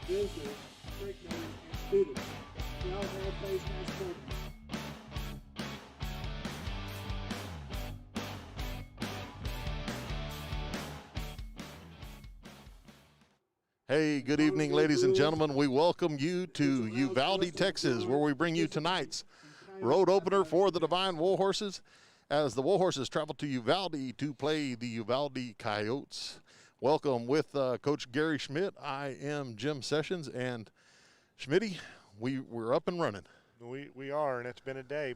visitors, curriculum, and students. We all have face mask programs. Hey, good evening, ladies and gentlemen. We welcome you to Uvalde, Texas, where we bring you tonight's road opener for the Devine Warhorses, as the Warhorses travel to Uvalde to play the Uvalde Coyotes. Welcome with Coach Gary Schmidt. I am Jim Sessions, and Schmitty, we're up and running. We are, and it's been a day.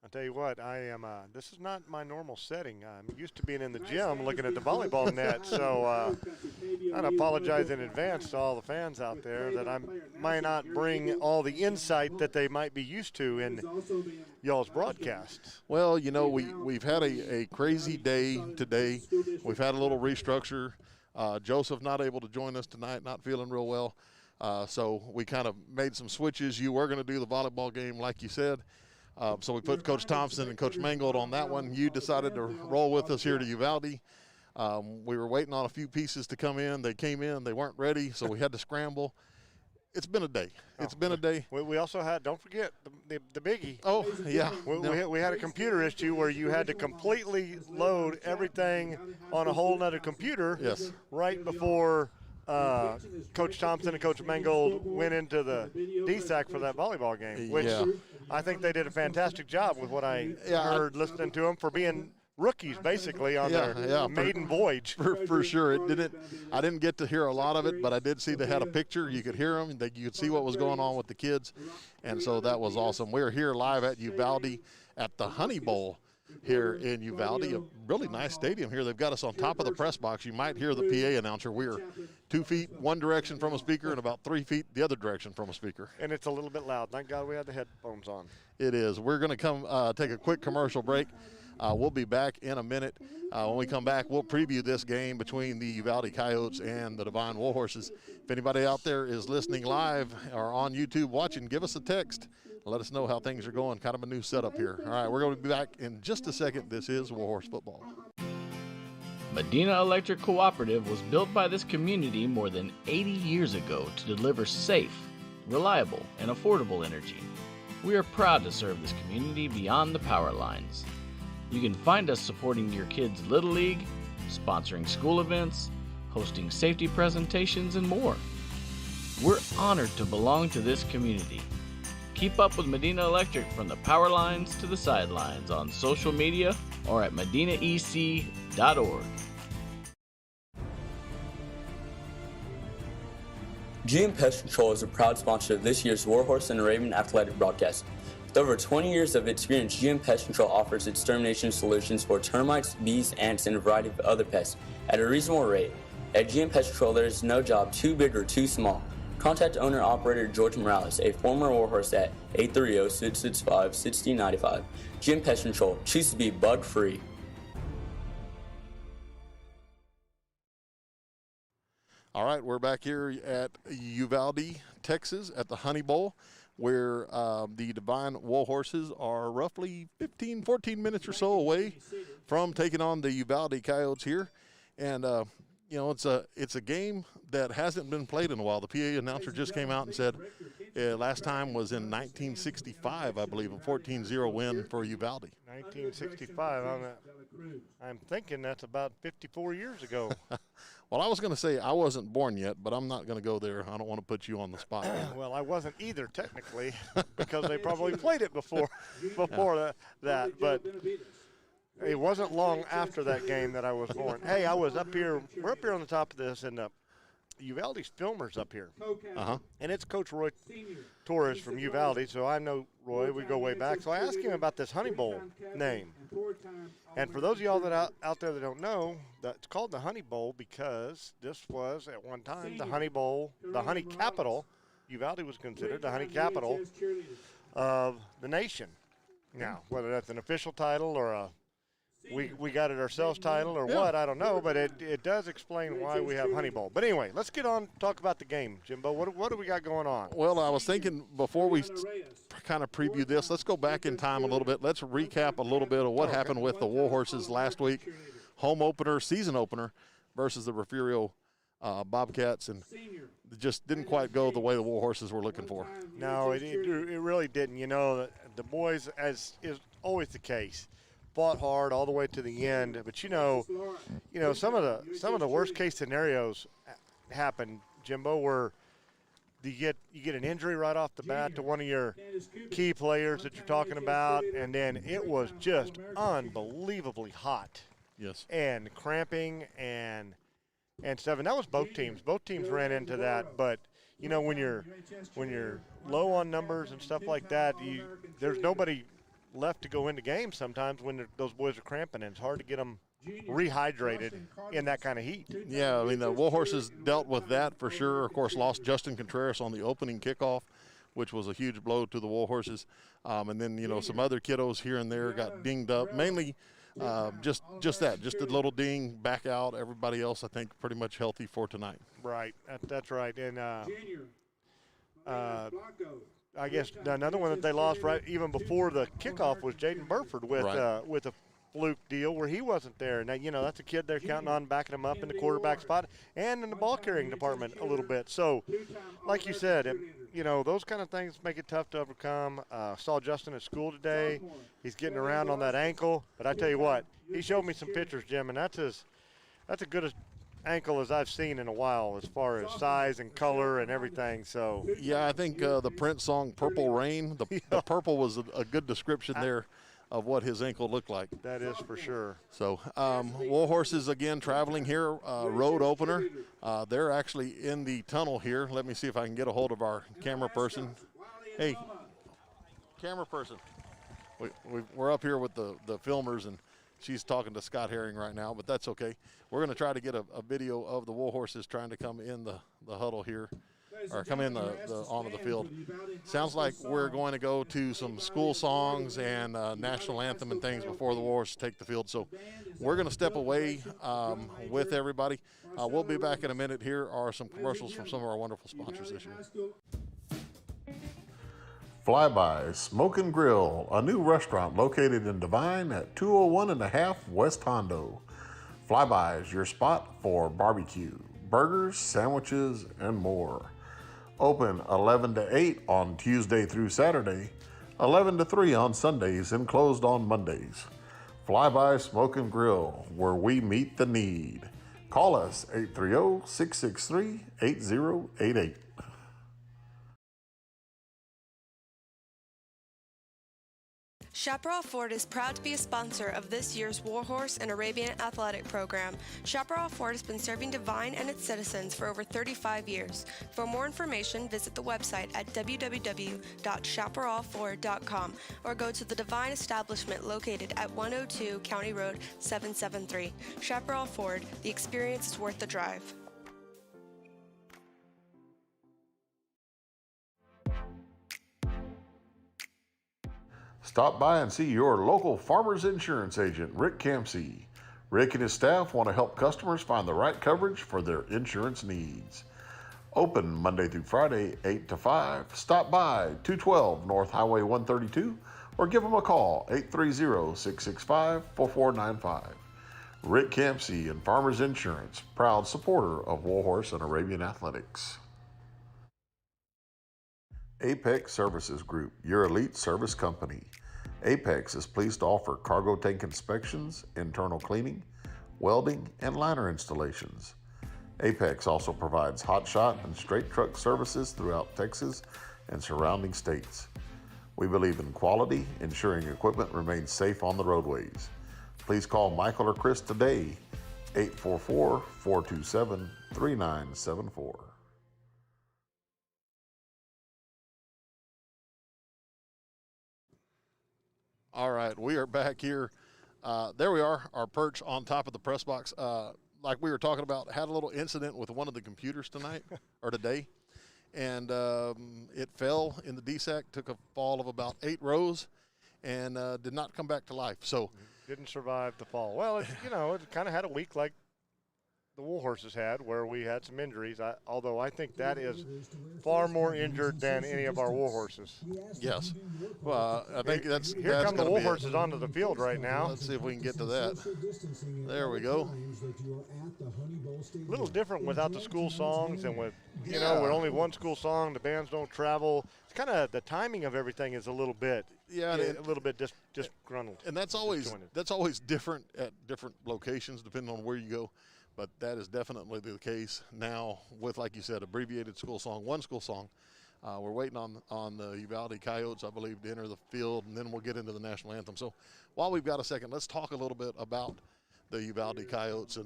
I'll tell you what, I am. This is not my normal setting. I'm used to being in the gym looking at the volleyball net, so I'd apologize in advance to all the fans out there that I might not bring all the insight that they might be used to in y'all's broadcasts. Well, you know, we've had a crazy day today. We've had a little restructure. Joseph not able to join us tonight, not feeling real well. So we kind of made some switches. You were going to do the volleyball game, like you said. So we put Coach Thompson and Coach Mangold on that one. You decided to roll with us here to Uvalde. We were waiting on a few pieces to come in. They came in. They weren't ready, so we had to scramble. It's been a day. It's been a day. We also had, don't forget, the biggie. Oh, yeah. We had a computer issue where you had to completely load everything on a whole nother computer right before Coach Thompson and Coach Mangold went into the DSAC for that volleyball game, which I think they did a fantastic job with what I heard listening to them for being rookies basically on their maiden voyage. For sure. I didn't get to hear a lot of it, but I did see they had a picture. You could hear them. You could see what was going on with the kids, and so that was awesome. We're here live at Uvalde at the Honey Bowl here in Uvalde, a really nice stadium here. They've got us on top of the press box. You might hear the PA announcer. We're 2 feet one direction from a speaker and about 3 feet the other direction from a speaker. And it's a little bit loud. Thank God we had the headphones on. It is. We're going to come take a quick commercial break. We'll be back in a minute. When we come back, we'll preview this game between the Uvalde Coyotes and the Devine Warhorses. If anybody out there is listening live or on YouTube watching, give us a text. Let us know how things are going. Kind of a new setup here. All right, we're going to be back in just a second. This is Warhorse Football. Medina Electric Cooperative was built by this community more than 80 years ago to deliver safe, reliable, and affordable energy. We are proud to serve this community beyond the power lines. You can find us supporting your kids' Little League, sponsoring school events, hosting safety presentations, and more. We're honored to belong to this community. Keep up with Medina Electric from the power lines to the sidelines on social media or at medinaec.org. GM Pest Control is a proud sponsor of this year's Warhorse and Raven Athletic broadcast. With over 20 years of experience, GM Pest Control offers extermination solutions for termites, bees, ants, and a variety of other pests at a reasonable rate. At GM Pest Control, there is no job too big or too small. Contact owner-operator George Morales, a former Warhorse, at 830-665-6095. GM Pest Control, choose to be bug-free. All right, we're back here at Uvalde, Texas, at the Honey Bowl, where the Devine Warhorses are roughly 14 minutes or so away from taking on the Uvalde Coyotes here. And you know, it's a game that hasn't been played in a while. The PA announcer just came out and said last time was in 1965, I believe, a 14-0 win for Uvalde. 1965. I'm thinking that's about 54 years ago. Well, I was going to say I wasn't born yet, but I'm not going to go there. I don't want to put you on the spot. Well, I wasn't either, technically, because they probably played it before that. But it wasn't long after that game that I was born. Hey, I was up here. We're up here on the top of this, and Uvalde's filmer's up here. And it's Coach Roy Torres from Uvalde, so I know Roy. We go way back. So I asked him about this Honey Bowl name. And for those of y'all that out there that don't know, it's called the Honey Bowl because this was at one time the Honey Bowl, the honey capital. Uvalde was considered the honey capital of the nation. Now, whether that's an official title or a we got it ourselves title or what, I don't know, but it does explain why we have Honey Bowl. But anyway, let's get on talk about the game, Jimbo. What do we got going on? Well, I was thinking before we kind of preview this, let's go back in time a little bit. Let's recap a little bit of what happened with the Warhorses last week. Home opener, season opener versus the Refugio Bobcats, and it just didn't quite go the way the Warhorses were looking for. No, it really didn't. You know, the boys, as is always the case, fought hard all the way to the end. But you know, some of the worst case scenarios happen, Jimbo, where you get an injury right off the bat to one of your key players that you're talking about, and then it was just unbelievably hot. Yes. And cramping and stuff, and that was both teams. Both teams ran into that, but you know, when you're low on numbers and stuff like that, there's nobody left to go into games sometimes when those boys are cramping, and it's hard to get them rehydrated in that kind of heat. Yeah, I mean, the Warhorses dealt with that for sure. Of course, lost Justin Contreras on the opening kickoff, which was a huge blow to the Warhorses. And then, you know, some other kiddos here and there got dinged up, mainly just a little ding back out. Everybody else, I think, pretty much healthy for tonight. Right, that's right. And I guess another one that they lost right even before the kickoff was Jayden Burford with a fluke deal where he wasn't there. Now, you know, that's a kid they're counting on backing him up in the quarterback spot and in the ball carrying department a little bit. So, like you said, you know, those kind of things make it tough to overcome. Saw Justin at school today. He's getting around on that ankle. But I tell you what, he showed me some pictures, Jim, and that's as good as ankle as I've seen in a while as far as size and color and everything. So yeah, I think the Prince song Purple Rain, the purple was a good description there of what his ankle looked like. That is for sure. So Warhorses again traveling here, road opener. They're actually in the tunnel here. Let me see if I can get a hold of our camera person. Hey, camera person. We're up here with the filmers, and she's talking to Scott Herring right now, but that's okay. We're going to try to get a video of the Warhorses trying to come in the huddle here, or come in onto the field. Sounds like we're going to go to some school songs and National Anthem and things before the Warhorses take the field. So we're going to step away with everybody. We'll be back in a minute. Here are some commercials from some of our wonderful sponsors this year. Flyby Smoke and Grill, a new restaurant located in Devine at 201.5 West Hondo. Flyby is your spot for barbecue, burgers, sandwiches, and more. Open 11 to 8 on Tuesday through Saturday, 11 to 3 on Sundays, and closed on Mondays. Flyby Smoke and Grill, where we meet the need. Call us 830-663-8088. Chaparral Ford is proud to be a sponsor of this year's Warhorse and Arabian Athletic Program. Chaparral Ford has been serving Devine and its citizens for over 35 years. For more information, visit the website at www.chaparralford.com or go to the Devine establishment located at 102 County Road 773. Chaparral Ford, the experience is worth the drive. Stop by and see your local Farmers Insurance agent, Rick Campsey. Rick and his staff want to help customers find the right coverage for their insurance needs. Open Monday through Friday, 8 to 5. Stop by 212 North Highway 132 or give them a call, 830-665-4495. Rick Campsey and Farmers Insurance, proud supporter of Warhorse and Arabian Athletics. Apex Services Group, your elite service company. Apex is pleased to offer cargo tank inspections, internal cleaning, welding, and liner installations. Apex also provides hot shot and straight truck services throughout Texas and surrounding states. We believe in quality, ensuring equipment remains safe on the roadways. Please call Michael or Chris today, 844-427-3974. All right, we are back here. There we are, our perch on top of the press box. Like we were talking about, had a little incident with one of the computers tonight, or today, and it fell in the DSAC, took a fall of about 8 rows, and did not come back to life. So didn't survive the fall. Well, it kind of had a week like the Warhorses had, where we had some injuries. Although I think that is far more injured than any of our Warhorses. Yes. Well, I think that's Here come the Warhorses onto the field right now. Let's see if we can get to that. There we go. A little different without the school songs, and with with only one school song, the bands don't travel. It's kind of the timing of everything is a little bit disgruntled. And that's always different at different locations depending on where you go. But that is definitely the case now with, like you said, abbreviated school song, one school song. We're waiting on the Uvalde Coyotes, I believe, to enter the field, and then we'll get into the National Anthem. So while we've got a second, let's talk a little bit about the Uvalde Coyotes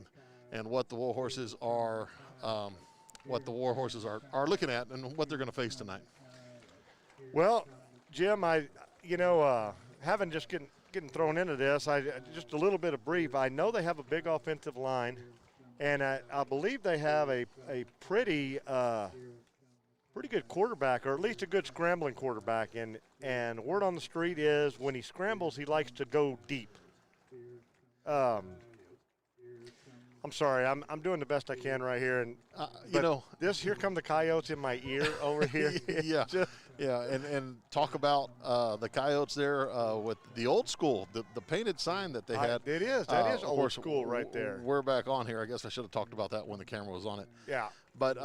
and what the Warhorses are looking at and what they're going to face tonight. Well, Jim, having just getting thrown into this, just a little bit of brief. I know they have a big offensive line, and I believe they have a pretty good quarterback, or at least a good scrambling quarterback. And word on the street is when he scrambles, he likes to go deep. I'm sorry, I'm doing the best I can right here, and here come the Coyotes in my ear over here. and talk about the Coyotes there with the old school, the painted sign that they had. That is old school right there. We're back on here. I guess I should have talked about that when the camera was on it. Yeah. But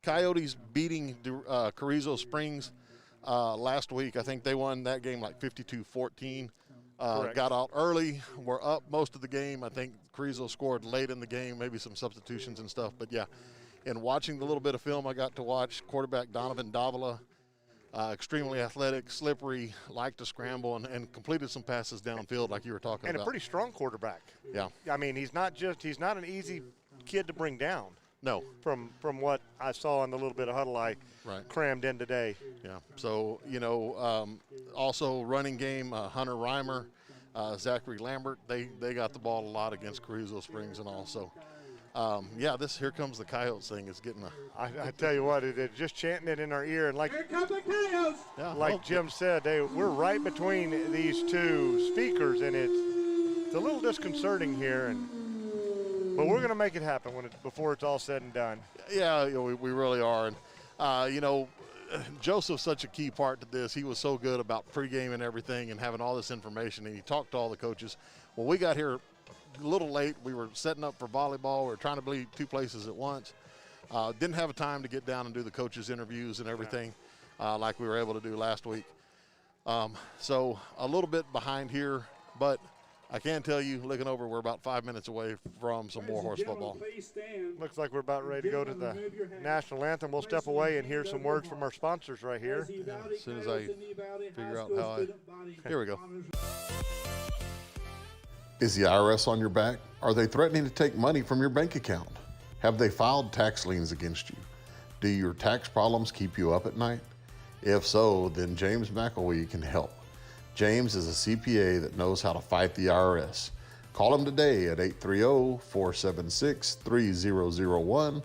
Coyotes beating Carrizo Springs last week. I think they won that game like 52-14. Got out early. We're up most of the game. I think Carrizo scored late in the game, maybe some substitutions and stuff. But, yeah, in watching the little bit of film I got to watch, quarterback Donovan Davila, extremely athletic, slippery, liked to scramble, and completed some passes downfield like you were talking about. And a pretty strong quarterback. Yeah. I mean, he's not an easy kid to bring down. No. From what I saw in the little bit of huddle I crammed in today. Yeah. So, also running game, Hunter Reimer, Zachary Lambert, they got the ball a lot against Carrizo Springs and all. So, here comes the Coyotes thing. It's getting I tell you what, it's just chanting it in our ear. And here come the Coyotes! Yeah, like Jim said, we're right between these two speakers, and it's a little disconcerting here. But we're going to make it happen before it's all said and done. Yeah, we really are. And, Joseph's such a key part to this. He was so good about pregame and everything and having all this information, and he talked to all the coaches. Well, we got here a little late. We were setting up for volleyball. We were trying to be two places at once. Didn't have time to get down and do the coaches' interviews and everything like we were able to do last week. So a little bit behind here, but I can tell you, looking over, we're about 5 minutes away from some Warhorse football. Looks like we're about ready to go to the National Anthem. We'll step away and hear some words from our sponsors right here. Yeah, as soon as I figure out how here we go. Is the IRS on your back? Are they threatening to take money from your bank account? Have they filed tax liens against you? Do your tax problems keep you up at night? If so, then James McElwee can help. James is a CPA that knows how to fight the IRS. Call him today at 830-476-3001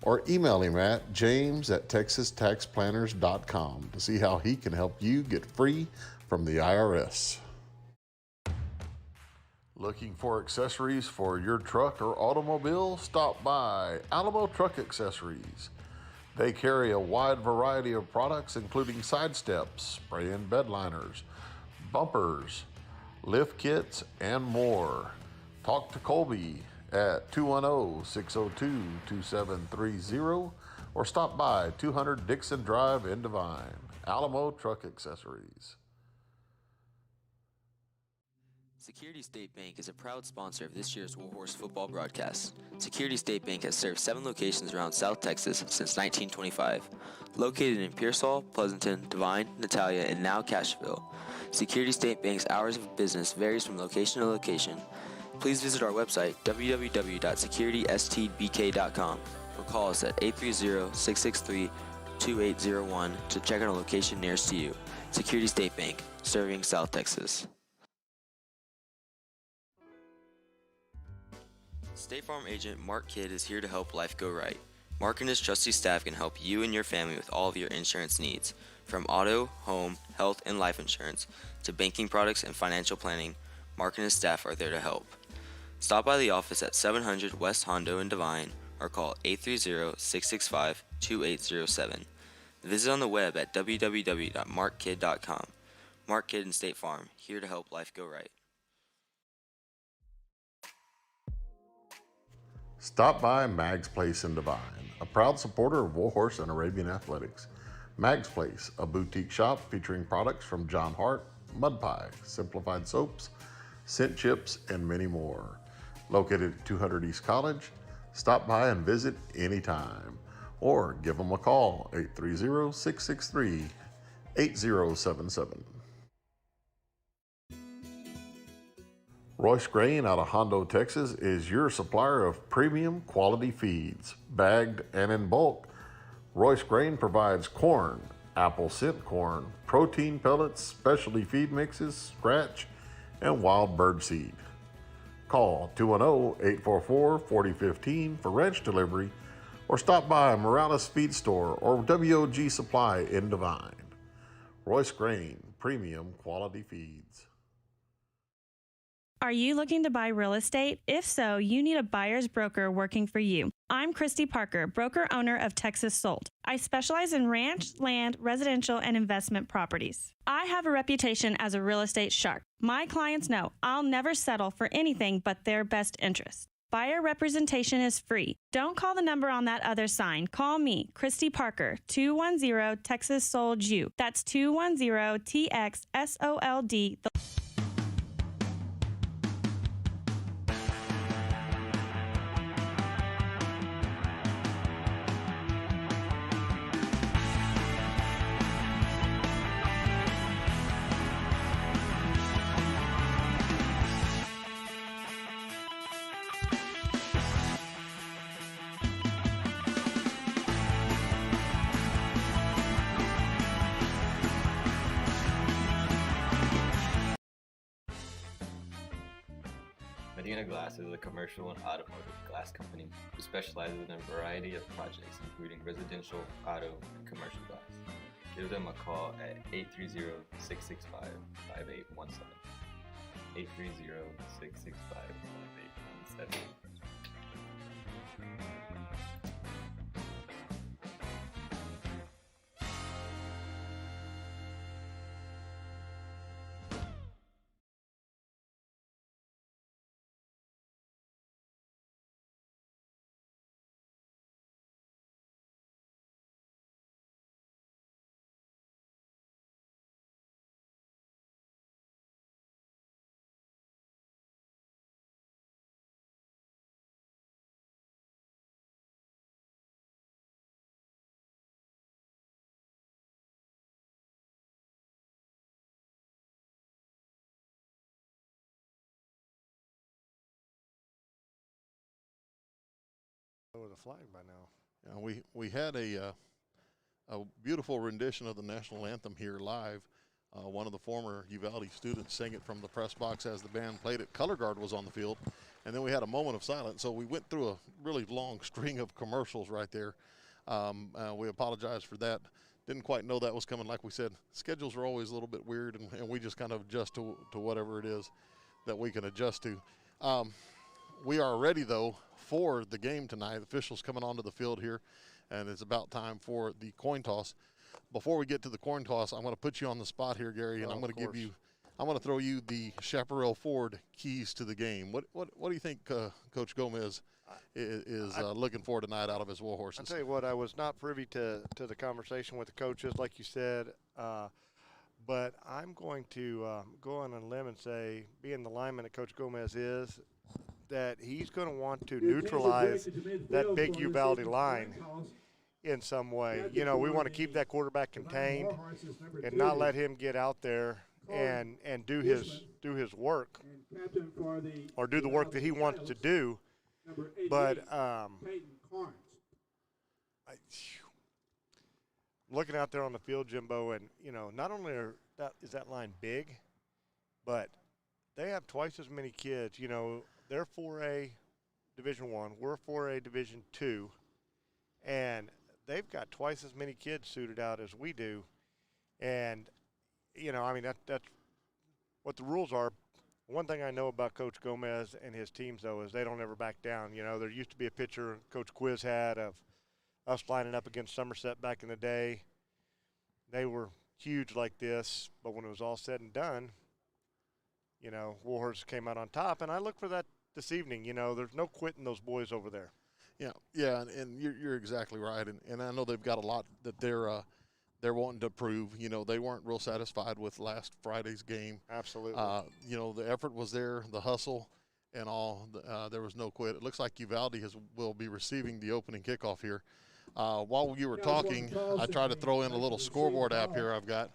or email him at james@texastaxplanners.com to see how he can help you get free from the IRS. Looking for accessories for your truck or automobile? Stop by Alamo Truck Accessories. They carry a wide variety of products including side steps, spray and bed liners, bumpers, lift kits, and more. Talk to Colby at 210-602-2730 or stop by 200 Dixon Drive in Devine. Alamo Truck Accessories. Security State Bank is a proud sponsor of this year's Warhorse football broadcast. Security State Bank has served 7 locations around South Texas since 1925. Located in Pearsall, Pleasanton, Devine, Natalia, and now Cashville. Security State Bank's hours of business varies from location to location. Please visit our website, www.securitystbk.com, or call us at 830-663-2801 to check out a location nearest to you. Security State Bank, serving South Texas. State Farm agent Mark Kidd is here to help life go right. Mark and his trusty staff can help you and your family with all of your insurance needs. From auto, home, health, and life insurance to banking products and financial planning, Mark and his staff are there to help. Stop by the office at 700 West Hondo in Devine or call 830-665-2807. Visit on the web at www.markkid.com. Mark Kidd and State Farm, here to help life go right. Stop by Mag's Place in Devine, a proud supporter of Warhorse and Arabian Athletics. Mag's Place, a boutique shop featuring products from John Hart, Mud Pie, Simplified Soaps, Scent Chips, and many more. Located at 200 East College, stop by and visit anytime, or give them a call, 830-663-8077. Royce Grain out of Hondo, Texas is your supplier of premium quality feeds, bagged and in bulk. Royce Grain provides corn, apple scent corn, protein pellets, specialty feed mixes, scratch, and wild bird seed. Call 210-844-4015 for ranch delivery, or stop by Morales Feed Store or WOG Supply in Devine. Royce Grain, premium quality feeds. Are you looking to buy real estate? If so, you need a buyer's broker working for you. I'm Christy Parker, broker owner of Texas Sold. I specialize in ranch, land, residential, and investment properties. I have a reputation as a real estate shark. My clients know I'll never settle for anything but their best interest. Buyer representation is free. Don't call the number on that other sign. Call me, Christy Parker, 210 Texas Sold You. That's 210 TXSOLD. Medina Glass is a commercial and automotive glass company who specializes in a variety of projects, including residential, auto, and commercial glass. Give them a call at 830-665-5817. 830-665-5817. Over the flag by now. We had a beautiful rendition of the National Anthem here live. One of the former Uvalde students sang it from the press box as the band played it. Color Guard was on the field, and then we had a moment of silence. So we went through a really long string of commercials right there. We apologize for that. Didn't quite know that was coming. Like we said, schedules are always a little bit weird, and we just kind of adjust to whatever it is that we can adjust to. We are ready, though, for the game tonight. Officials coming onto the field here, and it's about time for the coin toss. Before we get to the coin toss, I'm going to put you on the spot here, Gary, and I'm going to throw you the Chaparral Ford keys to the game. What do you think Coach Gomez is looking for tonight out of his Warhorses? I'll tell you what, I was not privy to the conversation with the coaches, like you said, but I'm going to go on a limb and say, being the lineman that Coach Gomez is, that he's going to want to neutralize that big Uvalde line in some way. You know, we want to keep that quarterback contained and not let him get out there and do his work, or do the work that he wants to do. But looking out there on the field, Jimbo, and not only is that line big, but they have twice as many kids. They're 4A Division I, we're 4A Division II, and they've got twice as many kids suited out as we do. And, that's what the rules are. One thing I know about Coach Gomez and his teams, though, is they don't ever back down. You know, there used to be a picture Coach Quiz had of us lining up against Somerset back in the day. They were huge like this, but when it was all said and done, you know, Warhorses came out on top, and I look for that this evening. You know, there's no quitting those boys over there. Yeah, and you're exactly right, and I know they've got a lot that they're wanting to prove. You know, they weren't real satisfied with last Friday's game. Absolutely. You know, the effort was there, the hustle, and all. There was no quit. It looks like Uvalde will be receiving the opening kickoff here. While you were talking, I tried to throw in a little scoreboard app here I've got.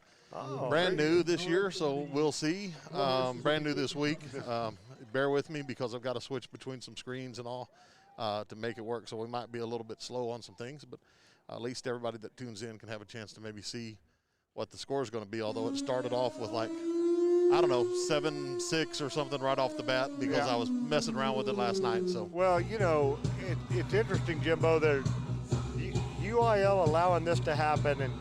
Brand new this year, so we'll see. Brand new this week. Bear with me because I've got to switch between some screens and all to make it work. So we might be a little bit slow on some things, but at least everybody that tunes in can have a chance to maybe see what the score is going to be, although it started off with like, I don't know, 7-6 or something right off the bat because I was messing around with it last night. So well, you know, it's interesting, Jimbo. There, UIL allowing this to happen, and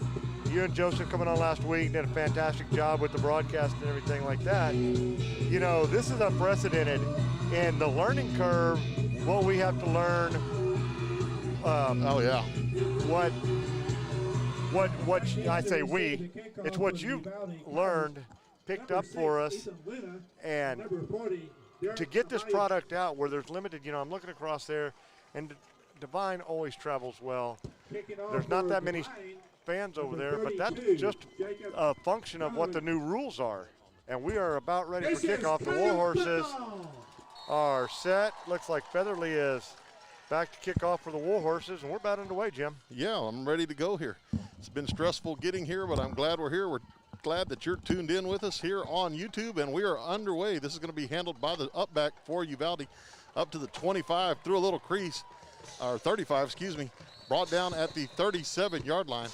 you and Joseph coming on last week did a fantastic job with the broadcast and everything like that. You know, this is unprecedented, and the learning curve, what we have to learn. What I say we, it's what you've learned, picked up for us, and to get this product out where there's limited, you know, I'm looking across there, and Devine always travels well. There's not that many fans over there, but that's just a function of what the new rules are. And we are about ready for kickoff. The Warhorses are set. Looks like Featherly is back to kick off for the Warhorses, and we're about underway, Jim. Yeah, I'm ready to go here. It's been stressful getting here, but I'm glad we're here. We're glad that you're tuned in with us here on YouTube, and we are underway. This is going to be handled by the up-back for Uvalde, up to the 25, through a little crease, or 35, excuse me, brought down at the 37-yard line,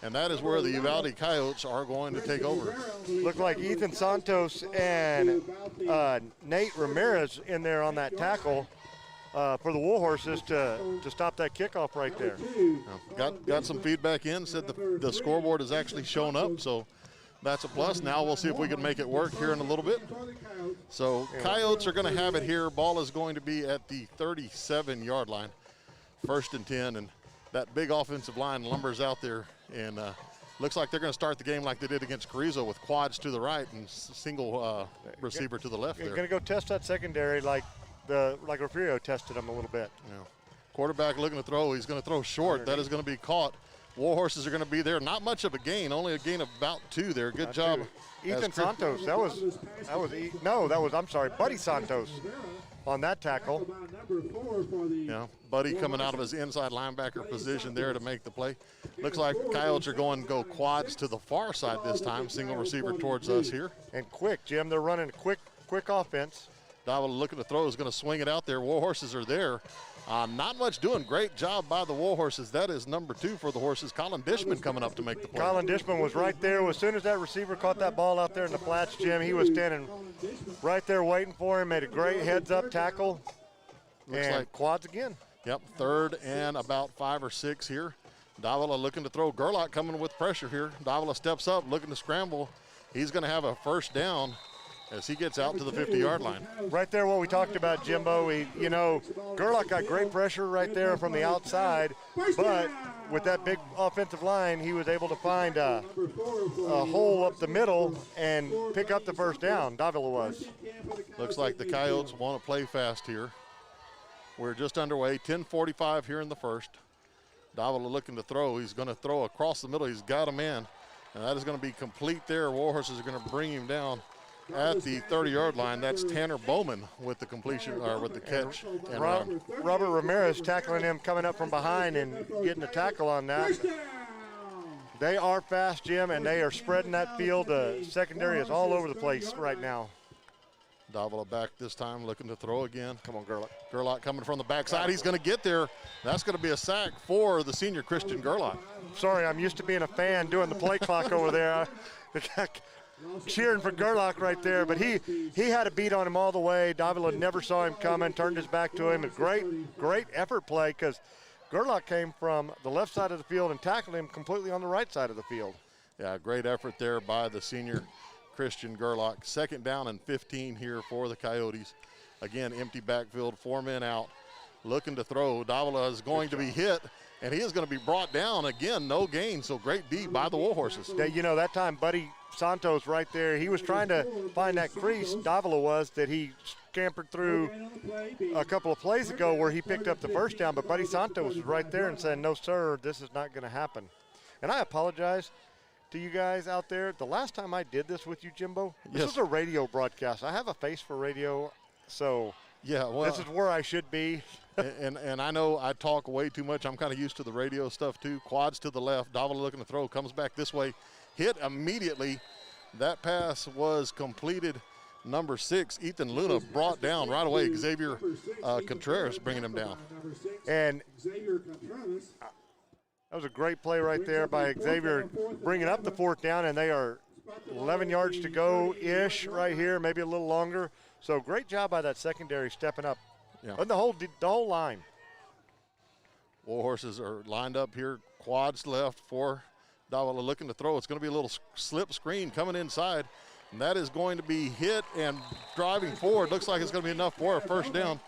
and that is where the Uvalde Coyotes are going to take over. Look like Ethan Santos and Nate Ramirez in there on that tackle. For the Warhorses to stop that kickoff right there. Got some feedback in, said the scoreboard has actually shown up, so that's a plus. Now we'll see if we can make it work here in a little bit. So Coyotes are going to have it here. Ball is going to be at the 37-yard line, 1st and 10, and that big offensive line lumbers out there, and looks like they're going to start the game like they did against Carrizo with quads to the right and single receiver to the left there. They're going to go test that secondary like Refugio tested him a little bit. Yeah. Quarterback looking to throw. He's going to throw short. That is going to be caught. Warhorses are going to be there. Not much of a gain, only a gain of about 2 there. Good job. Ethan Santos, I'm sorry, Buddy Santos on that tackle. Yeah, Buddy coming out of his inside linebacker position there to make the play. Looks like Coyotes are going to go quads to the far side this time. Single receiver towards us here. And quick, Jim, they're running a quick offense. Davila looking to throw, is going to swing it out there. Warhorses are there. Not much doing. Great job by the Warhorses. That is number 2 for the Horses. Colin Dishman coming up to make the play. Colin Dishman was right there. As soon as that receiver caught that ball out there in the flats, Jim, he was standing right there waiting for him. Made a great heads-up tackle. Looks and like quads again. Yep, 3rd and about 5 or 6 here. Davila looking to throw. Gerlach coming with pressure here. Davila steps up, looking to scramble. He's going to have a 1st down as he gets out to the 50-yard line. Right there, what we talked about, Jimbo. Gerlach got great pressure right there from the outside, but with that big offensive line, he was able to find a hole up the middle and pick up the 1st down. Davila was. Looks like the Coyotes want to play fast here. We're just underway, 10:45 here in the 1st. Davila looking to throw. He's going to throw across the middle. He's got him in, and that is going to be complete there. Warhorses are going to bring him down at the 30-yard line. That's Tanner Bowman with the completion, or with the catch. And Robert Ramirez tackling him, coming up from behind and getting a tackle on that. They are fast, Jim, and they are spreading that field. The secondary is all over the place right now. Davila back this time, looking to throw again. Come on, Gerlach. Gerlach coming from the backside. He's going to get there. That's going to be a sack for the senior Christian Gerlach. Sorry, I'm used to being a fan doing the play clock over there. Cheering for Gerlach right there, but he had a beat on him all the way. Davila never saw him coming, turned his back to him. A great effort play, because Gerlach came from the left side of the field and tackled him completely on the right side of the field. Yeah, great effort there by the senior Christian Gerlach. 2nd down and 15 here for the Coyotes. Again, empty backfield, 4 men out, looking to throw. Davila is going to be hit, and he is going to be brought down. Again, no gain, so great D by the Warhorses. You know, that time Buddy Santos right there, he was trying to find that crease, Davila was, that he scampered through a couple of plays ago where he picked up the first down, but Buddy Santos was right there and said, no, sir, this is not going to happen. And I apologize to you guys out there. The last time I did this with you, Jimbo, this was a radio broadcast. I have a face for radio, so yeah, well, this is where I should be. and I know I talk way too much. I'm kind of used to the radio stuff too. Quads to the left, Davila looking to throw, comes back this way, hit immediately. That pass was completed. Number 6, Ethan Luna brought down right away. Xavier Contreras bringing him down. And that was a great play right there by Xavier, bringing up the 4th down, and they are 11 yards to go-ish right here, maybe a little longer. So great job by that secondary stepping up. Yeah. And the whole line. Warhorses are lined up here, quads left for Davila looking to throw. It's going to be a little slip screen coming inside, and that is going to be hit and driving forward. Looks like it's going to be enough for a first down.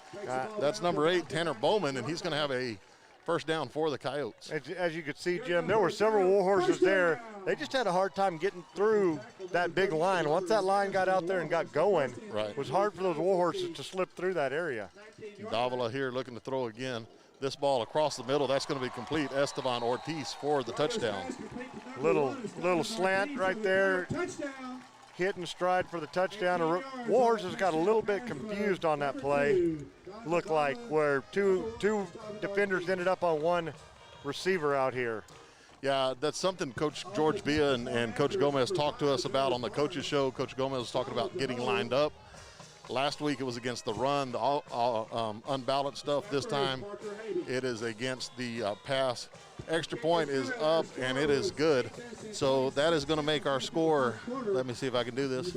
That's number 8, Tanner Bowman, and he's going to have a first down for the Coyotes. As you could see, Jim, there were several Warhorses there. They just had a hard time getting through that big line. Once that line got out there and got going, it was hard for those Warhorses to slip through that area. Davila here looking to throw again. This ball across the middle, that's going to be complete. Esteban Ortiz for the touchdown. Little slant right there. Hit and stride for the touchdown. Warhorses got a little bit confused on that play. Looked like where two defenders ended up on one receiver out here. Yeah, that's something Coach George Villa and Coach Gomez talked to us about on the coaches show. Coach Gomez was talking about getting lined up. Last week it was against the run, the unbalanced stuff. This time it is against the pass. Extra point is up, and it is good. So that is going to make our score, let me see if I can do this,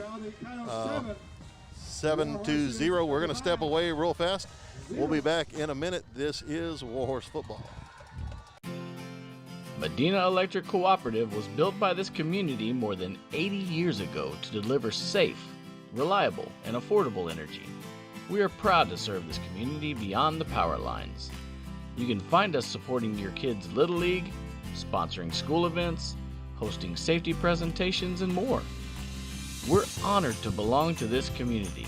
7-0. We're going to step away real fast. We'll be back in a minute. This is Warhorse Football. Medina Electric Cooperative was built by this community more than 80 years ago to deliver safe, reliable, and affordable energy. We are proud to serve this community beyond the power lines. You can find us supporting your kids' Little League, sponsoring school events, hosting safety presentations, and more. We're honored to belong to this community.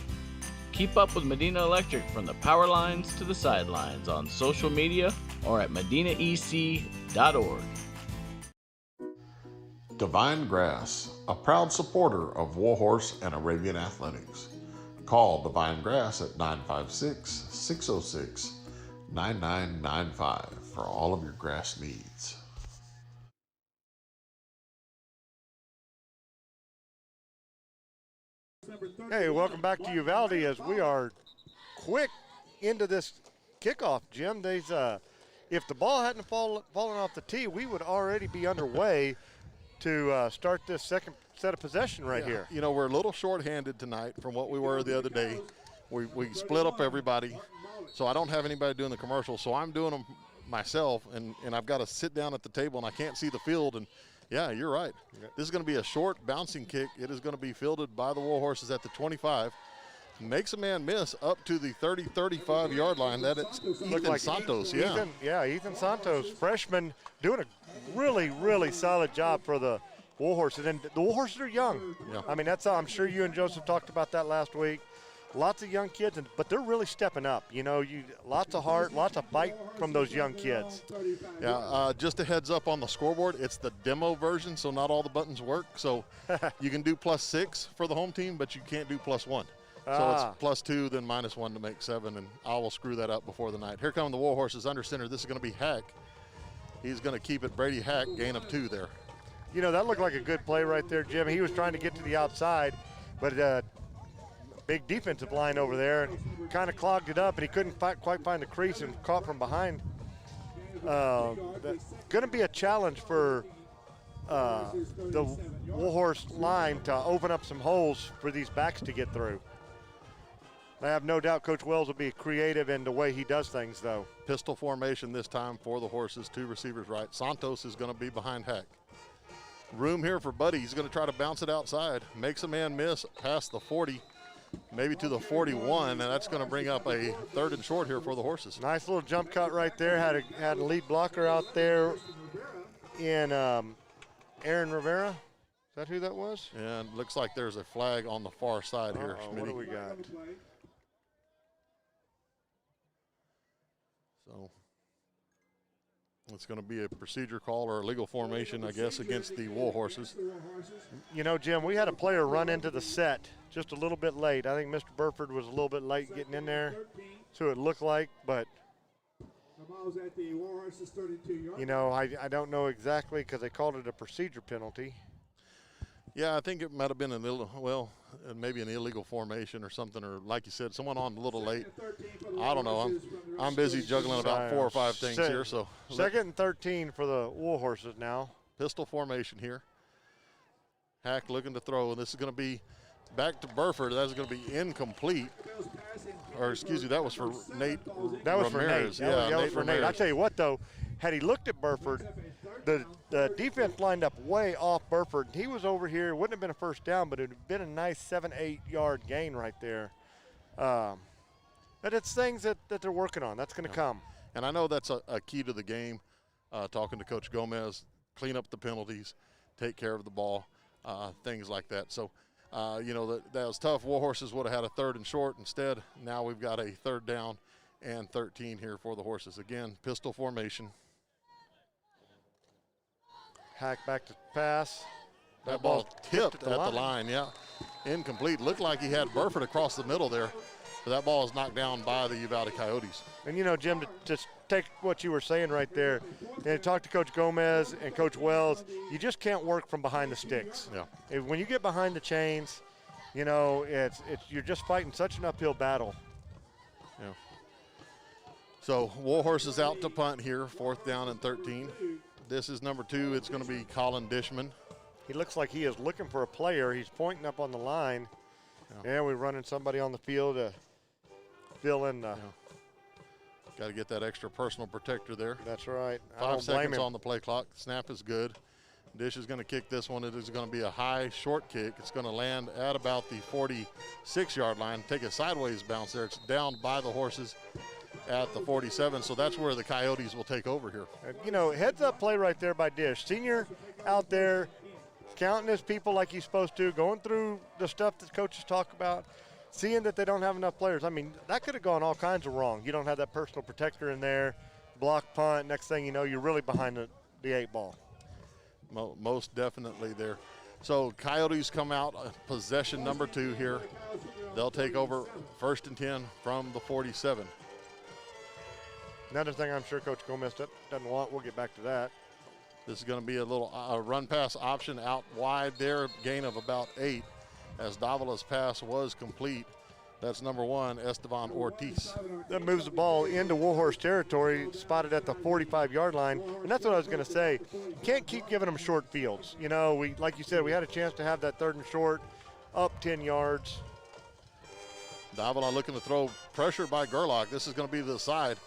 Keep up with Medina Electric from the power lines to the sidelines on social media or at medinaec.org. Devine Grass, a proud supporter of Warhorse and Arabian Athletics. Call Devine Grass at 956-606-9995 for all of your grass needs. Hey, welcome back to Uvalde as we are quick into this kickoff, Jim. If the ball hadn't fallen off the tee, we would already be underway to start this second set of possession right here. You know, we're a little short-handed tonight from what we were the other day. We split up everybody, so I don't have anybody doing the commercials, so I'm doing them myself, and I've got to sit down at the table, and I can't see the field. And yeah, you're right. This is going to be a short bouncing kick. It is going to be fielded by the Warhorses at the 25. Makes a man miss up to the 35-yard line. That it's Ethan Santos, Ethan Santos, freshman, doing a really, really solid job for the Warhorses. And the Warhorses are young. Yeah. I mean, I'm sure you and Joseph talked about that last week. Lots of young kids, but they're really stepping up. You know, lots of heart, lots of bite from those young kids. Yeah, just a heads up on the scoreboard, it's the demo version, so not all the buttons work. So you can do +6 for the home team, but you can't do +1. So it's +2, then -1 to make 7, and I will screw that up before the night. Here come the Warhorses under center. This is going to be Hack. He's going to keep it Brady Hack, gain of 2 there. You know, that looked like a good play right there, Jim. He was trying to get to the outside, but big defensive line over there and kind of clogged it up, and he couldn't quite find the crease and caught from behind. Going to be a challenge for the Warhorse line to open up some holes for these backs to get through. I have no doubt Coach Wells will be creative in the way he does things, though. Pistol formation this time for the Horses, 2 receivers right. Santos is going to be behind Hack. room here for Buddy. He's going to try to bounce it outside. Makes a man miss past the 40, maybe to the 41, and that's going to bring up a 3rd and short here for the Horses. Nice little jump cut right there. Had a lead blocker out there in Aaron Rivera. Is that who that was? And looks like there's a flag on the far side here, Schmitty. What do we got? So it's going to be a procedure call or a legal formation, I guess, against the Warhorses. You know, Jim, we had a player run into the set just a little bit late. I think Mr. Burford was a little bit late getting in there, so it looked like, but you know, I don't know exactly because they called it a procedure penalty. Yeah, I think it might have been maybe an illegal formation or something, or like you said, someone on a little late. I don't know. I'm busy juggling about 4 or 5 things here. So 2nd and 13 for the Warhorses now. Pistol formation here. Hack looking to throw, and this is going to be back to Burford. That's going to be incomplete. Or excuse me, that was for Nate. That was Ramirez. for Nate. Yeah, that was for Nate. I tell you what, though, had he looked at Burford, the defense lined up way off Burford. He was over here. Wouldn't have been a first down, but it would have been a nice 7-8 yard gain right there. But it's things that they're working on. That's going to come. And I know that's a key to the game, talking to Coach Gomez, clean up the penalties, take care of the ball, things like that. So, you know, that was tough. Warhorses would have had a 3rd and short. Instead, now we've got a 3rd down and 13 here for the Horses. Again, pistol formation. Hack back to pass. That ball tipped at the line, yeah. Incomplete. Looked like he had Burford across the middle there, but that ball is knocked down by the Uvalde Coyotes. And, you know, Jim, to just take what you were saying right there and talk to Coach Gomez and Coach Wells, you just can't work from behind the sticks. Yeah. When you get behind the chains, you know, you're just fighting such an uphill battle. Yeah. So Warhorses out to punt here, 4th down and 13. This is number 2. It's going to be Colin Dishman. He looks like he is looking for a player. He's pointing up on the line. Yeah, and we're running somebody on the field to fill in. Got to get that extra personal protector there. That's right. 5 seconds on the play clock. Snap is good. Dish is going to kick this one. It is going to be a high, short kick. It's going to land at about the 46-yard line. Take a sideways bounce there. It's down by the Horses at the 47, so that's where the Coyotes will take over here. You know, heads-up play right there by Dish. Senior out there counting his people like he's supposed to, going through the stuff that coaches talk about, seeing that they don't have enough players. I mean, that could have gone all kinds of wrong. You don't have that personal protector in there, block punt, next thing you know, you're really behind the 8 ball. Most definitely there. So Coyotes come out, possession number 2 here. They'll take over 1st and 10 from the 47. Another thing I'm sure Coach Gomez doesn't want, we'll get back to that. This is going to be a little run pass option out wide there, gain of about 8 as Davila's pass was complete. That's number 1, Esteban Ortiz. That moves the ball into Warhorse territory, spotted at the 45-yard line. And that's what I was going to say. You can't keep giving them short fields. You know, like you said, we had a chance to have that 3rd and short, up 10 yards. Davila looking to throw, pressure by Gerlach. This is going to be to the side.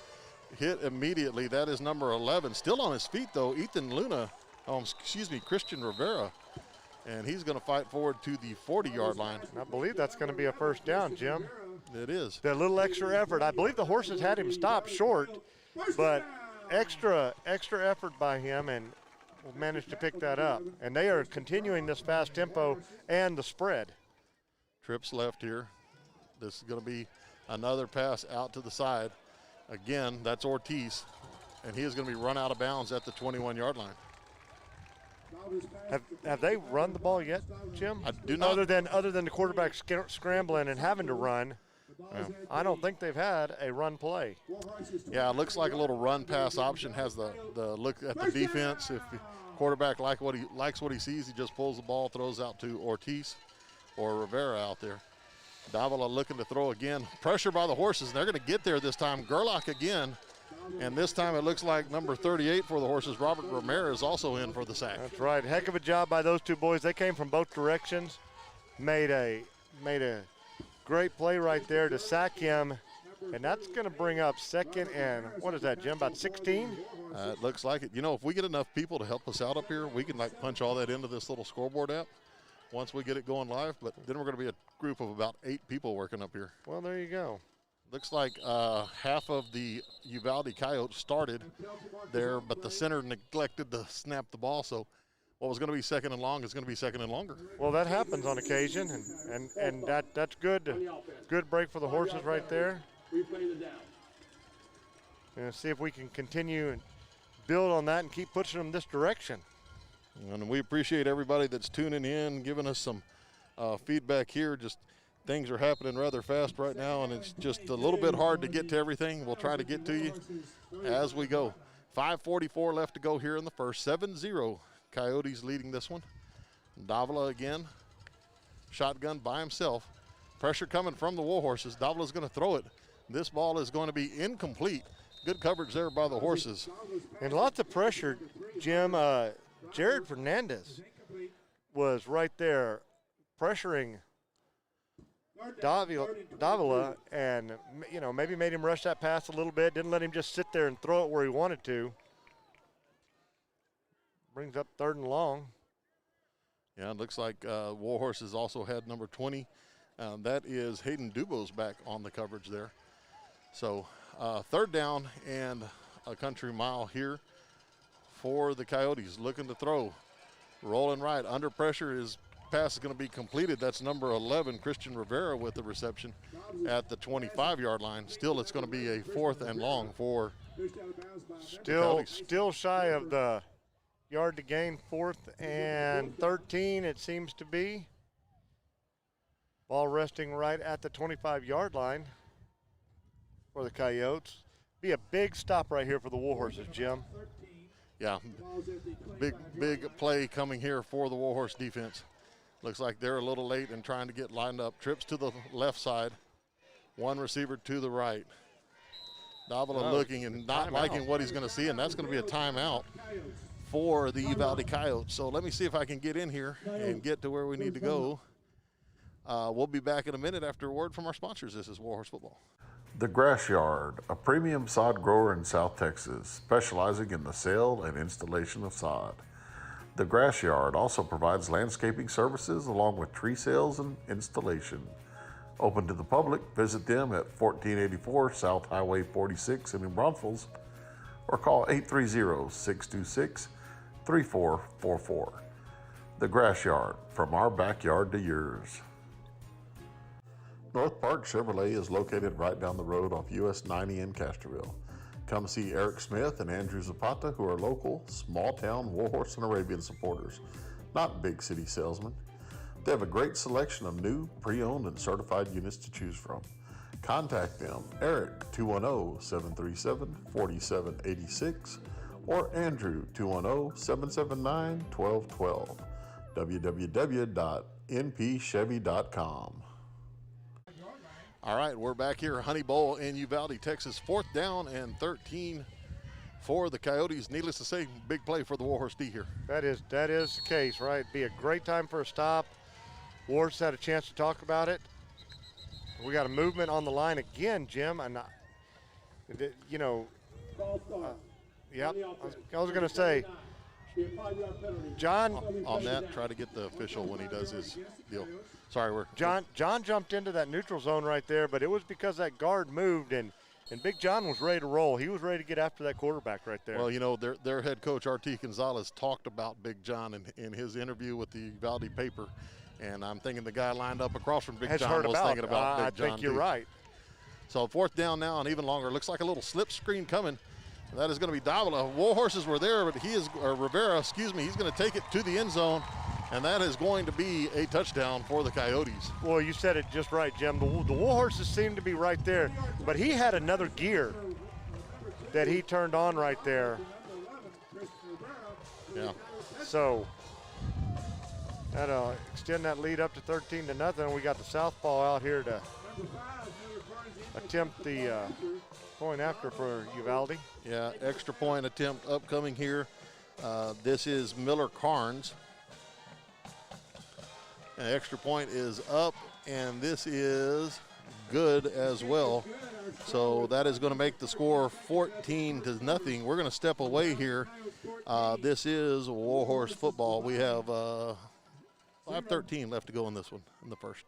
Hit immediately. That is number 11. Still on his feet, though, Christian Rivera. And he's going to fight forward to the 40-yard line. I believe that's going to be a 1st down, Jim. It is. The little extra effort. I believe the Horses had him stopped short, but extra effort by him, and managed to pick that up. And they are continuing this fast tempo and the spread. Trips left here. This is going to be another pass out to the side. Again, that's Ortiz, and he is going to be run out of bounds at the 21-yard line. Have they run the ball yet, Jim? I do not. Other than the quarterback scrambling and having to run, I don't think they've had a run play. Yeah, it looks like a little run pass option. Has the look at the defense. If the quarterback likes what he sees, he just pulls the ball, throws out to Ortiz or Rivera out there. Davila looking to throw again. Pressure by the Horses, and they're going to get there this time. Gerlach again, and this time it looks like number 38 for the Horses, Robert Ramirez, also in for the sack. That's right. Heck of a job by those two boys. They came from both directions. Made a great play right there to sack him And that's going to bring up second and, what is that, Jim, about 16? It looks like it. You know, if we get enough people to help us out up here, we can like punch all that into this little scoreboard app once we get it going live. But then we're going to be a group of about 8 people working up here. Well, there you go. Looks like half of the Uvalde Coyotes started there, but the center neglected to snap the ball. So what was going to be second and long is going to be second and longer. Well, that happens on occasion, and that's good. Good break for the Horses right there. And see if we can continue and build on that and keep pushing them this direction. And we appreciate everybody that's tuning in, giving us some feedback here. Just things are happening rather fast right now, and it's just a little bit hard to get to everything. We'll try to get to you as we go. 5:44 left to go here in the first. 7-0 Coyotes leading this one. Davila again, shotgun by himself. Pressure coming from the Warhorses. Davila's going to throw it. This ball is going to be incomplete. Good coverage there by the Horses. And lots of pressure, Jim. Jared Fernandez was right there pressuring Davila, and maybe made him rush that pass a little bit. Didn't let him just sit there and throw it where he wanted to. Brings up 3rd and long. Yeah, it looks like Warhorses also had number 20. That is Hayden Dubose back on the coverage there. So 3rd down and a country mile here for the Coyotes, looking to throw. Rolling right, under pressure, his pass is going to be completed. That's number 11, Christian Rivera, with the reception at the 25-yard line. Still, it's going to be a 4th and long for still shy of the yard to gain. 4th and 13, it seems to be. Ball resting right at the 25-yard line for the Coyotes. Be a big stop right here for the Warhorses, Jim. Yeah, big play coming here for the Warhorse defense. Looks like they're a little late in trying to get lined up. Trips to the left side, one receiver to the right. Davila looking and not liking what he's going to see, and that's going to be a timeout for the Uvalde Coyotes. So let me see if I can get in here and get to where we need to go. We'll be back in a minute after a word from our sponsors. This is Warhorse Football. The Grass Yard, a premium sod grower in South Texas, specializing in the sale and installation of sod. The Grass Yard also provides landscaping services along with tree sales and installation. Open to the public, visit them at 1484 South Highway 46 in New Braunfels or call 830-626-3444. The Grass Yard, from our backyard to yours. North Park Chevrolet is located right down the road off US 90 in Castroville. Come see Eric Smith and Andrew Zapata, who are local, small-town Warhorse and Arabian supporters, not big city salesmen. They have a great selection of new, pre-owned, and certified units to choose from. Contact them, Eric, 210-737-4786, or Andrew, 210-779-1212. www.npchevy.com. All right, we're back here at Honey Bowl in Uvalde, Texas. 4th down and 13 for the Coyotes. Needless to say, big play for the Warhorse D here. That is the case, right? Be a great time for a stop. Warhorse had a chance to talk about it. We got a movement on the line again, Jim. And, yep, I was going to say, John. On that, try to get the official when he does his deal. Sorry, John jumped into that neutral zone right there, but it was because that guard moved, and Big John was ready to roll. He was ready to get after that quarterback right there. Well, their head coach, R.T. Gonzalez, talked about Big John in his interview with the Uvalde paper, and I'm thinking the guy lined up across from Big John was thinking about Big John. I think you're right. So 4th down now and even longer. Looks like a little slip screen coming. That is going to be Davila. Warhorses were there, but Rivera, he's going to take it to the end zone, and that is going to be a touchdown for the Coyotes. Well, you said it just right, Jim. The Warhorses seem to be right there, but he had another gear that he turned on right there. Yeah. So that'll extend that lead up to 13-0. We got the southpaw out here to attempt the point after for Uvalde. Yeah, extra point attempt upcoming here. This is Miller Carnes. And extra point is up, and this is good as well. So that is going to make the score 14-0. We're going to step away here. This is Warhorse football. We have 5:13 left to go in this one, in the first.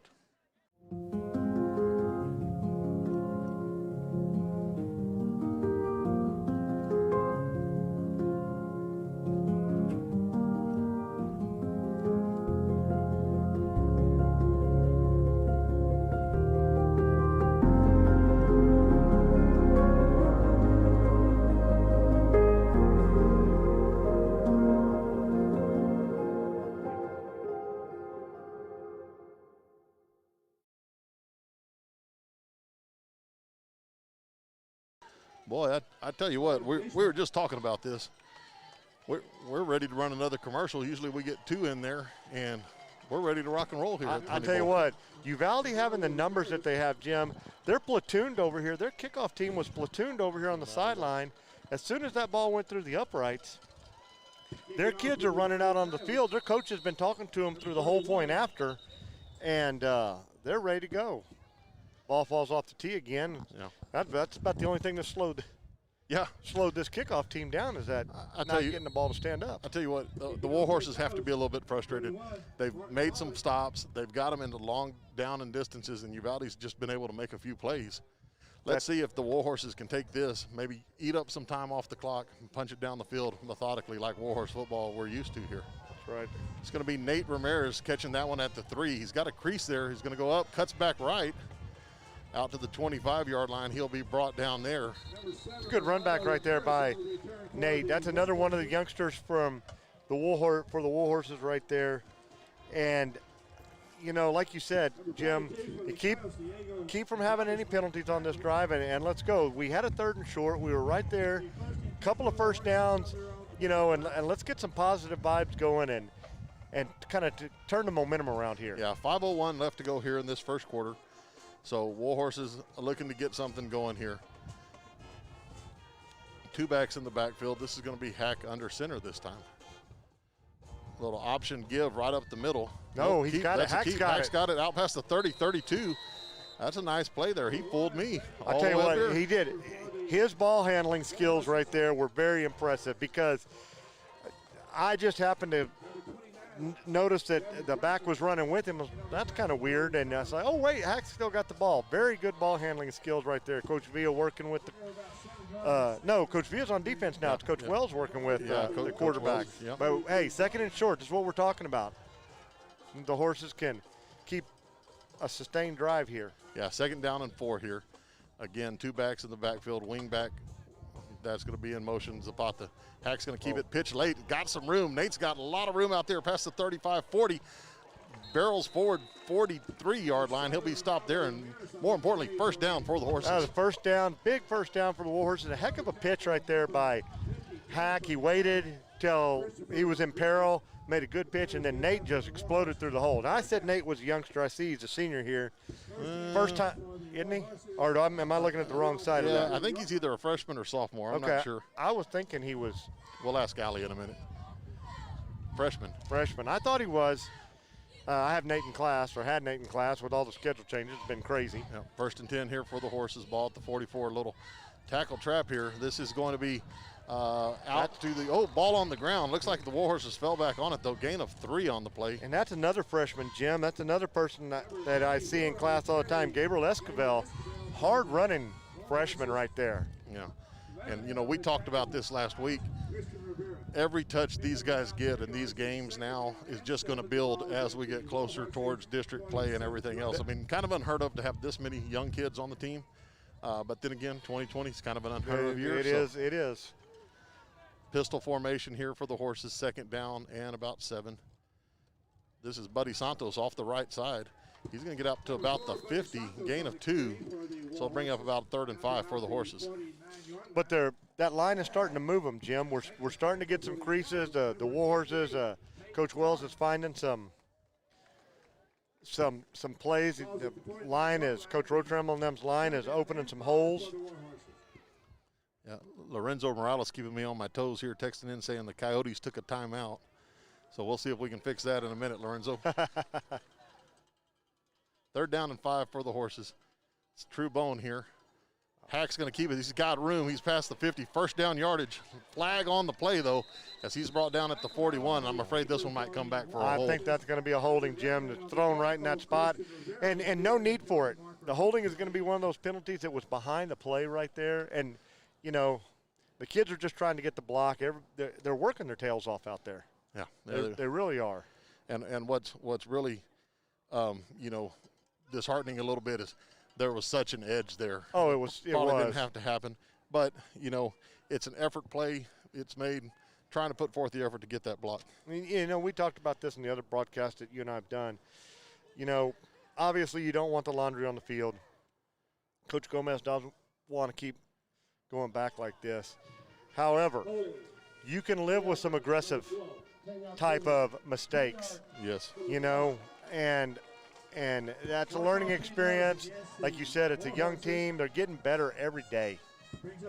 Boy, I tell you what, we were just talking about this. We're ready to run another commercial. Usually we get 2 in there, and we're ready to rock and roll here. I'll tell you what, Uvalde having the numbers that they have, Jim, they're platooned over here. Their kickoff team was platooned over here on the sideline. As soon as that ball went through the uprights, their kids are running out on the field. Their coach has been talking to them through the whole point after, and they're ready to go. Ball falls off the tee again. Yeah. That's about the only thing that slowed this kickoff team down, is that not getting the ball to stand up. I'll tell you what, the Warhorses have to be a little bit frustrated. They've made some stops. They've got them into long down and distances, and Uvalde's just been able to make a few plays. Let's see if the Warhorses can take this, maybe eat up some time off the clock and punch it down the field methodically like Warhorse football we're used to here. That's right. It's going to be Nate Ramirez catching that one at the 3. He's got a crease there. He's going to go up, cuts back right. Out to the 25-yard line. He'll be brought down there. It's a good run back right there by Nate. That's another one of the youngsters from the Warhorses right there. And, you know, like you said, Jim, you keep from having any penalties on this drive, and let's go. We had a 3rd and short. We were right there. A couple of first downs, you know, and let's get some positive vibes going and kind of turn the momentum around here. Yeah, 5:01 left to go here in this first quarter. So Warhorses are looking to get something going here. 2 backs in the backfield. This is going to be Hack under center this time. Little option give right up the middle. No, he's got it. Hack's got it out past the 30-32. That's a nice play there. He fooled me. I'll tell you what, he did. His ball handling skills right there were very impressive, because I just happened to noticed that the back was running with him. That's kind of weird. And I was like, oh, wait, Hack's still got the ball. Very good ball handling skills right there. Coach Villa working with the no, Coach Villa's on defense now. It's Coach Wells working with the quarterback. Yep. But, hey, 2nd and short is what we're talking about. The Horses can keep a sustained drive here. Yeah, 2nd down and 4 here. Again, 2 backs in the backfield, wing back. That's going to be in motion. Zapata. Hack's going to keep it pitched late. Got some room. Nate's got a lot of room out there past the 35-40. Barrels forward 43-yard line. He'll be stopped there, and more importantly, first down for the Horses. That was a first down, big first down for the Warhorses. A heck of a pitch right there by Hack. He waited till he was in peril, made a good pitch, and then Nate just exploded through the hole. Now, I said Nate was a youngster. I see he's a senior here. First time, isn't he? Or am I looking at the wrong side of that? I think he's either a freshman or sophomore. I'm not sure. I was thinking he was. We'll ask Allie in a minute. Freshman. I thought he was. I have Nate in class, or had Nate in class with all the schedule changes. It's been crazy. Yeah, 1st and 10 here for the Horses. Ball at the 44. Little tackle trap here. This is going to be out to the ball on the ground. Looks like the Warhorses fell back on it, though. Gain of 3 on the play. And that's another freshman, Jim. That's another person that I see in class all the time. Gabriel Esquivel, hard running freshman right there. Yeah. And, you know, we talked about this last week. Every touch these guys get in these games now is just going to build as we get closer towards district play and everything else. I mean, kind of unheard of to have this many young kids on the team. But then again, 2020 is kind of an unheard of year. It is. Pistol formation here for the Horses, 2nd down and about 7. This is Buddy Santos off the right side. He's going to get up to about the 50, gain of 2. So it'll bring up about 3rd and 5 for the Horses. But that line is starting to move them, Jim. We're starting to get some creases. The Warhorses, Coach Wells is finding some plays. The line is, Coach Rotremel and them's line is opening some holes. Yeah, Lorenzo Morales keeping me on my toes here, texting in saying the Coyotes took a timeout. So we'll see if we can fix that in a minute, Lorenzo. 3rd down and 5 for the Horses. It's true bone here. Hack's going to keep it. He's got room. He's past the 50. First down yardage. Flag on the play, though, as he's brought down at the 41. I'm afraid this one might come back for a hold. I think that's going to be a holding, Jim. It's thrown right in that spot, and no need for it. The holding is going to be one of those penalties that was behind the play right there. And, you know, the kids are just trying to get the block. They're working their tails off out there. Yeah. They really are. And what's really, you know, disheartening a little bit is there was such an edge there. Oh, it was. Probably didn't have to happen. But, you know, it's an effort play. It's made trying to put forth the effort to get that block. I mean, you know, we talked about this in the other broadcast that you and I have done. You know, obviously you don't want the laundry on the field. Coach Gomez doesn't want to keep going back like this. However, you can live with some aggressive type of mistakes. Yes. You know, and that's a learning experience. Like you said, it's a young team. They're getting better every day.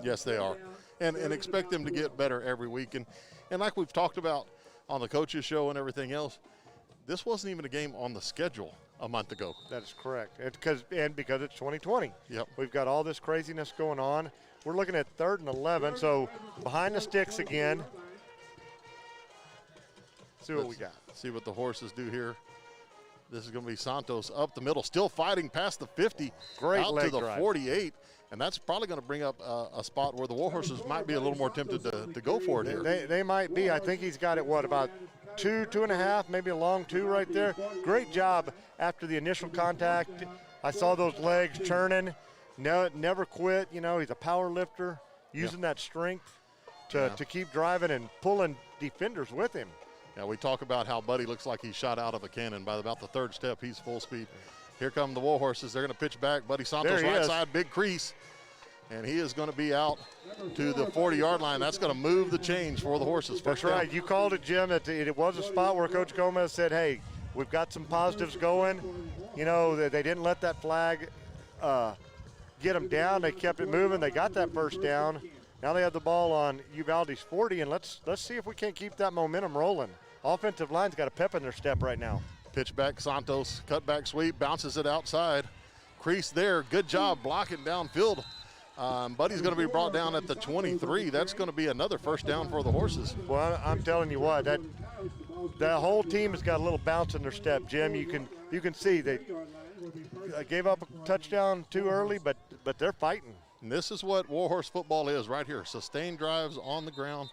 Yes, they are. And expect them to get better every week. And like we've talked about on the coaches show and everything else, this wasn't even a game on the schedule a month ago. That is correct. Because it's 2020. Yep. We've got all this craziness going on. We're looking at 3rd and 11, so behind the sticks again. See what we got. See what the horses do here. This is going to be Santos up the middle, still fighting past the 50, Great out leg to the drive. 48. And that's probably going to bring up a spot where the Warhorses might be a little more tempted to go for it here. They might be. I think he's got it, about 2.5, maybe a long 2 right there. Great job after the initial contact. I saw those legs churning. No, never quit. You know, he's a power lifter, using that strength to keep driving and pulling defenders with him. Yeah, we talk about how Buddy looks like he's shot out of a cannon. By about the 3rd step, he's full speed. Here come the Warhorses. They're going to pitch back. Buddy Santos right side, big crease. And he is going to be out to the 40-yard line. That's going to move the change for the horses. That's right. You called it, Jim. It was a spot where Coach Gomez said, hey, we've got some positives going. You know, they didn't let that flag get them down. They kept it moving. They got that first down. Now they have the ball on Uvalde's 40, and let's see if we can't keep that momentum rolling. Offensive line's got a pep in their step right now. Pitch back, Santos, cut back sweep, bounces it outside. Crease there, good job blocking downfield. Buddy's going to be brought down at the 23. That's going to be another first down for the horses. Well, I'm telling you what, that whole team has got a little bounce in their step, Jim. You can see they gave up a touchdown too early, but they're fighting. And this is what Warhorse football is right here. Sustained drives on the ground.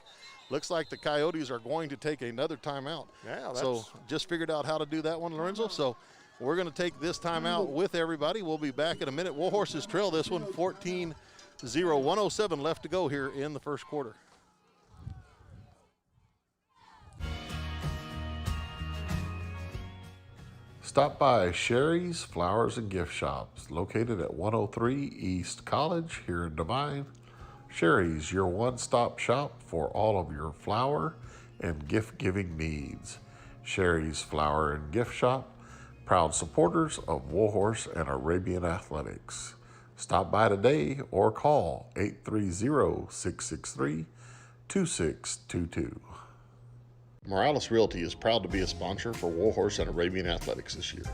Looks like the Coyotes are going to take another timeout. Yeah, so just figured out how to do that one, Lorenzo. So we're going to take this timeout with everybody. We'll be back in a minute. Warhorses trail this one 14-0. 1:07 left to go here in the first quarter. Stop by Sherry's Flowers and Gift Shops, located at 103 East College here in Devine. Sherry's, your one-stop shop for all of your flower and gift-giving needs. Sherry's Flower and Gift Shop, proud supporters of Warhorse and Arabian Athletics. Stop by today or call 830-663-2622. Morales Realty is proud to be a sponsor for Warhorse and Arabian Athletics this year.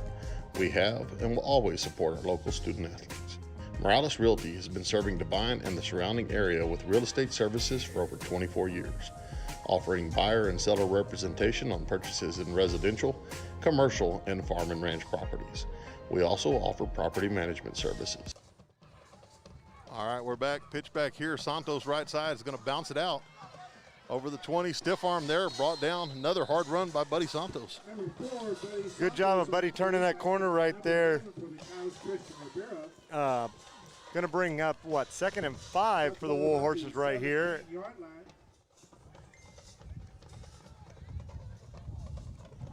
We have and will always support our local student athletes. Morales Realty has been serving Devine and the surrounding area with real estate services for over 24 years, offering buyer and seller representation on purchases in residential, commercial, and farm and ranch properties. We also offer property management services. All right, we're back. Pitch back here. Santos right side is going to bounce it out. Over the 20, stiff arm there, brought down. Another hard run by Buddy Santos. Good job of Buddy turning that corner right there. Going to bring up, 2nd and 5 for the Warhorses right here.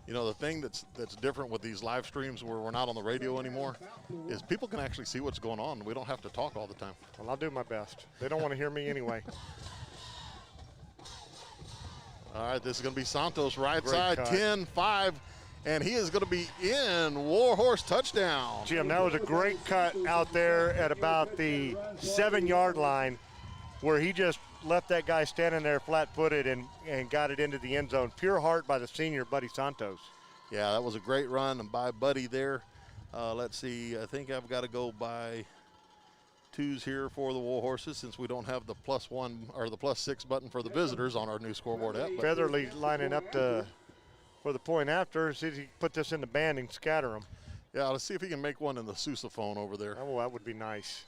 You know, the thing that's different with these live streams where we're not on the radio anymore is people can actually see what's going on. We don't have to talk all the time. Well, I'll do my best. They don't want to hear me anyway. All right, this is going to be Santos right Great side, cut. 10-5, and he is going to be in. Warhorse touchdown. Jim, that was a great cut out there at about the 7-yard line where he just left that guy standing there flat-footed and got it into the end zone. Pure heart by the senior, Buddy Santos. Yeah, that was a great run by Buddy there. Let's see, I think I've got to go by twos here for the Warhorses since we don't have the +1 or the +6 button for the visitors on our new scoreboard app. Featherly lining up for the point after. See if he can put this in the band and scatter them. Yeah, let's see if he can make one in the sousaphone over there. Oh, that would be nice.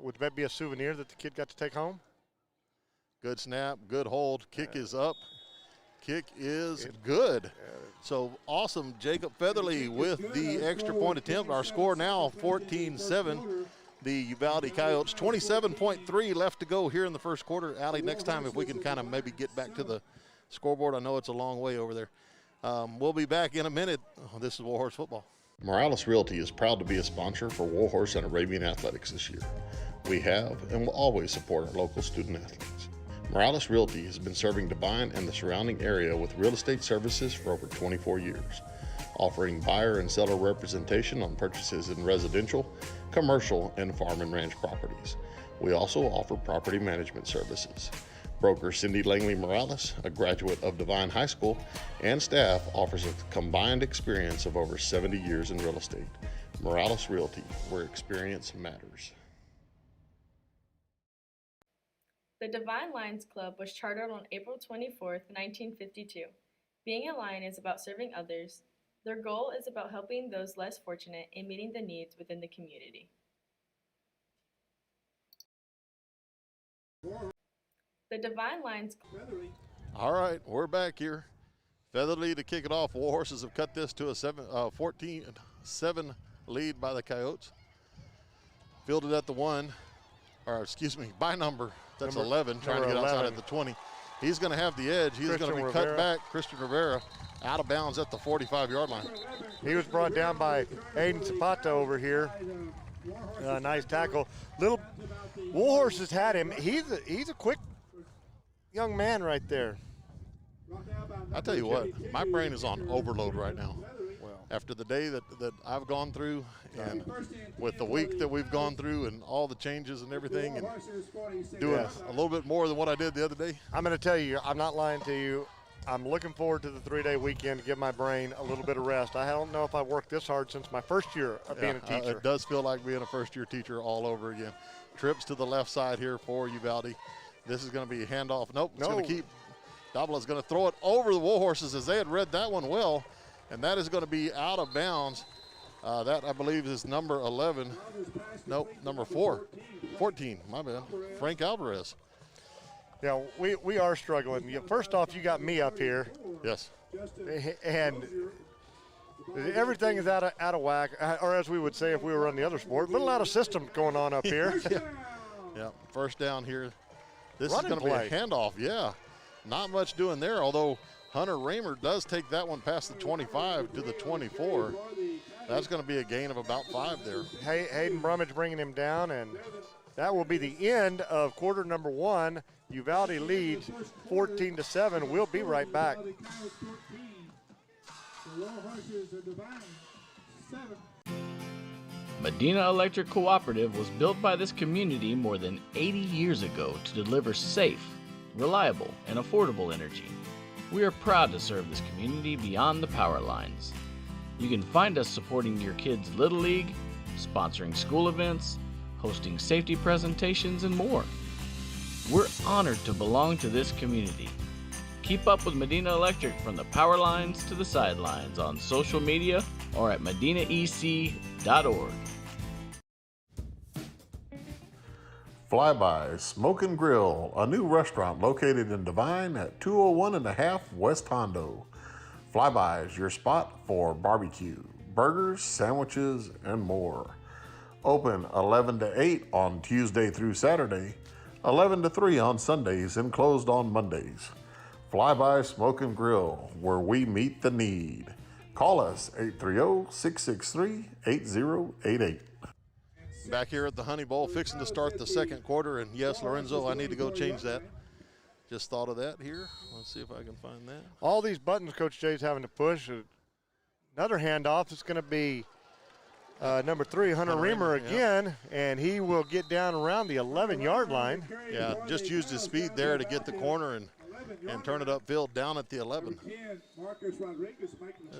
Would that be a souvenir that the kid got to take home? Good snap, good hold. Kick is up. Kick is good. So awesome, Jacob Featherly with the extra point attempt. Our score now 14-7. The Uvalde Coyotes, 27.3 left to go here in the first quarter. Allie, next time if we can kind of maybe get back to the scoreboard. I know it's a long way over there. We'll be back in a minute. This is Warhorse Football. Morales Realty is proud to be a sponsor for Warhorse and Arabian Athletics this year. We have and will always support our local student athletes. Morales Realty has been serving Devine and the surrounding area with real estate services for over 24 years, offering buyer and seller representation on purchases in residential, commercial, and farm and ranch properties. We also offer property management services. Broker Cindy Langley Morales, a graduate of Devine High School, and staff offers a combined experience of over 70 years in real estate. Morales Realty, where experience matters. The Devine Lions Club was chartered on April 24, 1952. Being a Lion is about serving others. Their goal is about helping those less fortunate and meeting the needs within the community. The Devine Lions Club. All right, we're back here. Featherly to kick it off. Warhorses have cut this to a 14-7 lead by the Coyotes. Fielded at the 1, or excuse me, by number. That's 11, trying to get outside at the 20. He's going to have the edge. He's going to be cut back. Christian Rivera out of bounds at the 45-yard line. He was brought down by Aiden Zapata over here. Nice tackle. Little Warhorses had him. He's a quick young man right there. I tell you what, my brain is on overload right now. After the day that I've gone through, and with the week that we've gone through and all the changes and everything, and doing a little bit more than what I did the other day. I'm going to tell you, I'm not lying to you. I'm looking forward to the 3-day weekend to give my brain a little bit of rest. I don't know if I've worked this hard since my first year of being a teacher. It does feel like being a first-year teacher all over again. Trips to the left side here for Uvalde. This is going to be a handoff. Nope, it's going to keep. Davla's going to throw it over the Warhorses as they had read that one well. And that is going to be out of bounds. That, I believe, is number 11. Nope, number 14, my bad. Frank Alvarez. Yeah, we are struggling. First off, you got me up here. Yes. And everything is out of whack, or as we would say if we were on the other sport, a little out of system going on up here. Yeah, first down here. This Running is going to be a handoff, yeah. Not much doing there, although Hunter Raymer does take that one past the 25 to the 24. That's going to be a gain of about 5 there. Hayden Brummage bringing him down, and that will be the end of quarter number 1. Uvalde leads 14-7. We'll be right back. Medina Electric Cooperative was built by this community more than 80 years ago to deliver safe, reliable, and affordable energy. We are proud to serve this community beyond the power lines. You can find us supporting your kids' Little League, sponsoring school events, hosting safety presentations, and more. We're honored to belong to this community. Keep up with Medina Electric from the power lines to the sidelines on social media or at medinaec.org. Flyby Smoke and Grill, a new restaurant located in Devine at 201 and a half West Hondo. Flyby is your spot for barbecue, burgers, sandwiches, and more. Open 11 to 8 on Tuesday through Saturday, 11 to 3 on Sundays, and closed on Mondays. Flyby Smoke and Grill, where we meet the need. Call us 830-663-8088. Back here at the Honey Bowl, fixing to start the second quarter, and yes, Lorenzo, I need to go change that. Just thought of that here. Let's see if I can find that. All these buttons Coach Jay's having to push. Another handoff is going to be number 3, Hunter Reamer again, and he will get down around the 11-yard line. Yeah, just used his speed there to get the corner and turn it upfield down at the 11.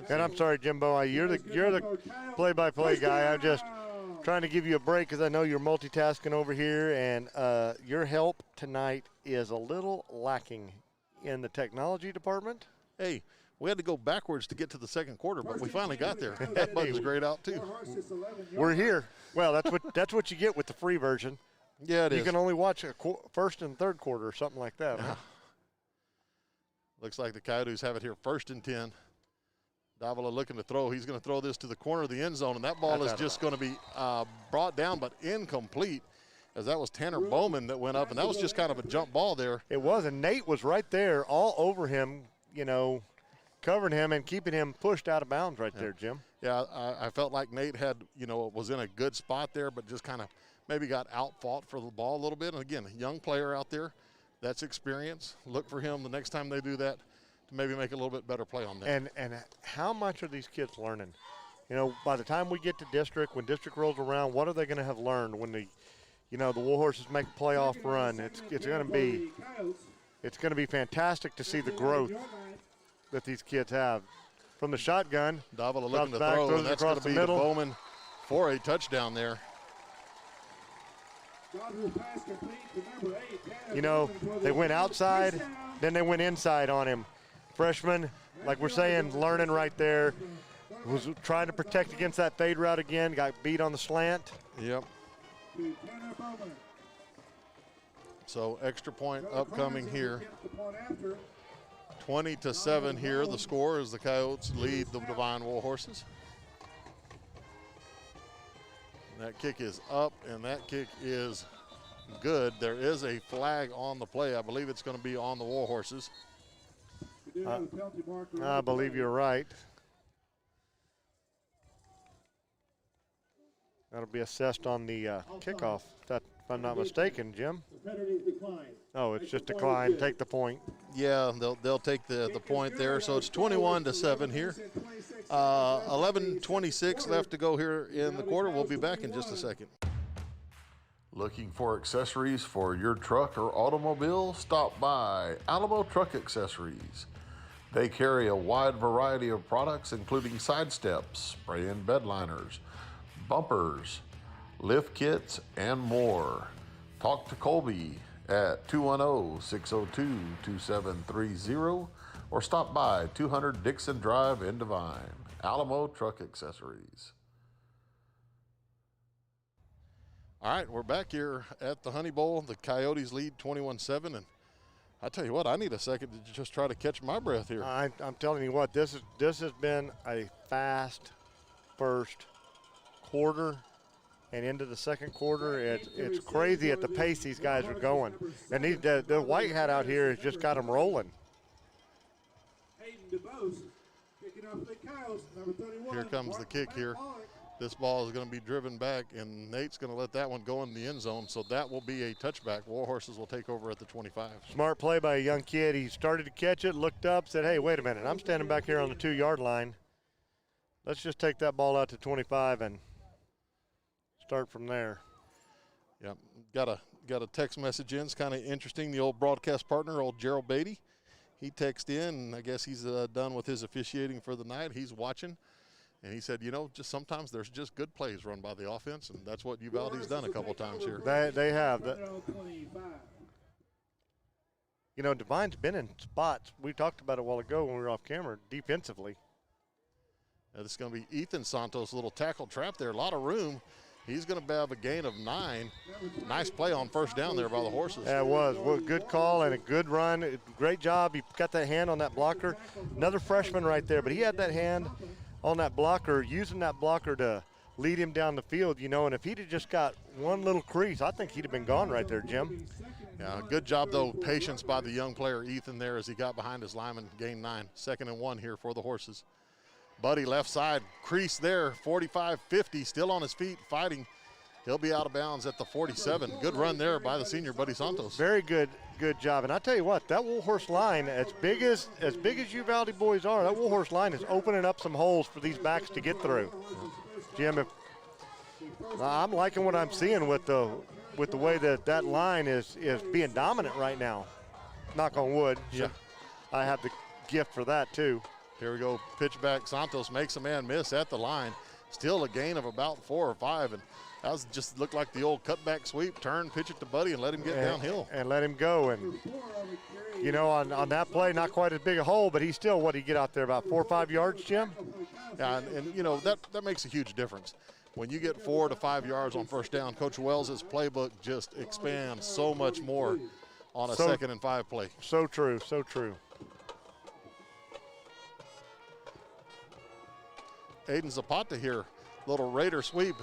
And I'm sorry, Jimbo, you're the play-by-play guy. I'm just trying to give you a break because I know you're multitasking over here, and your help tonight is a little lacking in the technology department. Hey, we had to go backwards to get to the second quarter, but we finally got there. That button's grayed out too. We're here. Well, that's what you get with the free version. Yeah, it is. You can only watch a first and third quarter or something like that. Huh? Looks like the Coyotes have it here, 1st and 10. Davila looking to throw. He's going to throw this to the corner of the end zone, and that ball is just going to be brought down but incomplete, as that was Tanner Bowman that went up, and that was just kind of a jump ball there. It was, and Nate was right there all over him, covering him and keeping him pushed out of bounds right there, Jim. Yeah, I felt like Nate was in a good spot there, but just kind of maybe got out-fought for the ball a little bit. And again, a young player out there, that's experience. Look for him the next time they do that to maybe make a little bit better play on that. And how much are these kids learning? By the time we get to district, when district rolls around, what are they going to have learned when the Warhorses make a playoff run? It's going to be fantastic to see the growth that these kids have. From the shotgun, Davila looking to throw, and that's going to be to Bowman for a touchdown there. They went outside, then they went inside on him. Freshman, like we're saying, learning right there. Was trying to protect against that fade route again, got beat on the slant. Yep. So extra point upcoming here. 20-7 here, the score as the Coyotes lead the Devine Warhorses. That kick is up, and that kick is good. There is a flag on the play. I believe it's going to be on the Warhorses. I believe you're right. That'll be assessed on the kickoff, if I'm not mistaken, Jim. Oh, it's just decline. Take the point. Yeah, they'll take the point there. So it's 21-7 here. 11:26 left to go here in the quarter. We'll be back in just a second. Looking for accessories for your truck or automobile? Stop by Alamo Truck Accessories. They carry a wide variety of products, including side steps, spray and bed liners, bumpers, lift kits, and more. Talk to Colby at 210-602-2730 or stop by 200 Dixon Drive in Devine. Alamo Truck Accessories. All right, we're back here at the Honey Bowl. The Coyotes lead 21-7, and I tell you what, I need a second to just try to catch my breath here. I'm telling you what, this has been a fast first quarter and into the second quarter. It's crazy at the pace these guys are going. And the white hat out here has just got them rolling. Here comes the kick here. This ball is going to be driven back, and Nate's going to let that one go in the end zone, so that will be a touchback. Warhorses will take over at the 25. Smart play by a young kid. He started to catch it, looked up, said, hey, wait a minute, I'm standing back here on the 2-yard line. Let's just take that ball out to 25 and start from there. Yep, got a text message in. It's kind of interesting. The old broadcast partner, old Gerald Beatty, he texted in, and I guess he's done with his officiating for the night. He's watching. And he said, just sometimes there's just good plays run by the offense, and that's what Uvalde's done a couple times here. They have. Devine's been in spots. We talked about it a while ago when we were off camera, defensively. This is going to be Ethan Santos' little tackle trap there. A lot of room. He's going to have a gain of 9. Nice play on first down there by the Horses. Yeah, it was. Well, good call and a good run. Great job. He got that hand on that blocker. Another freshman right there, but he had that hand on that blocker, using that blocker to lead him down the field, and if he'd have just got one little crease, I think he'd have been gone right there, Jim. Yeah, good job, though, patience by the young player, Ethan, there as he got behind his lineman, gained 9. 2nd and 1 here for the Horses. Buddy left side, crease there, 45-50, still on his feet, fighting. He'll be out of bounds at the 47. Good run there by the senior, Buddy Santos. Very good job. And I tell you what, that Warhorse line, as big as Uvalde boys are, that Warhorse line is opening up some holes for these backs to get through. Jim, I'm liking what I'm seeing with the way that line is being dominant right now. Knock on wood. Yeah. I have the gift for that too. Here we go, pitch back. Santos makes a man miss at the line. still a gain of about 4 or 5, and that was just looked like the old cutback sweep, turn, pitch it to Buddy, and let him get downhill. And let him go. And, you know, on that play, not quite as big a hole, but he still, what did he get out there, about 4 or 5 yards, Jim? Yeah, and you know, that makes a huge difference. When you get 4 to 5 yards on first down, Coach Wells' playbook just expands so much more on a 2nd and 5 play. So true, so true. Aiden Zapata here, little Raider sweep.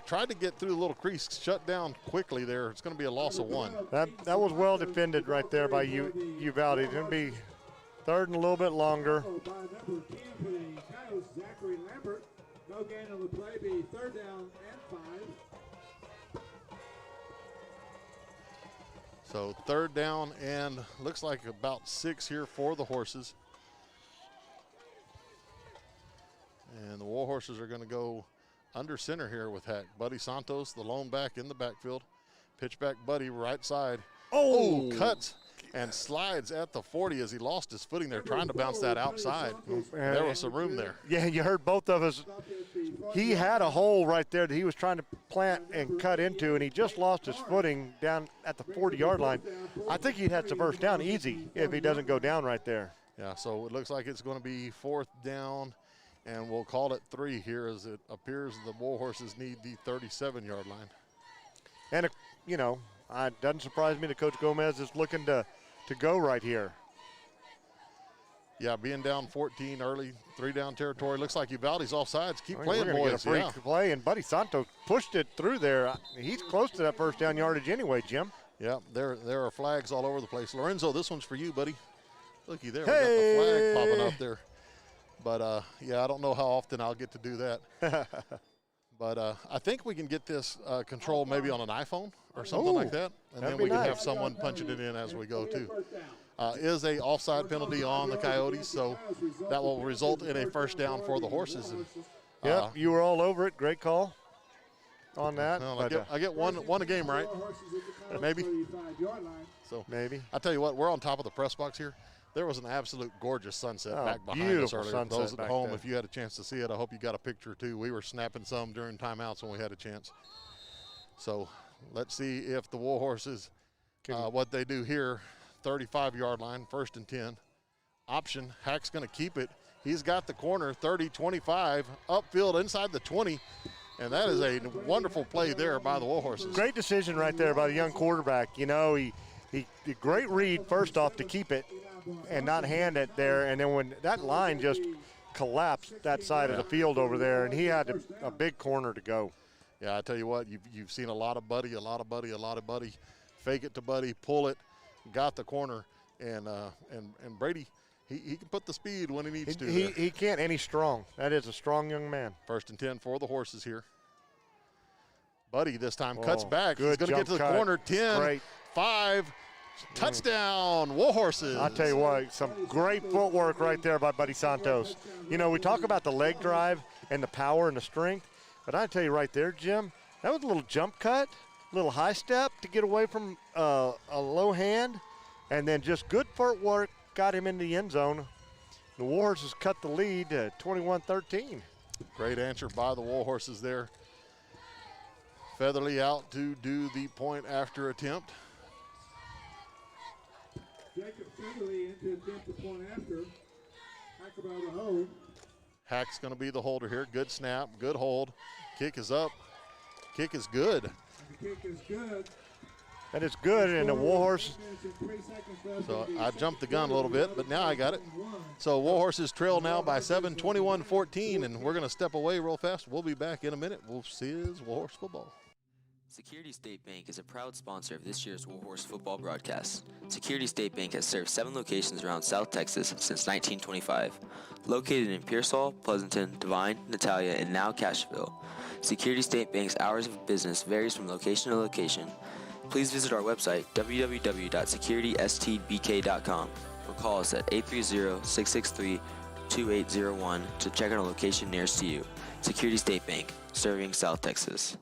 Tried to get through the little crease, shut down quickly there. It's going to be a loss of 1. That was well defended right there by Uvalde. It's going to be 3rd and a little bit longer. No gain on the play, be 3rd down and 5. So 3rd down and looks like about 6 here for the Horses. And the Warhorses are going to go under center here with Hack. Buddy Santos, the lone back in the backfield. Pitch back Buddy, right side. Oh, cuts and slides at the 40 as he lost his footing there, trying to bounce that outside. There was some room there. Yeah, you heard both of us. He had a hole right there that he was trying to plant and cut into, and he just lost his footing down at the 40-yard line. I think he'd had some first down easy if he doesn't go down right there. Yeah, so it looks like it's going to be 4th down, and we'll call it 3 here as it appears the Warhorses need the 37-yard line. And, you know, it doesn't surprise me that Coach Gomez is looking to go right here. Yeah, being down 14 early, 3-down territory. Looks like Uvalde's offsides. Keep playing, boys. Get a free play, and Buddy Santos pushed it through there. He's close to that first down yardage anyway, Jim. Yeah, there are flags all over the place. Lorenzo, this one's for you, buddy. Looky there, hey. We got the flag popping up there. But, yeah, I don't know how often I'll get to do that. But I think we can get this control maybe on an iPhone or something like that, and then we can have someone punching it in as we go too. Is a offside penalty on the Coyotes, so that will result in a first down for the Horses. And, yeah, you were all over it. Great call on that. Well, I get one a game, right? Maybe. So maybe. I tell you what, we're on top of the press box here. There was an absolute gorgeous sunset back behind us earlier. Those at home, if you had a chance to see it, I hope you got a picture too. We were snapping some during timeouts when we had a chance. So let's see if the Warhorses, what they do here, 35-yard line, 1st and 10. Option, Hack's going to keep it. He's got the corner, 30, 25, upfield inside the 20. And that is a wonderful play there by the Warhorses. Great decision right there by the young quarterback. You know, he great read first off to keep it and not hand it there. And then when that line just collapsed that side of the field over there, and he had a big corner to go. Yeah, I tell you what, you've seen a lot of Buddy. Fake it to Buddy, pull it, got the corner, and Brady, he can put the speed when he needs to. He can't, and he's strong. That is a strong young man. 1st and 10 for the Horses here. Buddy this time cuts back. He's going to get to the corner. 10, 5, touchdown, Warhorses. I'll tell you what, some great footwork right there by Buddy Santos. You know, we talk about the leg drive and the power and the strength, but I tell you right there, Jim, that was a little jump cut, a little high step to get away from a low hand, and then just good footwork got him in the end zone. The Warhorses cut the lead to 21-13. Great answer by the Warhorses there. Featherly out to do the point after attempt. Jacob Featherly into attempt the point after. Hack about the hold. Hack's going to be the holder here. Good snap, good hold. Kick is up. Kick is good. The kick is good. That is good, and the Warhorse. So I jumped the gun a little bit, but now I got it. So Warhorses trail now by 7, 21-14, and we're going to step away real fast. We'll be back in a minute. We'll see his Warhorse football. Security State Bank is a proud sponsor of this year's Warhorse football broadcast. Security State Bank has served 7 locations around South Texas since 1925. Located in Pearsall, Pleasanton, Devine, Natalia, and now Cashville. Security State Bank's hours of business varies from location to location. Please visit our website, www.securitystbk.com, or call us at 830-663-2801 to check on a location nearest to you. Security State Bank, serving South Texas.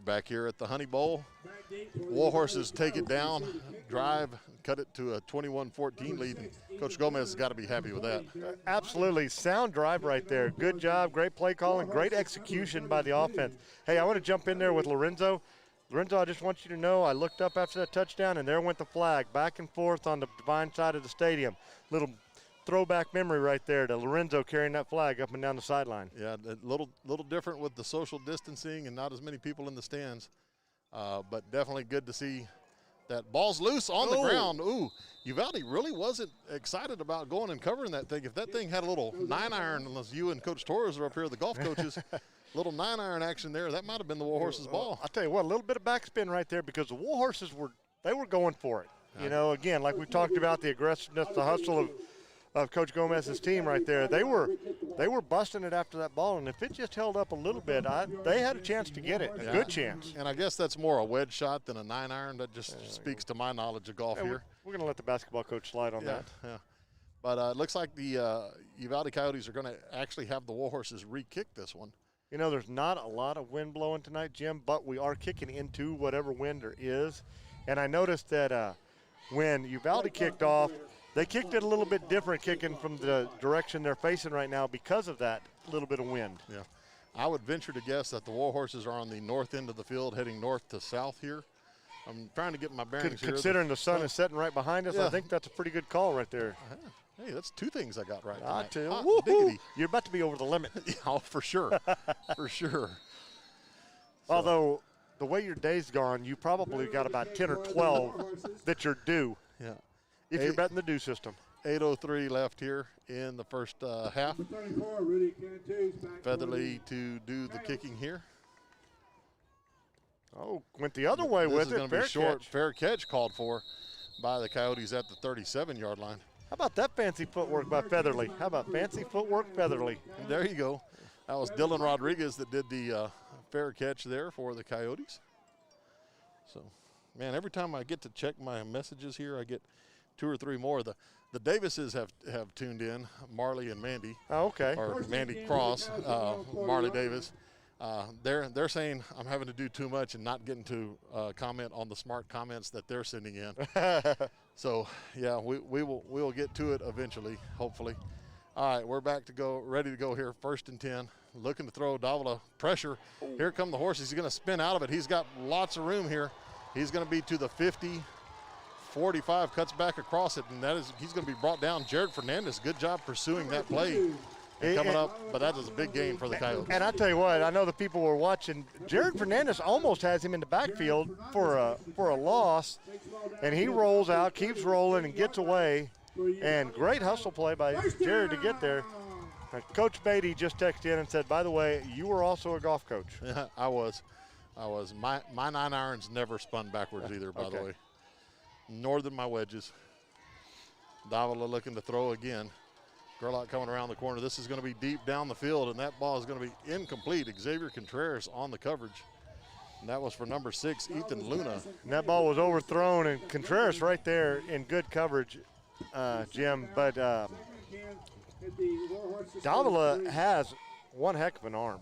back here at the Honey Bowl. Warhorses take it down, drive, cut it to a 21-14 lead. And Coach Gomez has got to be happy with that. Absolutely. Sound drive right there. Good job, great play calling, great execution by the offense. Hey, I want to jump in there with Lorenzo. Lorenzo, I just want you to know I looked up after that touchdown, and there went the flag back and forth on the Devine side of the stadium. Little throwback memory right there to Lorenzo carrying that flag up and down the sideline. Yeah, a little different with the social distancing and not as many people in the stands, but definitely good to see that ball's loose on the ground. Ooh, Uvalde really wasn't excited about going and covering that thing. If that thing had a little 9-iron, unless you and Coach Torres are up here, the golf coaches, little 9-iron action there, that might have been the Warhorses' ball. I'll tell you what, a little bit of backspin right there because the Warhorses were going for it. You know, again, like we talked about, the aggressiveness, the hustle of Coach Gomez's team right there. They were busting it after that ball, and if it just held up a little bit, they had a chance to get it, a good chance. And I guess that's more a wedge shot than a 9-iron. That just speaks to my knowledge of golf here. We're going to let the basketball coach slide on that. Yeah. But it looks like the Uvalde Coyotes are going to actually have the Warhorses re-kick this one. You know, there's not a lot of wind blowing tonight, Jim, but we are kicking into whatever wind there is. And I noticed that when Uvalde kicked off, they kicked it a little bit different, kicking from the direction they're facing right now because of that little bit of wind. Yeah. I would venture to guess that the Warhorses are on the north end of the field, heading north to south here. I'm trying to get my bearings here. Considering the sun is setting right behind us, I think that's a pretty good call right there. Hey, that's two things I got right. I tell you, you're about to be over the limit. Oh, for sure, for sure. Although the way your day's gone, you probably got about 10 or 12 that you're due. Yeah. If you're betting the due system. 8:03 left here in the first half. Featherly to do the kicking here. Oh, went the other way with it. This is going to be short. Fair catch called for by the Coyotes at the 37-yard line. How about that fancy footwork by Featherly? How about fancy footwork, Featherly? And there you go. That was Dylan Rodriguez that did the fair catch there for the Coyotes. So, man, every time I get to check my messages here, I get 2 or 3 more. The Davises have tuned in, Marley and Mandy. Oh, okay. Or Mandy Cross, Marley Davis. They're saying I'm having to do too much and not getting to comment on the smart comments that they're sending in. So yeah, we will get to it eventually, hopefully. All right, we're back to go, ready to go here. 1st and 10, looking to throw Davila pressure. Here come the Horses. He's going to spin out of it. He's got lots of room here. He's going to be to the 50. 45, cuts back across it, and he's going to be brought down. Jared Fernandez, good job pursuing that play. Coming up, but that is a big game for the Coyotes. And I tell you what, I know the people were watching. Jared Fernandez almost has him in the backfield for a loss, and he rolls out, keeps rolling, and gets away. And great hustle play by Jared to get there. Coach Beatty just texted in and said, by the way, you were also a golf coach. Yeah, I was. My 9-irons never spun backwards either, by the way. Nor than my wedges. Davila looking to throw again. Gerlach coming around the corner. This is going to be deep down the field, and that ball is going to be incomplete. Xavier Contreras on the coverage. And that was for number 6, Ethan Luna. And that ball was overthrown, and Contreras right there in good coverage, Jim. But Davila has one heck of an arm.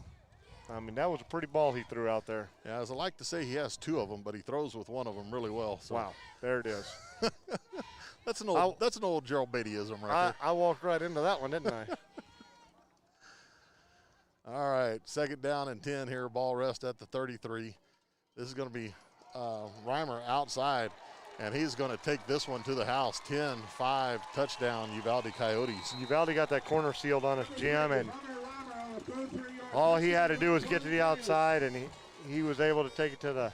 I mean, that was a pretty ball he threw out there. Yeah, as I like to say, he has 2 of them, but he throws with one of them really well. So. Wow, there it is. That's an old Gerald Beattyism right there. I walked right into that one, didn't I? All right, 2nd down and 10 here. Ball rest at the 33. This is going to be Reimer outside, and he's going to take this one to the house. 10-5 touchdown, Uvalde Coyotes. Uvalde got that corner sealed on us, Jim, and all he had to do was get to the outside, and he was able to take it to the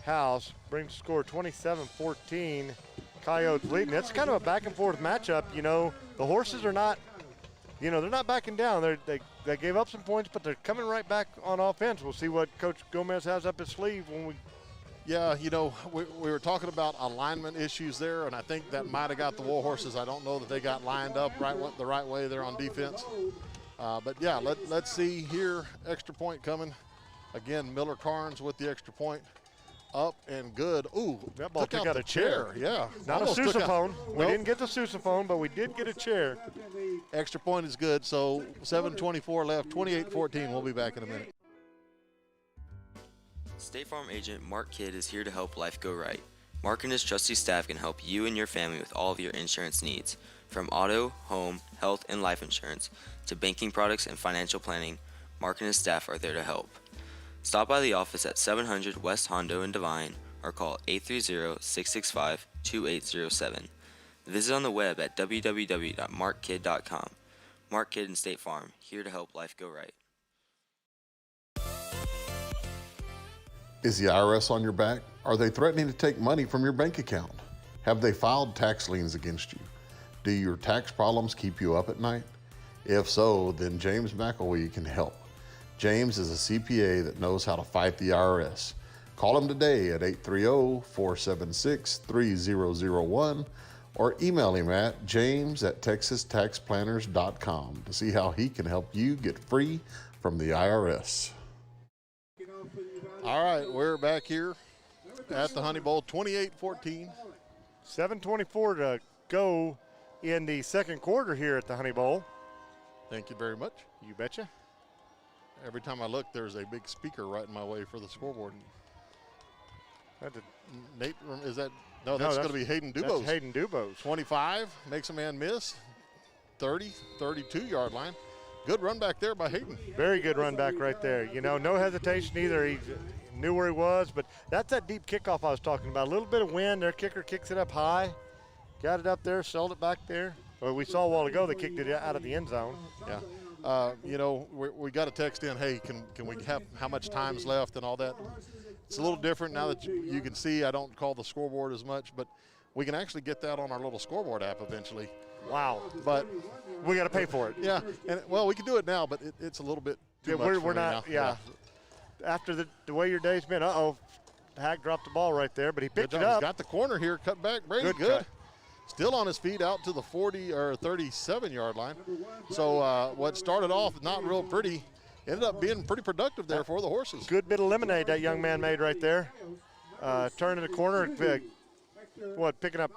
house. Brings the score 27-14. Coyotes leading. It's kind of a back and forth matchup. You know, the Horses are not, they're not backing down. They gave up some points, but they're coming right back on offense. We'll see what Coach Gomez has up his sleeve when we. Yeah, we were talking about alignment issues there, and I think that might have got the Warhorses. I don't know that they got lined up the right way there on defense. But yeah, let's see here. Extra point coming. Again, Miller Carnes with the extra point. Up and good. Ooh, that ball took out a chair. Yeah. Not a sousaphone. We didn't get the sousaphone, but we did get a chair. Extra point is good. So 7:24 left, 28-14. We'll be back in a minute. State Farm agent Mark Kidd is here to help life go right. Mark and his trusty staff can help you and your family with all of your insurance needs. From auto, home, health, and life insurance to banking products and financial planning, Mark and his staff are there to help. Stop by the office at 700 West Hondo in Devine or call 830-665-2807. Visit on the web at www.markkid.com. Mark Kidd and State Farm, here to help life go right. Is the IRS on your back? Are they threatening to take money from your bank account? Have they filed tax liens against you? Do your tax problems keep you up at night? If so, then James McElwee can help. James is a CPA that knows how to fight the IRS. Call him today at 830-476-3001 or email him at james@texastaxplanners.com to see how he can help you get free from the IRS. All right, we're back here at the Honey Bowl, 28-14. 7:24 to go in the second quarter here at the Honey Bowl. Thank you very much. You betcha. Every time I look, there's a big speaker right in my way for the scoreboard. Nate, is that? No, that's going to be Hayden Dubose. That's Hayden Dubose. 25, makes a man miss. 30, 32-yard line. Good run back there by Hayden. Very good run back right there. You know, no hesitation either. He knew where he was, but that's that deep kickoff I was talking about. A little bit of wind. Their kicker kicks it up high. Got it up there, sold it back there. Well, we saw a while ago they kicked it out of the end zone. Yeah. You know, we got a text in, hey, can we have how much time's left and all that. It's a little different now that you can see. I don't call the scoreboard as much, but we can actually get that on our little scoreboard app eventually. Wow. But we got to pay for it. Yeah. And well, we can do it now, but it's a little bit too much we're not. now. Yeah. After the way your day's been, Hack dropped the ball right there, but he picked it up. He's got the corner here, cut back. Brady, good. Still on his feet out to the 40 or 37-yard line. So what started off not real pretty ended up being pretty productive there for the Horses. Good bit of lemonade that young man made right there. Turning the corner and picking up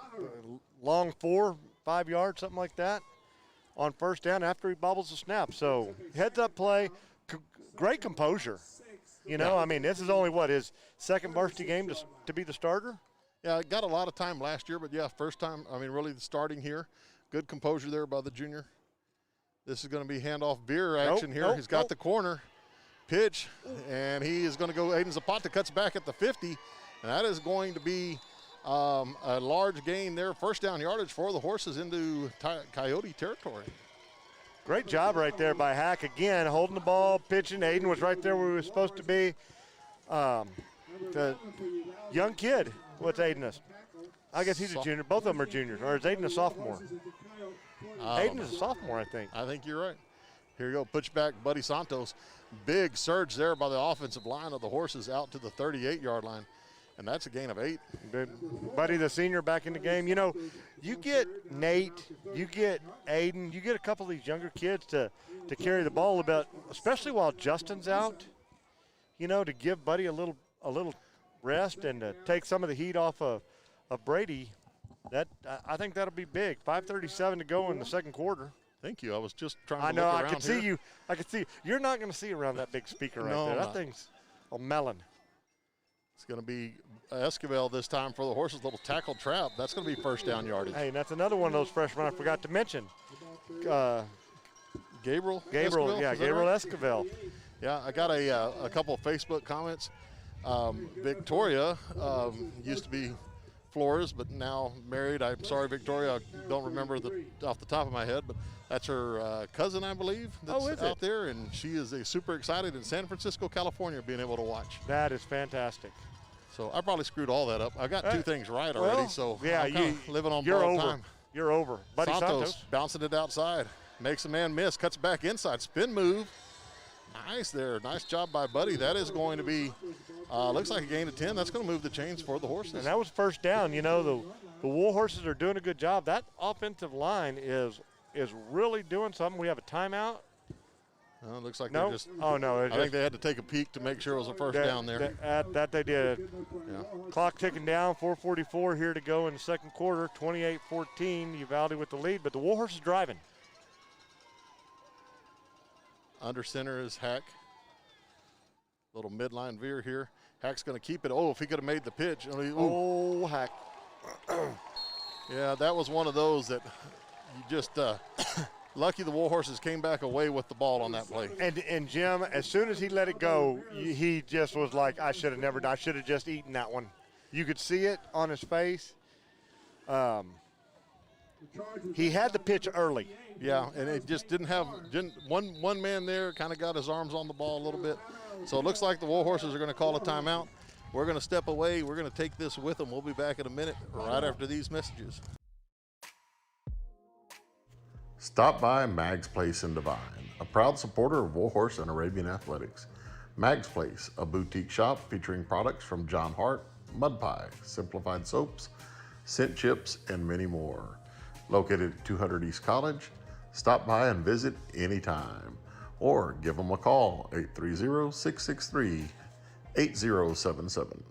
long 4-5 yards, something like that, on first down after he bobbles the snap. So heads-up play, great composure. You know, I mean, this is only his second varsity game to be the starter. Yeah, got a lot of time last year, but yeah, first time, I mean, really starting here. Good composure there by the junior. This is going to be handoff veer action here. He's got the corner pitch, and he is going to go. Aiden Zapata cuts back at the 50, and that is going to be a large gain there. First down yardage for the Horses into Coyote territory. Great job right there by Hack. Again, holding the ball, pitching. Aiden was right there where he was supposed to be. The young kid. What's Aiden is? I guess he's a junior. Both of them are juniors. Or is Aiden a sophomore? Aiden is a sophomore, I think. I think you're right. Here you go. Push back, Buddy Santos. Big surge there by the offensive line of the Horses out to the 38-yard line. And that's a gain of 8. Buddy, the senior, back in the game. You know, you get Nate, you get Aiden, you get a couple of these younger kids to carry the ball a bit, especially while Justin's out, you know, to give Buddy a little rest and to take some of the heat off of Brady. I think that'll be big. 5:37 to go in the second quarter. Thank you. I was just trying to I know. look I around could see you. I could see. You're not going to see around that big speaker right there. That thing's a melon. It's going to be Esquivel this time for the Horses. Little tackle trap. That's going to be first down yardage. Hey, and that's another one of those freshmen I forgot to mention. Gabriel Esquivel, Esquivel. Yeah, I got a couple of Facebook comments. Victoria used to be Flores, but now married. I'm sorry, Victoria. I don't remember off the top of my head, but that's her cousin, I believe, that's out there, and she is super excited in San Francisco, California, being able to watch. That is fantastic. So I probably screwed all that up. I got 2 things right already, so yeah, I'm living on you're borrowed over. time. You're over. Buddy Santos bouncing it outside, makes a man miss, cuts back inside, spin move. Nice there. Nice job by Buddy. That is going to be, looks like a gain of 10. That's going to move the chains for the Horses. And that was first down. You know, the Warhorses are doing a good job. That offensive line is really doing something. We have a timeout. It looks like they're just. Oh, no. I think they had to take a peek to make sure it was a first down there. That they did. Yeah. Clock ticking down. 4:44 here to go in the second quarter. 28-14. Uvalde with the lead, but the Warhorses driving. Under center is Hack. Little midline veer here. Hack's going to keep it. Oh, if he could have made the pitch. Oh, Hack. Yeah, that was one of those that you just lucky the Warhorses came back away with the ball on that play. And Jim, as soon as he let it go, he just was like, I should have just eaten that one. You could see it on his face. He had the pitch early. Yeah, and it just didn't one man there kind of got his arms on the ball a little bit. So it looks like the Warhorses are going to call a timeout. We're going to step away. We're going to take this with them. We'll be back in a minute right after these messages. Stop by Mag's Place in Devine, a proud supporter of Warhorse and Arabian athletics. Mag's Place, a boutique shop featuring products from John Hart, Mud Pie, Simplified Soaps, Scent Chips, and many more. Located at 200 East College, stop by and visit anytime. Or give them a call, 830-663-8077.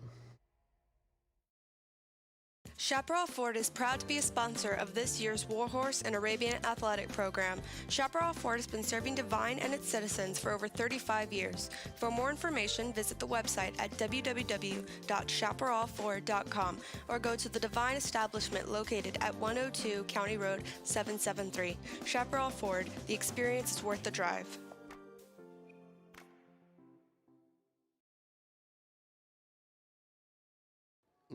Chaparral Ford is proud to be a sponsor of this year's Warhorse and Arabian athletic program. Chaparral Ford has been serving Devine and its citizens for over 35 years. For more information, visit the website at www.chaparralford.com or go to the Devine establishment located at 102 County Road 773. Chaparral Ford, the experience is worth the drive.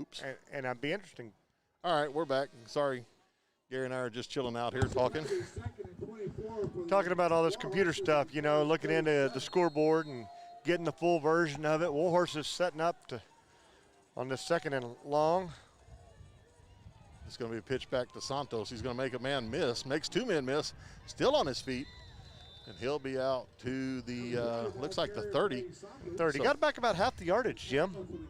Oops. And that'd be interesting. All right, we're back. Sorry, Gary and I are just chilling out here talking. Talking about all this computer stuff, looking into the scoreboard and getting the full version of it. Warhorse is setting up on this 2nd and long. It's going to be a pitch back to Santos. He's going to make a man miss, makes 2 men miss, still on his feet. And he'll be out to the, looks like the 30. 30. So, got back about half the yardage, Jim.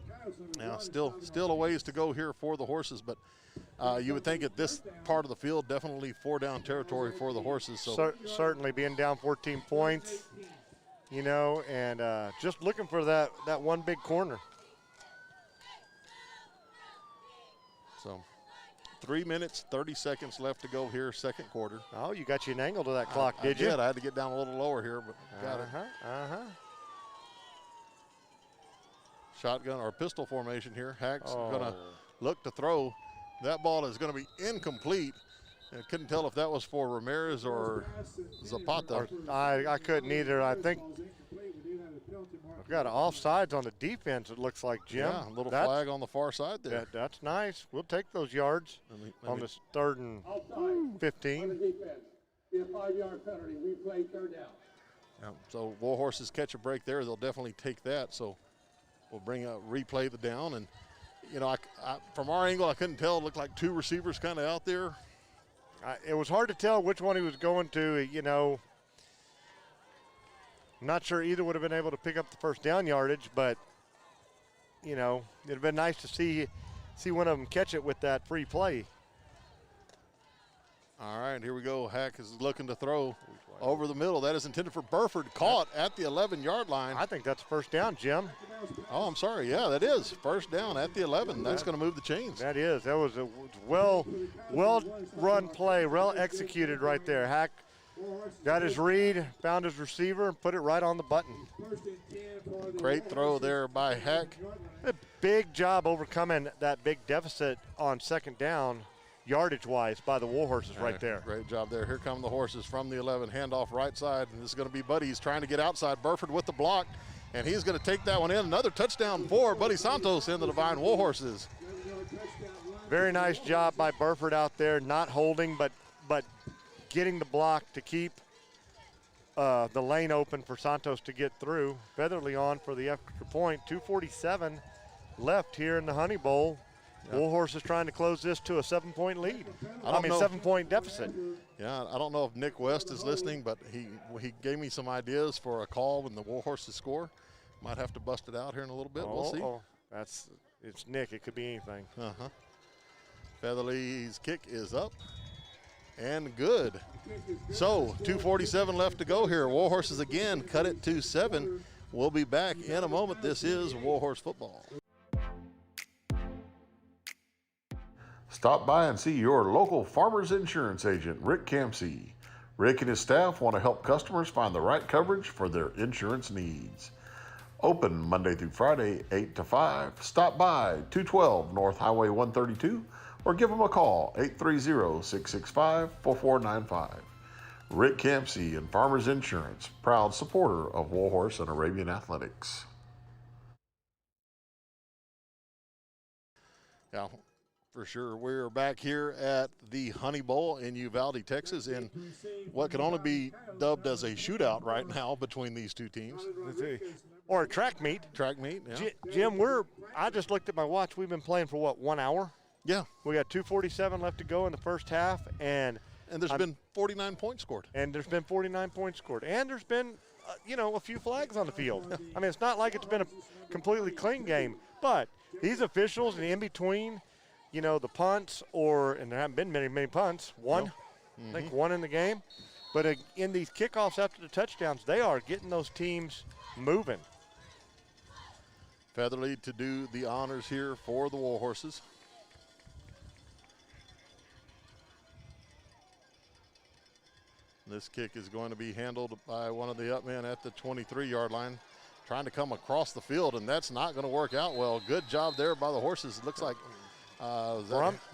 Now, still a ways to go here for the Horses, but you would think at this part of the field, definitely 4-down territory for the Horses. So certainly being down 14 points, and just looking for that one big corner. So 3 minutes, 30 seconds left to go here, 2nd quarter. Oh, you got you an angle to that clock, did you? I did. I had to get down a little lower here, but got it. Shotgun or pistol formation here. Hack's going to look to throw. That ball is going to be incomplete. And couldn't tell if that was for Ramirez or Zapata. I couldn't either. I think we've got offsides on the defense, it looks like, Jim. Yeah, a little flag on the far side there. That's nice. We'll take those yards on this 3rd and 15. Be a 5-yard penalty. Replay 3rd down. Yeah, so Warhorses catch a break there. They'll definitely take that. So we'll replay the down. And, I from our angle, I couldn't tell. It looked like 2 receivers kind of out there. It was hard to tell which one he was going to, I'm not sure either would have been able to pick up the 1st down yardage, but, it'd have been nice to see one of them catch it with that free play. All right, here we go. Hack is looking to throw over the middle. That is intended for Burford, caught at the 11-yard line. I think that's 1st down, Jim. Oh, I'm sorry. Yeah, that is 1st down at the 11. That's going to move the chains. That is. That was a well-run play, well executed right there. Hack got his read, found his receiver, and put it right on the button. Great throw there by Hack. A big job overcoming that big deficit on 2nd down, yardage-wise, by the Warhorses right there. Great job there. Here come the Horses from the 11. Handoff right side, and this is going to be Buddy. He's trying to get outside. Burford with the block, and he's going to take that one in. Another touchdown for Buddy Santos and the Devine Warhorses. Very nice job by Burford out there, not holding, but getting the block to keep the lane open for Santos to get through. Featherly on for the extra point. 2:47 left here in the Honey Bowl. Yep. Warhorse is trying to close this to a 7-point lead. 7-point deficit. Yeah, I don't know if Nick West is listening, but he gave me some ideas for a call when the Warhorses score. Might have to bust it out here in a little bit. We'll see. It's Nick. It could be anything. Featherly's kick is up and good. So 2:47 left to go here. Warhorses again cut it to 7. We'll be back in a moment. This is Warhorse Football. Stop by and see your local Farmers Insurance agent, Rick Campsey. Rick and his staff want to help customers find the right coverage for their insurance needs. Open Monday through Friday, 8 to 5. Stop by 212 North Highway 132 or give them a call, 830-665-4495. Rick Campsey and Farmers Insurance, proud supporter of Warhorse and Arabian Athletics. Yeah, for sure. We're back here at the Honey Bowl in Uvalde, Texas, in what can only be dubbed as a shootout right now between these two teams. Or a track meet. Track meet, yeah. Jim, I just looked at my watch. We've been playing for, 1 hour? Yeah. We got 2:47 left to go in the first half, and there's been 49 points scored. And there's been 49 points scored. And there's been, a few flags on the field. I mean, it's not like it's been a completely clean game, but these officials in between, the punts and there haven't been many punts. One, I think one in the game. But in these kickoffs after the touchdowns, they are getting those teams moving. Featherly to do the honors here for the Warhorses. This kick is going to be handled by one of the upmen at the 23-yard line, trying to come across the field, and that's not going to work out well. Good job there by the Horses. It looks like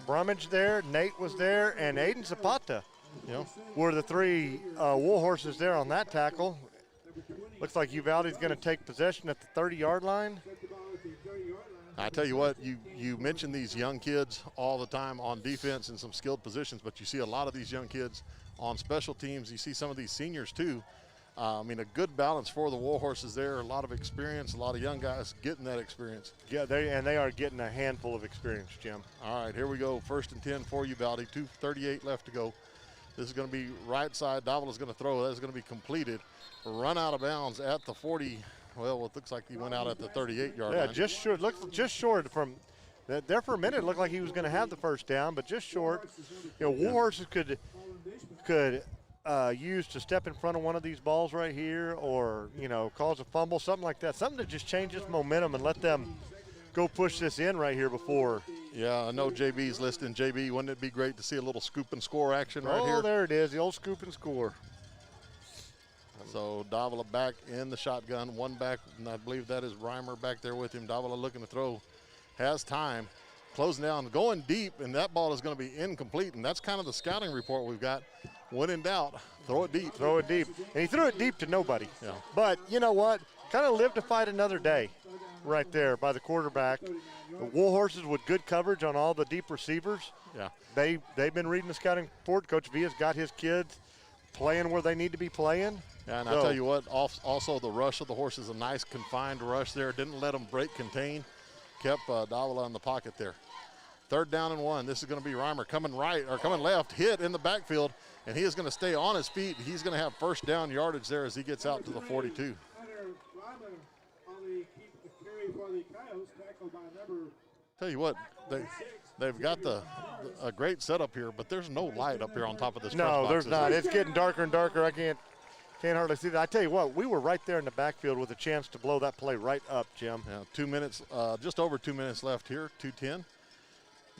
Brummage there, Nate was there, and Aiden Zapata were the three Warhorses there on that tackle. Looks like Uvalde's going to take possession at the 30-yard line. I tell you what, you mention these young kids all the time on defense in some skilled positions, but you see a lot of these young kids on special teams. You see some of these seniors too. A good balance for the Warhorses there. A lot of experience, a lot of young guys getting that experience. Yeah, they are getting a handful of experience, Jim. All right, here we go. 1st and 10 for Uvalde. 2:38 left to go. This is going to be right side. Davila is going to throw. That's going to be completed. Run out of bounds at the 40. Well, it looks like he went out at the 38-yard line. Yeah, just short. Looked just short from there for a minute. It looked like he was going to have the first down, but just short. Warhorses could use to step in front of one of these balls right here, or cause a fumble, something like that. Something to just change this momentum and let them go push this in right here before. Yeah, I know JB's listening. JB, wouldn't it be great to see a little scoop and score action right here? Oh, there it is, the old scoop and score. So Davila back in the shotgun, one back, and I believe that is Reimer back there with him. Davila looking to throw, has time, closing down, going deep, and that ball is going to be incomplete, and that's kind of the scouting report we've got. When in doubt, throw it deep. Throw it deep. And he threw it deep to nobody. Yeah. But you know what? Kind of live to fight another day right there by the quarterback. The Warhorses with good coverage on all the deep receivers. Yeah. They've been reading the scouting report. Coach Villa's got his kids playing where they need to be playing. Yeah, and I tell you what, also the rush of the Horses, a nice confined rush there. Didn't let them break contain. Kept Davila in the pocket there. 3rd down and 1. This is going to be Reimer coming left, hit in the backfield, and he is going to stay on his feet. He's going to have 1st down yardage there as he gets out to the 42. Tell you what, they've got a great setup here, but there's no light up here on top of this. No, there's not. It's getting darker and darker. I can't hardly see that. I tell you what, we were right there in the backfield with a chance to blow that play right up, Jim. Yeah, 2 minutes, just over 2 minutes left here, 2:10.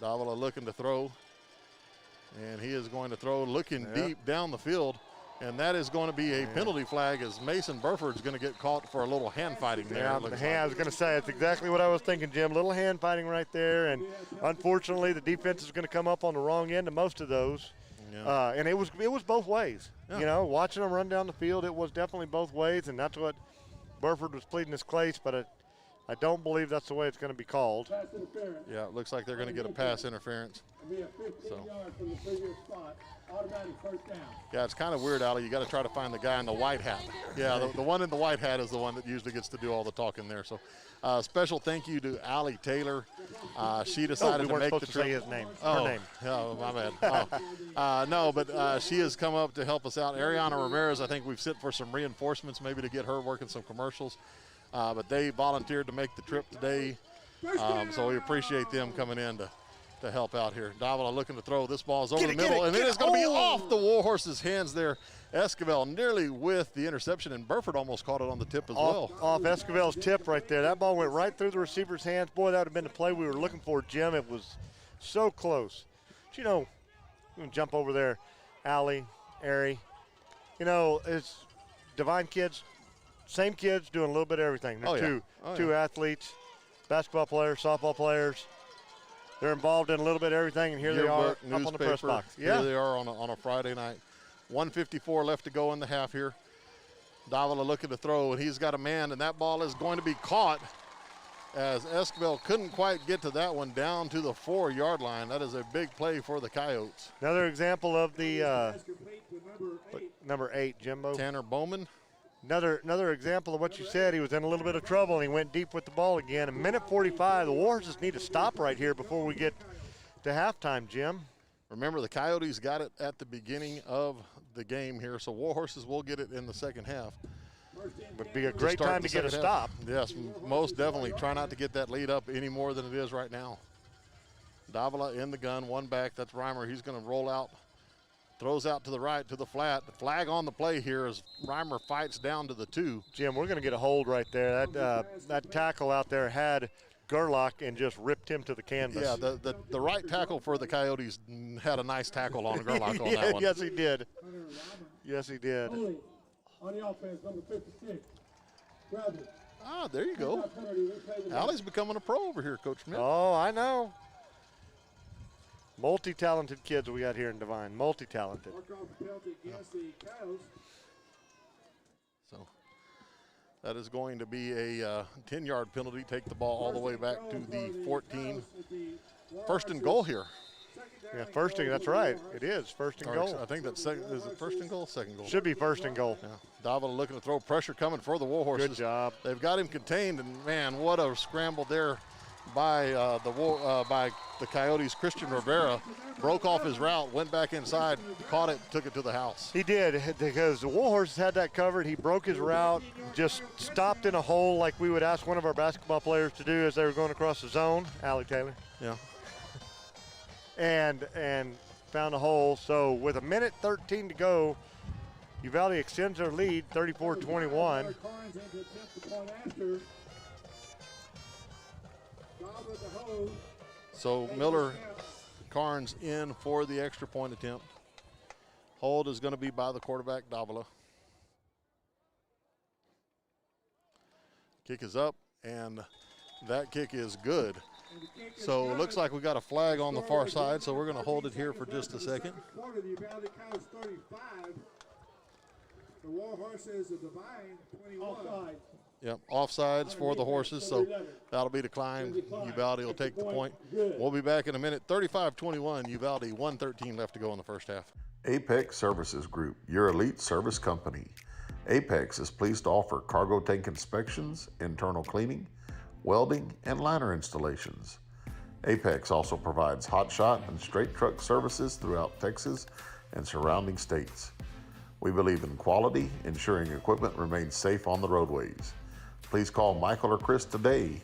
Davila looking to throw, and he is going to throw looking deep down the field, and that is going to be a penalty flag as Mason Burford is going to get caught for a little hand fighting there. Yeah, I was going to say, it's exactly what I was thinking, Jim. Little hand fighting right there, and unfortunately the defense is going to come up on the wrong end of most of those. Yeah. And it was both ways. Yeah. Watching them run down the field, it was definitely both ways, and that's what Burford was pleading his case, but I don't believe that's the way it's going to be called. Yeah, it looks like they're going to get a pass interference. So. Yeah, it's kind of weird, Ali. You got to try to find the guy in the white hat. Yeah, the one in the white hat is the one that usually gets to do all the talking there. So, special thank you to Allie Taylor. She decided to make the trip. Say his name. Her name. Oh, my bad. No, but she has come up to help us out. Ariana Ramirez, I think we've sent for some reinforcements, maybe to get her working some commercials. But they volunteered to make the trip today, so we appreciate them coming in to help out here. Davila looking to throw. This ball is over the middle, and it is going to be off the Warhorses' hands there. Esquivel nearly with the interception, and Burford almost caught it on the tip as well. Off Esquivel's tip right there. That ball went right through the receiver's hands. Boy, that would have been the play we were looking for, Jim. It was so close. But, I'm going to jump over there. Allie, Ari. It's Devine kids, same kids doing a little bit of everything. They're two athletes, basketball players, softball players. They're involved in a little bit of everything, and here they are up on the press box. Yeah. Here they are on a Friday night. 1:54 left to go in the half here. Davila looking to throw, and he's got a man, and that ball is going to be caught as Esquivel couldn't quite get to that one down to the 4-yard line. That is a big play for the Coyotes. Another example of the number 8, Jimbo. Tanner Bowman. Another example of what you said. He was in a little bit of trouble, and he went deep with the ball again. A minute 45. The Warhorses need to stop right here before we get to halftime, Jim. Remember, the Coyotes got it at the beginning of the game here, so Warhorses will get it in the second half. Would be a great time to get a stop. Yes, most definitely. Try not to get that lead up any more than it is right now. Davila in the gun, one back. That's Reimer. He's going to roll out, throws out to the right to the flat. The flag on the play here as Reimer fights down to the 2. Jim, we're going to get a hold right there. That tackle out there had Gerlach and just ripped him to the canvas. Yeah, the right tackle for the Coyotes had a nice tackle on Gerlach on that one. Yes, he did. Yes, he did. On the offense, number 56. Ah, there you go. Allie's becoming a pro over here, Coach Smith. Oh, I know. Multi-talented kids we got here in Devine. Multi-talented. So that is going to be a 10-yard penalty. Take the ball all the way back to the 14. First and goal here. Yeah, first and, that's right. It is first and goal. I think that's second. Is it first and goal? Second goal. Should be first and goal. Yeah. Davila looking to throw, pressure coming for the Warhorses. Good job. They've got him contained, and man, what a scramble there by the Coyotes. Christian Rivera broke off his route, went back inside, caught it, took it to the house. He did, because the Warhorses had that covered. He broke his route, just stopped in a hole like we would ask one of our basketball players to do as they were going across the zone. Allie Taylor. Yeah. And found a hole. So with a minute 13 to go, Uvalde extends their lead, 34-21. So Miller Carnes in for the extra point attempt. Hold is going to be by the quarterback, Davila. Kick is up, and that kick is good. So it looks like we got a flag on the far side, so we're going to hold it here for just a second. The Warhorses of Devine, 21. Yep, offsides for the Horses, so that'll be declined. Uvalde will take the point. We'll be back in a minute. 35-21, Uvalde, 1:13 left to go in the first half. Apex Services Group, your elite service company. Apex is pleased to offer cargo tank inspections, internal cleaning, welding, and liner installations. Apex also provides hot shot and straight truck services throughout Texas and surrounding states. We believe in quality, ensuring equipment remains safe on the roadways. Please call Michael or Chris today,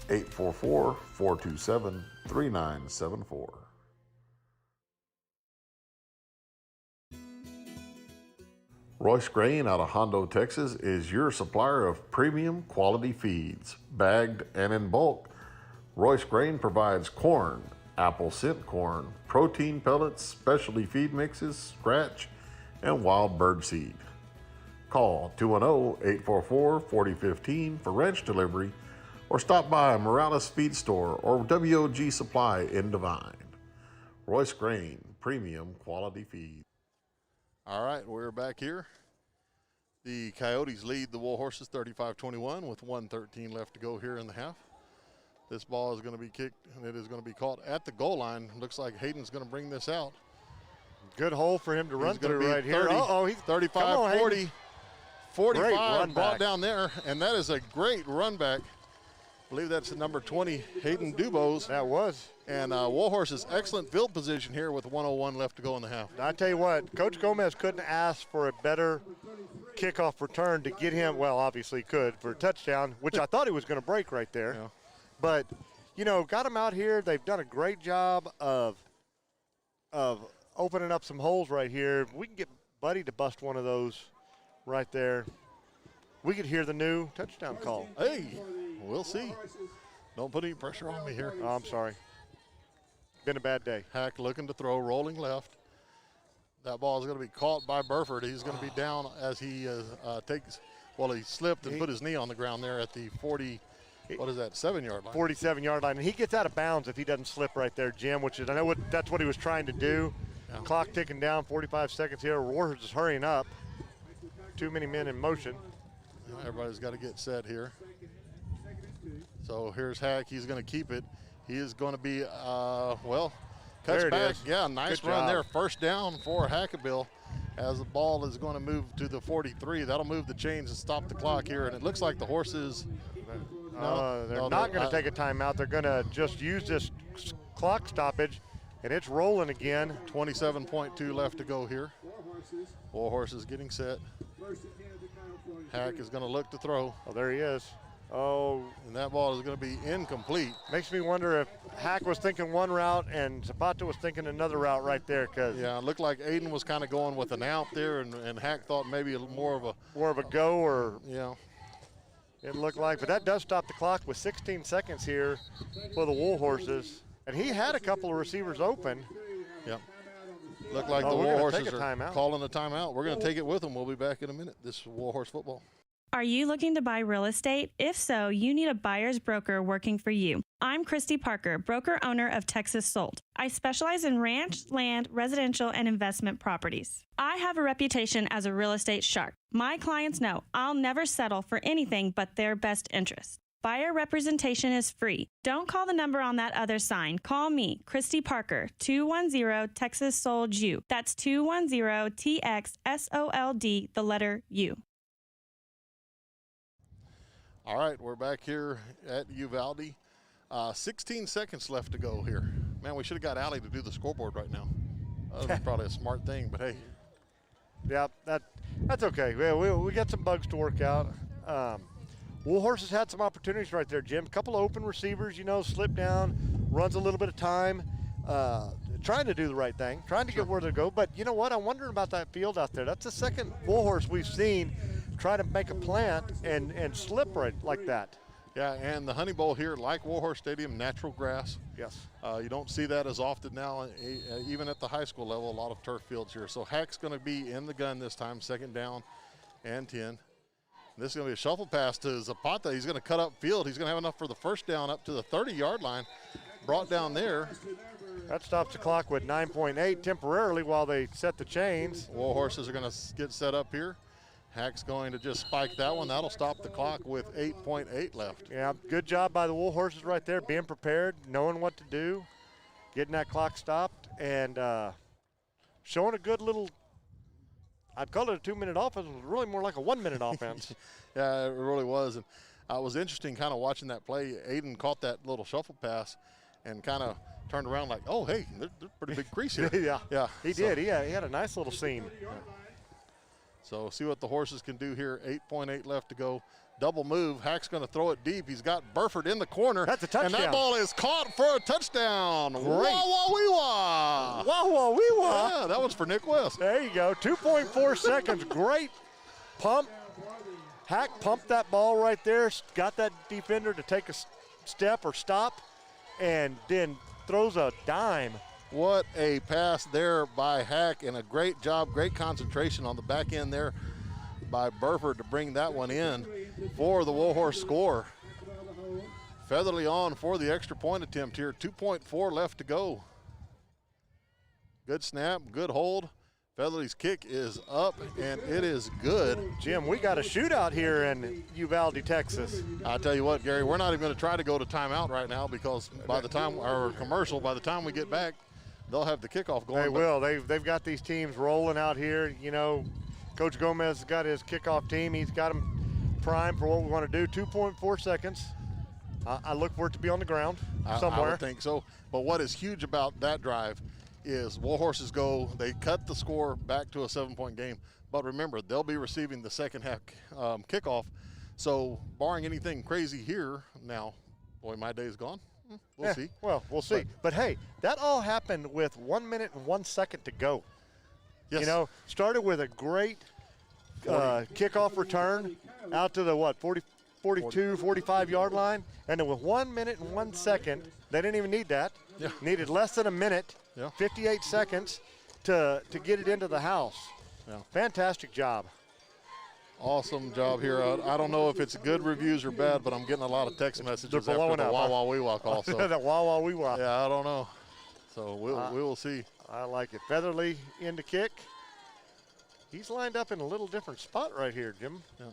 844-427-3974. Royce Grain out of Hondo, Texas is your supplier of premium quality feeds, bagged and in bulk. Royce Grain provides corn, apple scent corn, protein pellets, specialty feed mixes, scratch, and wild bird seed. Call 210-844-4015 for ranch delivery, or stop by Morales Feed Store or WOG Supply in Devine. Royce Grain, premium quality feed. All right, we're back here. The Coyotes lead the Warhorses 35-21 with 1:13 left to go here in the half. This ball is going to be kicked, and it is going to be caught at the goal line. Looks like Hayden's going to bring this out. Good hole for him to run through right here. He's 35, 40, 45 brought down there, and that is a great run back. I believe that's number 20, Hayden Dubose. That was. And Warhorses excellent field position here with 1:01 left to go in the half. I tell you what, Coach Gomez couldn't ask for a better kickoff return to get him, well, obviously could, for a touchdown, which I thought he was going to break right there. Yeah. But, you know, got him out here. They've done a great job of opening up some holes right here. We can get Buddy to bust one of those right there. We could hear the new touchdown call. Hey, we'll see. Don't put any pressure on me here. Oh, I'm sorry. Been a bad day. Hack looking to throw, rolling left. That ball is going to be caught by Burford. He's going to be down as he Well, he slipped and put his knee on the ground there at the 7-yard line. 47-yard line, and he gets out of bounds if he doesn't slip right there, Jim, which is, I know that's what he was trying to do. Yeah. Clock ticking down, 45 seconds here. Warhorses is hurrying up. Too many men in motion. Everybody's got to get set here. So here's Hack. He's going to keep it. He is going to be, cuts back. Yeah, nice run there. First down for Hackabill as the ball is going to move to the 43. That'll move the chains and stop the clock here. And it looks like the Horses, they're not going to take a timeout. They're going to just use this clock stoppage, and it's rolling again. 27.2 left to go here. Warhorses getting set. Hack is going to look to throw. Oh, there he is. Oh. And that ball is going to be incomplete. Makes me wonder if Hack was thinking one route and Zapata was thinking another route right there. Yeah, it looked like Aiden was kind of going with an out there, and Hack thought maybe more of a go, or yeah. It looked like, but that does stop the clock with 16 seconds here for the Warhorses. And he had a couple of receivers open. Yeah. Looked like the Warhorses are calling a timeout. We're going to take it with them. We'll be back in a minute. This is Warhorse Football. Are you looking to buy real estate? If so, you need a buyer's broker working for you. I'm Christy Parker, broker owner of Texas Sold. I specialize in ranch, land, residential, and investment properties. I have a reputation as a real estate shark. My clients know I'll never settle for anything but their best interest. Buyer representation is free. Don't call the number on that other sign. Call me, Christy Parker, 210-TEXAS-SOLD-U. That's 210-TXSOLD, the letter U. All right, we're back here at Uvalde. 16 seconds left to go here. Man, we should have got Allie to do the scoreboard right now. That would be probably a smart thing, but hey. Yeah, that's okay. We got some bugs to work out. Warhorses had some opportunities right there, Jim. A couple of open receivers, slip down, runs a little bit of time, trying to do the right thing, trying to get where to go. But you know what? I'm wondering about that field out there. That's the second Warhorse we've seen try to make a plant and slip right like that. Yeah, and the Honey Bowl here, like Warhorse Stadium, natural grass. Yes. You don't see that as often now, even at the high school level, a lot of turf fields here. So Hack's going to be in the gun this time, second down and 10. This is going to be a shuffle pass to Zapata. He's going to cut up field. He's going to have enough for the first down up to the 30-yard line. Brought down there. That stops the clock with 9.8 temporarily while they set the chains. Warhorses are going to get set up here. Hack's going to just spike that one. That'll stop the clock with 8.8 left. Yeah, good job by the Warhorses right there, being prepared, knowing what to do, getting that clock stopped, and showing a good little, I'd call it a 2-minute offense. It was really more like a 1-minute offense. Yeah, it really was. And it was interesting kind of watching that play. Aiden caught that little shuffle pass and kind of turned around like, oh, hey, there's a pretty big crease here. Yeah. He did. He had a nice little seam. Yeah. So see what the Horses can do here. 8.8 left to go. Double move. Hack's going to throw it deep. He's got Burford in the corner. That's a touchdown. And that ball is caught for a touchdown. Great. Wah-wah-wee-wah. Wah-wah-wee-wah. Yeah, that was for Nick West. There you go. 2.4 seconds. Great pump. Hack pumped that ball right there. Got that defender to take a step or stop, and then throws a dime. What a pass there by Hack, and a great job, great concentration on the back end there by Burford to bring that one in for the Warhorse score. Featherly on for the extra point attempt here. 2.4 left to go. Good snap, good hold. Featherly's kick is up, and it is good. Jim, we got a shootout here in Uvalde, Texas. I'll tell you what, Gary, we're not even going to try to go to timeout right now because by the time our commercial, by the time we get back, they'll have the kickoff going. They will. They've got these teams rolling out here. Coach Gomez has got his kickoff team. He's got them primed for what we want to do. 2.4 seconds. I look for it to be on the ground somewhere. I would think so. But what is huge about that drive is Warhorses they cut the score back to a 7-point game. But remember, they'll be receiving the second half kickoff. So barring anything crazy here, now, boy, my day's gone. We'll see. Well, we'll see. But hey, that all happened with 1 minute and 1 second to go. Yes. Started with a great kickoff return out to the 42, 45-yard line. And then with 1 minute and 1 second, they didn't even need that. Yeah. Needed less than a minute, 58 seconds to get it into the house. Yeah. Fantastic job. Awesome job here. I don't know if it's good reviews or bad, but I'm getting a lot of text messages after the Wah Wah Wee Wah call. So. The Wah Wah Wee Wah. Yeah, I don't know. So we will see. I like it. Featherly in to kick. He's lined up in a little different spot right here, Jim. Yeah.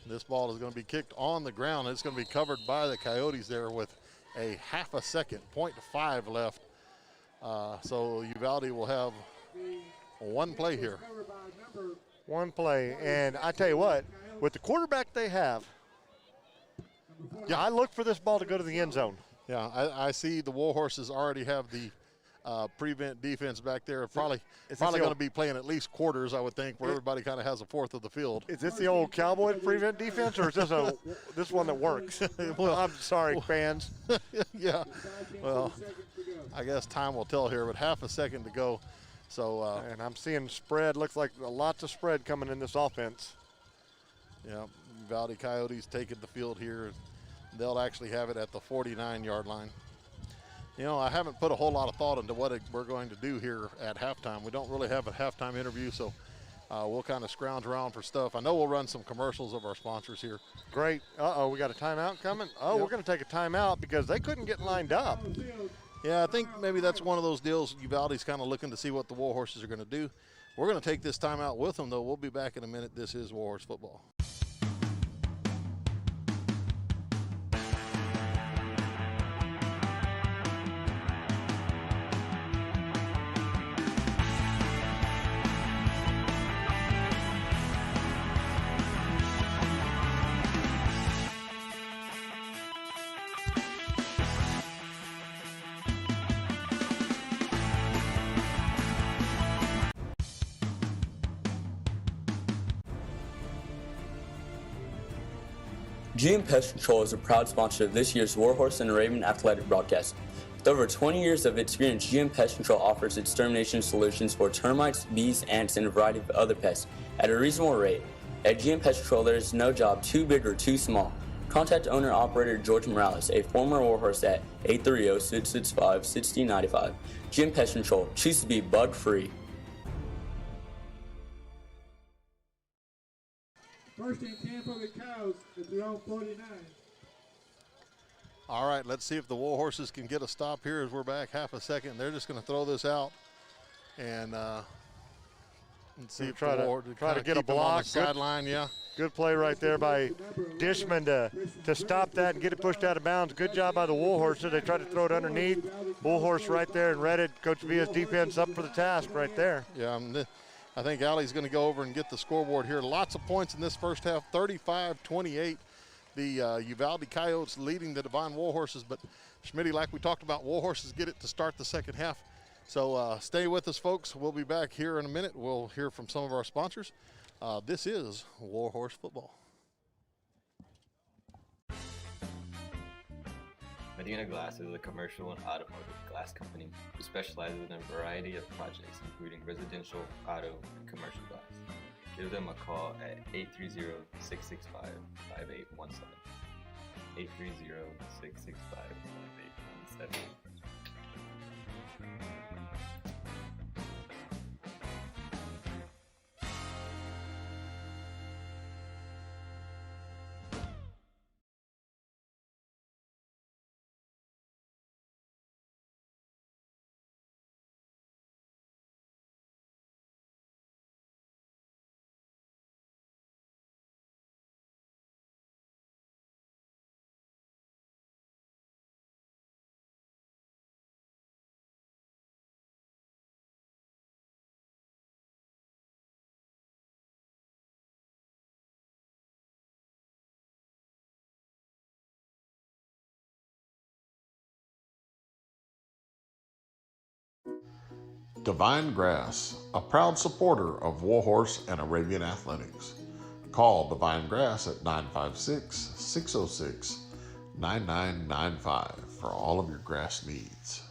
This ball is going to be kicked on the ground. It's going to be covered by the Coyotes there with a half a second, 0.5 left. So Uvalde will have one play here. One play, and I tell you what, with the quarterback they have, yeah, I look for this ball to go to the end zone. Yeah, I see the Warhorses already have the prevent defense back there. Probably going to be playing at least quarters, I would think, where everybody kind of has a fourth of the field. Is this the old Cowboy prevent defense, or is this this one that works? Well, I'm sorry, fans. Yeah, well, I guess time will tell here, but half a second to go. So, and I'm seeing spread. Looks like lots of spread coming in this offense. Yeah, Uvalde Coyotes taking the field here. They'll actually have it at the 49-yard line. You know, I haven't put a whole lot of thought into what we're going to do here at halftime. We don't really have a halftime interview, so we'll kind of scrounge around for stuff. I know we'll run some commercials of our sponsors here. Great. Uh-oh, we got a timeout coming? Oh, Yep. We're going to take a timeout because they couldn't get lined up. Yeah, I think maybe that's one of those deals. Uvalde's kind of looking to see what the Warhorses are going to do. We're going to take this timeout with them, though. We'll be back in a minute. This is Warhorse Football. GM Pest Control is a proud sponsor of this year's Warhorse and Raven athletic broadcast. With over 20 years of experience, GM Pest Control offers extermination solutions for termites, bees, ants, and a variety of other pests at a reasonable rate. At GM Pest Control, there is no job too big or too small. Contact owner-operator George Morales, a former Warhorse, at 830-665-6095. GM Pest Control, choose to be bug-free. First and 10 for the Cows at their own 49. All right, let's see if the Warhorses can get a stop here as we're back half a second. They're just going to throw this out and see if try to get a block. on the sideline. Yeah, good play right there by Dishman to stop that and get it pushed out of bounds. Good job by the Warhorses. They tried to throw it underneath. Warhorse right there and read it. Coach Villa's defense up for the task right there. Yeah, I think Allie's going to go over and get the scoreboard here. Lots of points in this first half, 35-28. The Uvalde Coyotes leading the Devine Warhorses, but Schmitty, like we talked about, Warhorses get it to start the second half. So stay with us, folks. We'll be back here in a minute. We'll hear from some of our sponsors. This is Warhorse Football. Medina Glass is a commercial and automotive glass company who specializes in a variety of projects, including residential, auto, and commercial glass. Give them a call at 830-665-5817. 830-665-5817. Devine Grass, a proud supporter of Warhorse and Arabian Athletics. Call Devine Grass at 956-606-9995 for all of your grass needs.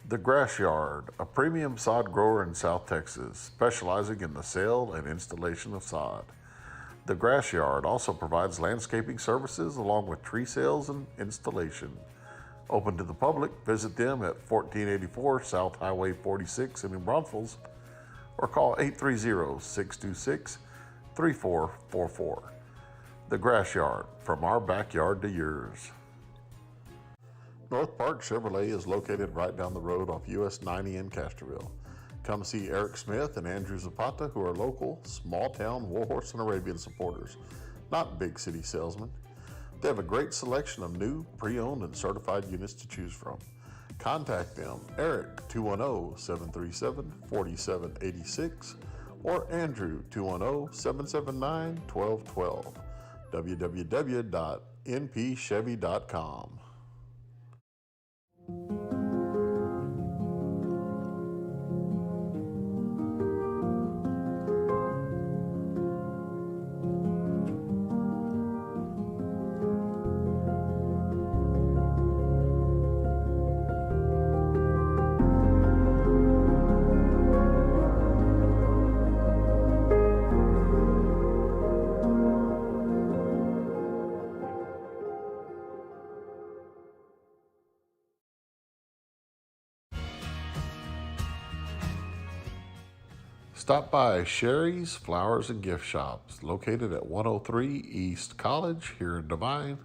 The Grass Yard, a premium sod grower in South Texas, specializing in the sale and installation of sod. The Grass Yard also provides landscaping services along with tree sales and installation. Open to the public, visit them at 1484 South Highway 46 in New Braunfels or call 830-626-3444. The Grass Yard, from our backyard to yours. North Park Chevrolet is located right down the road off US 90 in Castroville. Come see Eric Smith and Andrew Zapata, who are local, small-town Warhorse and Arabian supporters, not big city salesmen. They have a great selection of new, pre-owned, and certified units to choose from. Contact them, Eric, 210-737-4786, or Andrew, 210-779-1212. www.npchevy.com. Stop by Sherry's Flowers and Gift Shops, located at 103 East College here in Devine.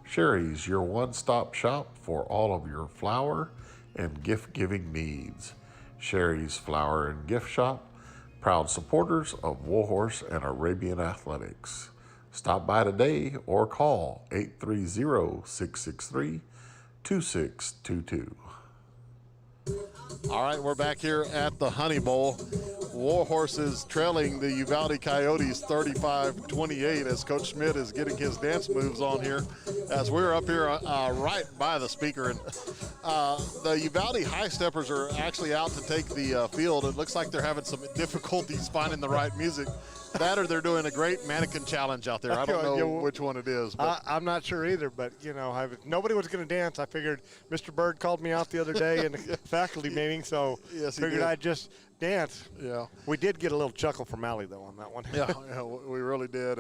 Sherry's, your one-stop shop for all of your flower and gift-giving needs. Sherry's Flower and Gift Shop, proud supporters of Warhorse and Arabian Athletics. Stop by today or call 830-663-2622. All right, we're back here at the Honey Bowl. Warhorses trailing the Uvalde Coyotes 35-28 as Coach Schmidt is getting his dance moves on here as we're up here right by the speaker. And the Uvalde High Steppers are actually out to take the field. It looks like they're having some difficulties finding the right music. That or they're doing a great mannequin challenge out there. I don't know which one it is. But I'm not sure either, but, you know, nobody was going to dance. I figured Mr. Bird called me out the other day in the faculty meeting, so yes, figured I'd just dance. Yeah. We did get a little chuckle from Allie, though, on that one. Yeah, we really did.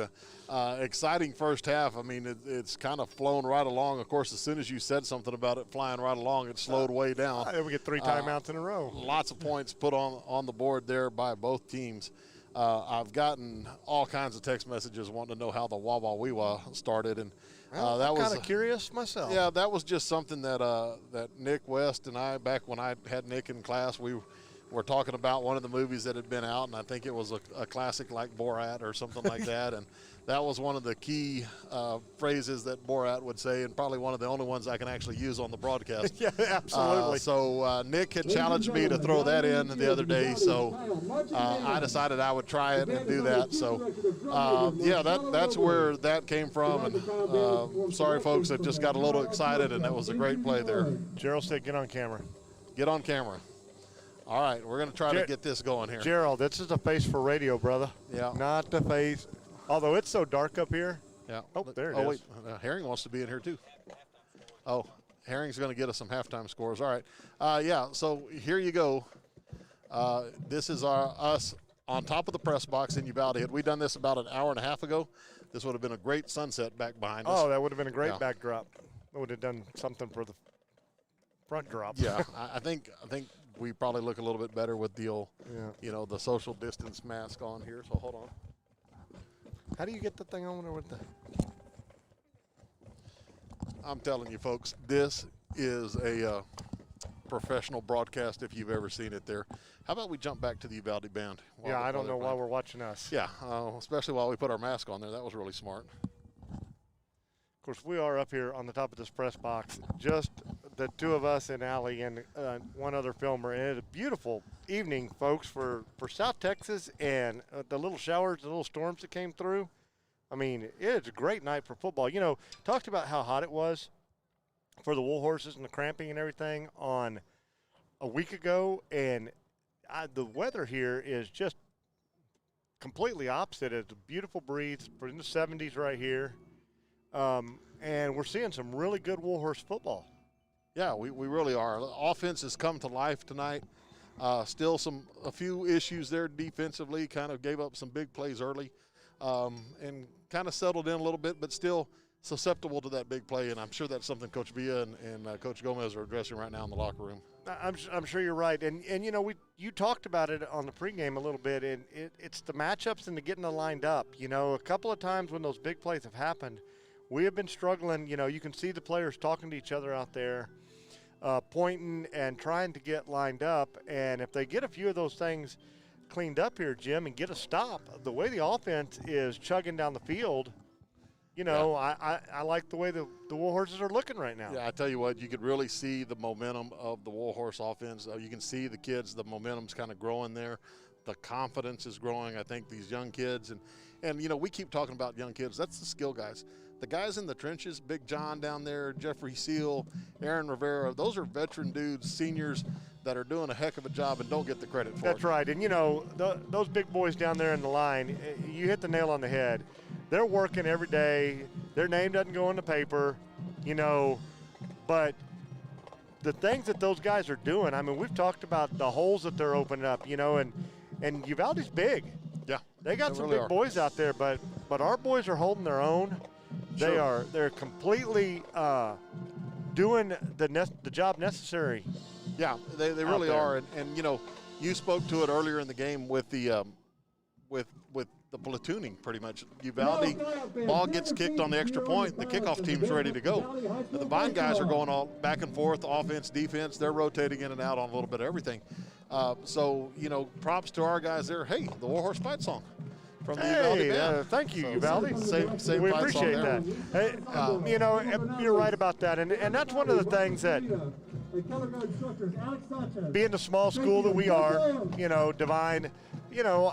Exciting first half. I mean, it's kind of flown right along. Of course, as soon as you said something about it flying right along, it slowed way down. We get 3 timeouts in a row. Lots of points put on the board there by both teams. I've gotten all kinds of text messages wanting to know how the Wah Wah Wee Wah started, and that I'm was kind of curious myself. Yeah, that was just something that Nick West and I, back when I had Nick in class, we were talking about one of the movies that had been out, and I think it was a classic like Borat or something like that, and that was one of the key phrases that Borat would say, and probably one of the only ones I can actually use on the broadcast. Yeah, absolutely. So Nick had challenged me to throw that in the other day, so I decided I would try it and do that. So, yeah, that's where that came from. And sorry, folks, I just got a little excited, and that was a great play there. Gerald said get on camera. Get on camera. All right, we're going to try to get this going here. Gerald, this is the face for radio, brother. Yeah. Not the face. Although it's so dark up here. Yeah. Oh, there it is. Wait. Herring wants to be in here, too. Oh, Herring's going to get us some halftime scores. All right. Yeah, so here you go. This is us on top of the press box in Uvalde. Had we done this about an hour and a half ago, this would have been a great sunset back behind us. Oh, that would have been a great backdrop. That would have done something for the front drop. Yeah, I think we probably look a little bit better with the old, the social distance mask on here. So hold on. How do you get the thing on there with the? I'm telling you, folks, this is a professional broadcast if you've ever seen it there. How about we jump back to the Uvalde band? Yeah, I don't know why we're watching us. Yeah, especially while we put our mask on there. That was really smart. Of course, we are up here on the top of this press box, just the two of us and Allie and one other filmer. And it's a beautiful evening, folks, for South Texas, and the little showers, the little storms that came through. I mean, it's a great night for football. You know, talked about how hot it was for the Warhorses and the cramping and everything on a week ago, and the weather here is just completely opposite. It's a beautiful breeze. We're in the 70s right here. And we're seeing some really good Warhorse football. Yeah, we really are. The offense has come to life tonight. Still a few issues there defensively. Kind of gave up some big plays early, and kind of settled in a little bit, but still susceptible to that big play, and I'm sure that's something Coach Villa and Coach Gomez are addressing right now in the locker room. I'm sure you're right, and you know, you talked about it on the pregame a little bit, and it's the matchups and the getting them lined up. You know, a couple of times when those big plays have happened, we have been struggling. You know, you can see the players talking to each other out there, pointing and trying to get lined up, and if they get a few of those things cleaned up here, Jim, and get a stop, the way the offense is chugging down the field, you know, yeah. I like the way the Warhorses are looking right now. Yeah, I tell you what, you could really see the momentum of the Warhorse offense. You can see the kids, the momentum's kind of growing there. The confidence is growing. I think these young kids, and you know, we keep talking about young kids. That's the skill guys. The guys in the trenches, Big John down there, Jeffrey Seal, Aaron Rivera, those are veteran dudes, seniors that are doing a heck of a job and don't get the credit for it. That's right. And, you know, those big boys down there in the line, you hit the nail on the head. They're working every day. Their name doesn't go in the paper, you know, but the things that those guys are doing, I mean, we've talked about the holes that they're opening up, you know, and Uvalde's big. Yeah. They got some really big boys out there, but our boys are holding their own. Sure. They're completely doing the job necessary. Yeah, they really are, and you know, you spoke to it earlier in the game with the with the platooning pretty much. Uvalde ball gets kicked on the extra point, the kickoff team's ready to go. The Devine guys are going all back and forth, offense, defense. They're rotating in and out on a little bit of everything. So you know, props to our guys there. Hey, the Warhorse fight song from the Uvalde band. Thank you, so Uvalde. Same we fight appreciate song there. that. Hey, you know, you're right about that, and that's one of the things that, being the small school that we are, you know, Devine, you know,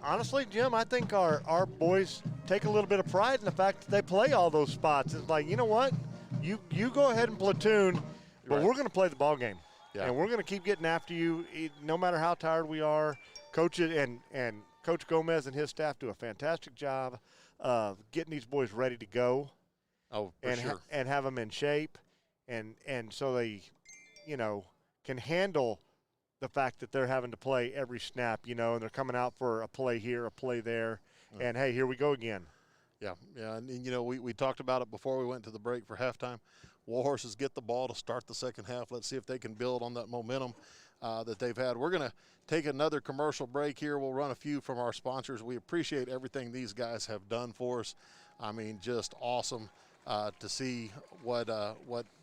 honestly, Jim, I think our boys take a little bit of pride in the fact that they play all those spots. It's like, you know what, you go ahead and platoon, but we're going to play the ball game, and we're going to keep getting after you, no matter how tired we are. Coaches and Coach Gomez and his staff do a fantastic job of getting these boys ready to go. Oh, for sure. And have them in shape, and so they, you know, can handle the fact that they're having to play every snap, you know, and they're coming out for a play here, a play there, and hey, here we go again. Yeah, and you know, we talked about it before we went to the break for halftime. Warhorses get the ball to start the second half. Let's see if they can build on that momentum that they've had. We're going to take another commercial break here. We'll run a few from our sponsors. We appreciate everything these guys have done for us. I mean, just awesome to see what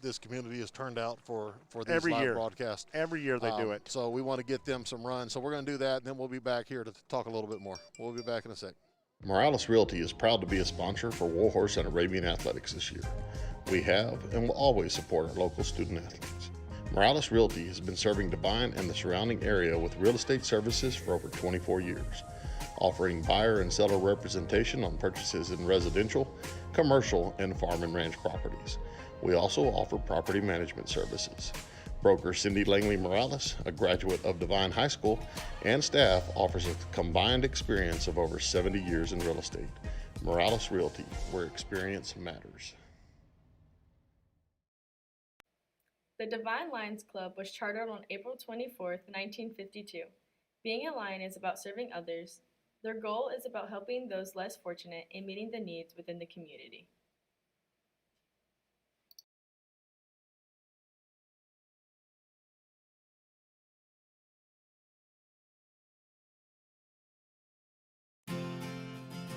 this community has turned out for these every live year. broadcasts. Every year they do it. So we want to get them some run. So we're going to do that, and then we'll be back here to talk a little bit more. We'll be back in a sec. Morales Realty is proud to be a sponsor for Warhorse and Arabian Athletics this year. We have and will always support our local student athletes. Morales Realty has been serving Devine and the surrounding area with real estate services for over 24 years, offering buyer and seller representation on purchases in residential, commercial, and farm and ranch properties. We also offer property management services. Broker Cindy Langley Morales, a graduate of Devine High School, and staff offers a combined experience of over 70 years in real estate. Morales Realty, where experience matters. The Devine Lions Club was chartered on April 24th, 1952. Being a lion is about serving others. Their goal is about helping those less fortunate and meeting the needs within the community.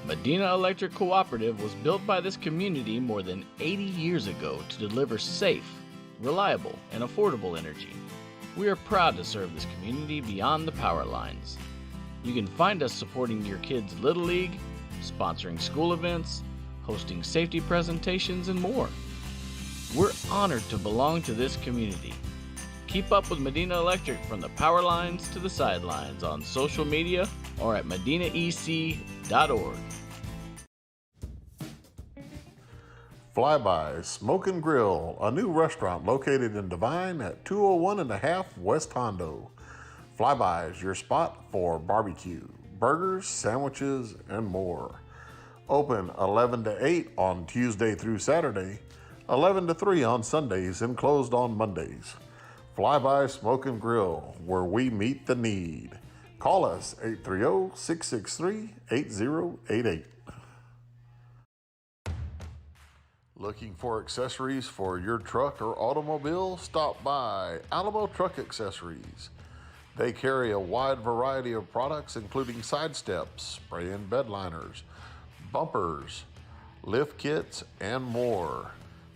Medina Electric Cooperative was built by this community more than 80 years ago to deliver safe, reliable, and affordable energy. We are proud to serve this community beyond the power lines. You can find us supporting your kids' Little League, sponsoring school events, hosting safety presentations, and more. We're honored to belong to this community. Keep up with Medina Electric from the power lines to the sidelines on social media or at medinaec.org. Flyby Smoke and Grill, a new restaurant located in Devine at 201 and a half West Hondo. Flyby is your spot for barbecue, burgers, sandwiches, and more. Open 11 to 8 on Tuesday through Saturday, 11 to 3 on Sundays, and closed on Mondays. Flyby Smoke and Grill, where we meet the need. Call us 830-663-8088. Looking for accessories for your truck or automobile? Stop by Alamo Truck Accessories. They carry a wide variety of products including side steps, spray and bed liners, bumpers, lift kits, and more.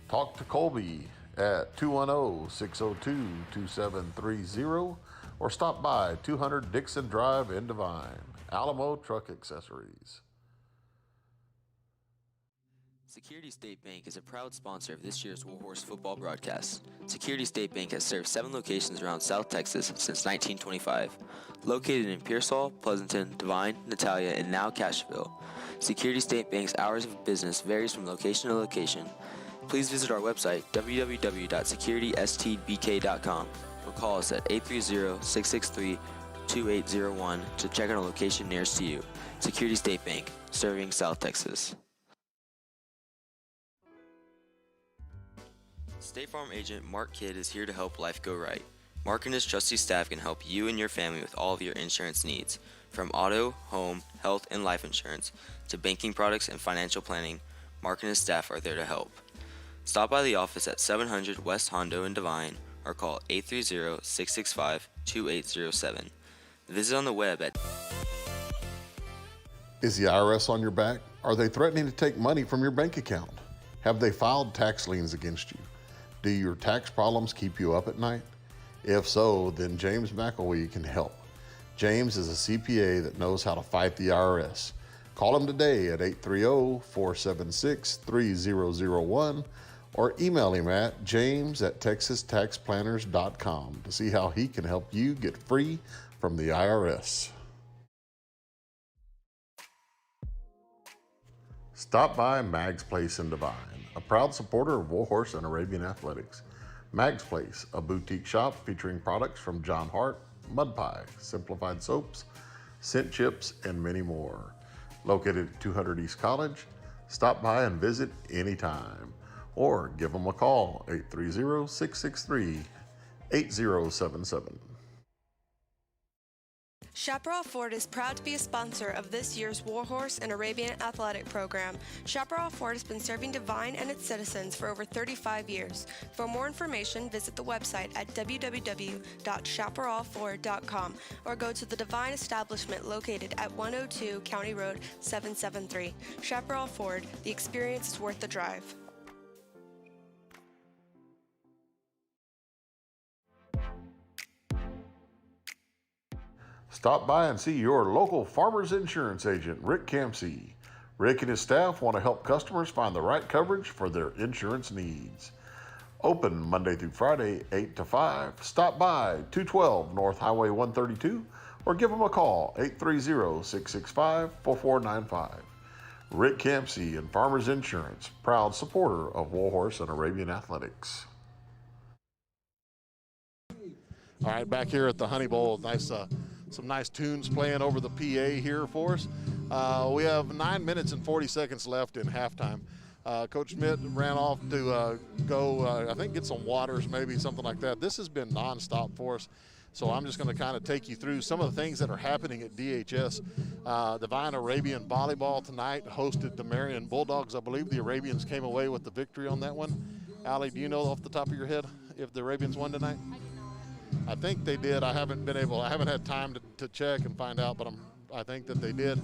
Talk to Colby at 210-602-2730 or stop by 200 Dixon Drive in Devine. Alamo Truck Accessories. Security State Bank is a proud sponsor of this year's Warhorse football broadcast. Security State Bank has served 7 locations around South Texas since 1925. Located in Pearsall, Pleasanton, Devine, Natalia, and now Cashville, Security State Bank's hours of business varies from location to location. Please visit our website, www.securitystbk.com, or call us at 830-663-2801 to check on a location nearest to you. Security State Bank, serving South Texas. State Farm agent Mark Kidd is here to help life go right. Mark and his trusty staff can help you and your family with all of your insurance needs. From auto, home, health, and life insurance to banking products and financial planning, Mark and his staff are there to help. Stop by the office at 700 West Hondo in Devine or call 830-665-2807. Visit on the web at... Is the IRS on your back? Are they threatening to take money from your bank account? Have they filed tax liens against you? Do your tax problems keep you up at night? If so, then James McElwee can help. James is a CPA that knows how to fight the IRS. Call him today at 830-476-3001 or email him at james@texastaxplanners.com to see how he can help you get free from the IRS. Stop by Mag's Place in Devine, a proud supporter of Warhorse and Arabian Athletics. Mag's Place, a boutique shop featuring products from John Hart, Mud Pie, Simplified Soaps, Scent Chips, and many more. Located at 200 East College, stop by and visit anytime. Or give them a call, 830-663-8077. Chaparral Ford is proud to be a sponsor of this year's Warhorse and Arabian Athletic Program. Chaparral Ford has been serving Devine and its citizens for over 35 years. For more information, visit the website at www.chaparralford.com or go to the Devine establishment located at 102 County Road 773. Chaparral Ford, the experience is worth the drive. Stop by and see your local Farmers Insurance agent, Rick Campsey. Rick and his staff want to help customers find the right coverage for their insurance needs. Open Monday through Friday, 8 to 5. Stop by 212 North Highway 132 or give them a call, 830-665-4495. Rick Campsey and Farmers Insurance, proud supporter of Warhorse and Arabian Athletics. All right, back here at the Honey Bowl, some nice tunes playing over the PA here for us. We have 9 minutes and 40 seconds left in halftime. Coach Schmidt ran off to go, I think, get some waters, maybe something like that. This has been nonstop for us, so I'm just going to kind of take you through some of the things that are happening at DHS. Devine Arabian Volleyball tonight hosted the Marion Bulldogs. I believe the Arabians came away with the victory on that one. Allie, do you know off the top of your head if the Arabians won tonight? I think they did. I haven't had time to check and find out, but I think that they did.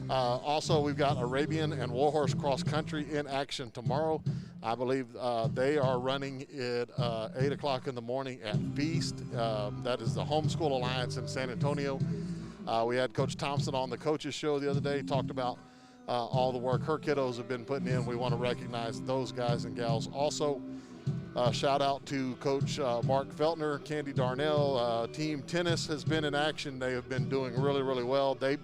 Also, we've got Arabian and Warhorse Cross Country in action tomorrow. I believe they are running at 8 o'clock in the morning at Feast. That is the Homeschool Alliance in San Antonio. We had Coach Thompson on the coaches show the other day, talked about all the work her kiddos have been putting in. We want to recognize those guys and gals. Also, shout out to Coach Mark Feltner, Candy Darnell. Team tennis has been in action. They have been doing really, really well. They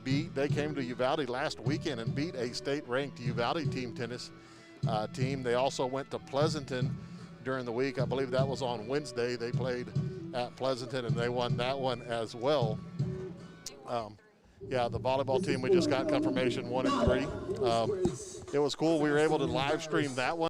came to Uvalde last weekend and beat a state-ranked Uvalde team tennis team. They also went to Pleasanton during the week. I believe that was on Wednesday. They played at Pleasanton and they won that one as well. Yeah, the volleyball team, we just got confirmation 1-3. It was cool. We were able to live stream that one.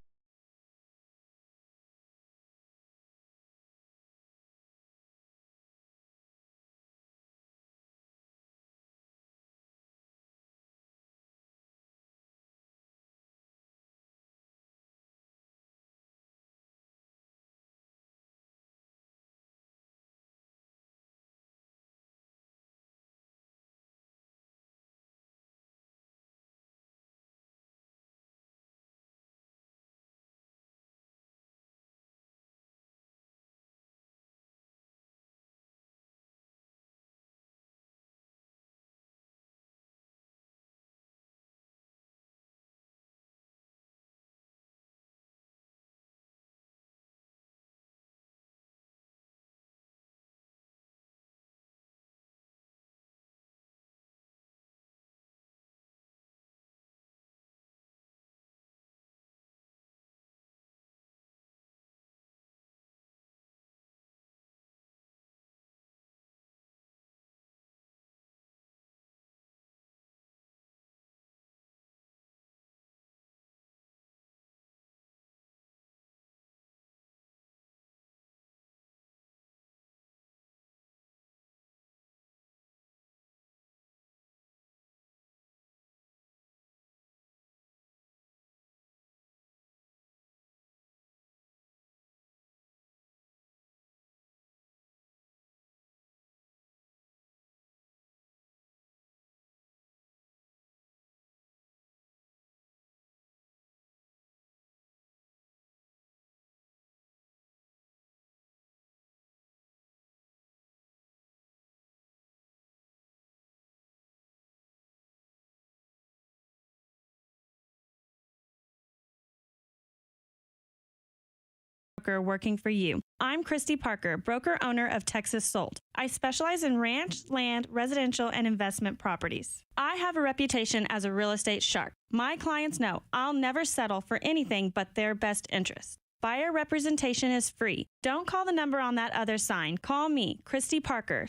broker working for you. I'm Christy Parker, broker owner of Texas Sold. I specialize in ranch, land, residential, and investment properties. I have a reputation as a real estate shark. My clients know I'll never settle for anything but their best interest. Buyer representation is free. Don't call the number on that other sign. Call me, Christy Parker.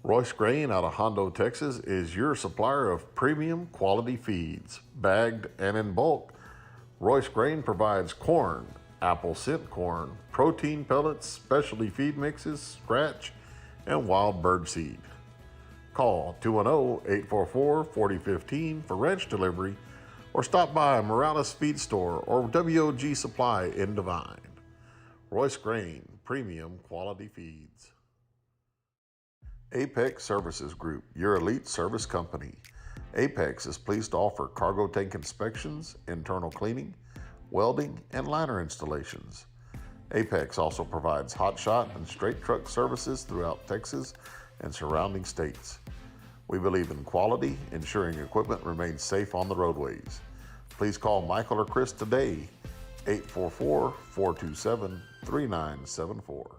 Royce Grain out of Hondo, Texas is your supplier of premium quality feeds, bagged and in bulk. Royce Grain provides corn, apple scent corn, protein pellets, specialty feed mixes, scratch, and wild bird seed. Call 210-844-4015 for ranch delivery, or stop by Morales Feed Store or WOG Supply in Devine. Royce Grain, premium quality feeds. Apex Services Group, your elite service company. Apex is pleased to offer cargo tank inspections, internal cleaning, welding, and liner installations. Apex also provides hot shot and straight truck services throughout Texas and surrounding states. We believe in quality, ensuring equipment remains safe on the roadways. Please call Michael or Chris today, 844-427-3974.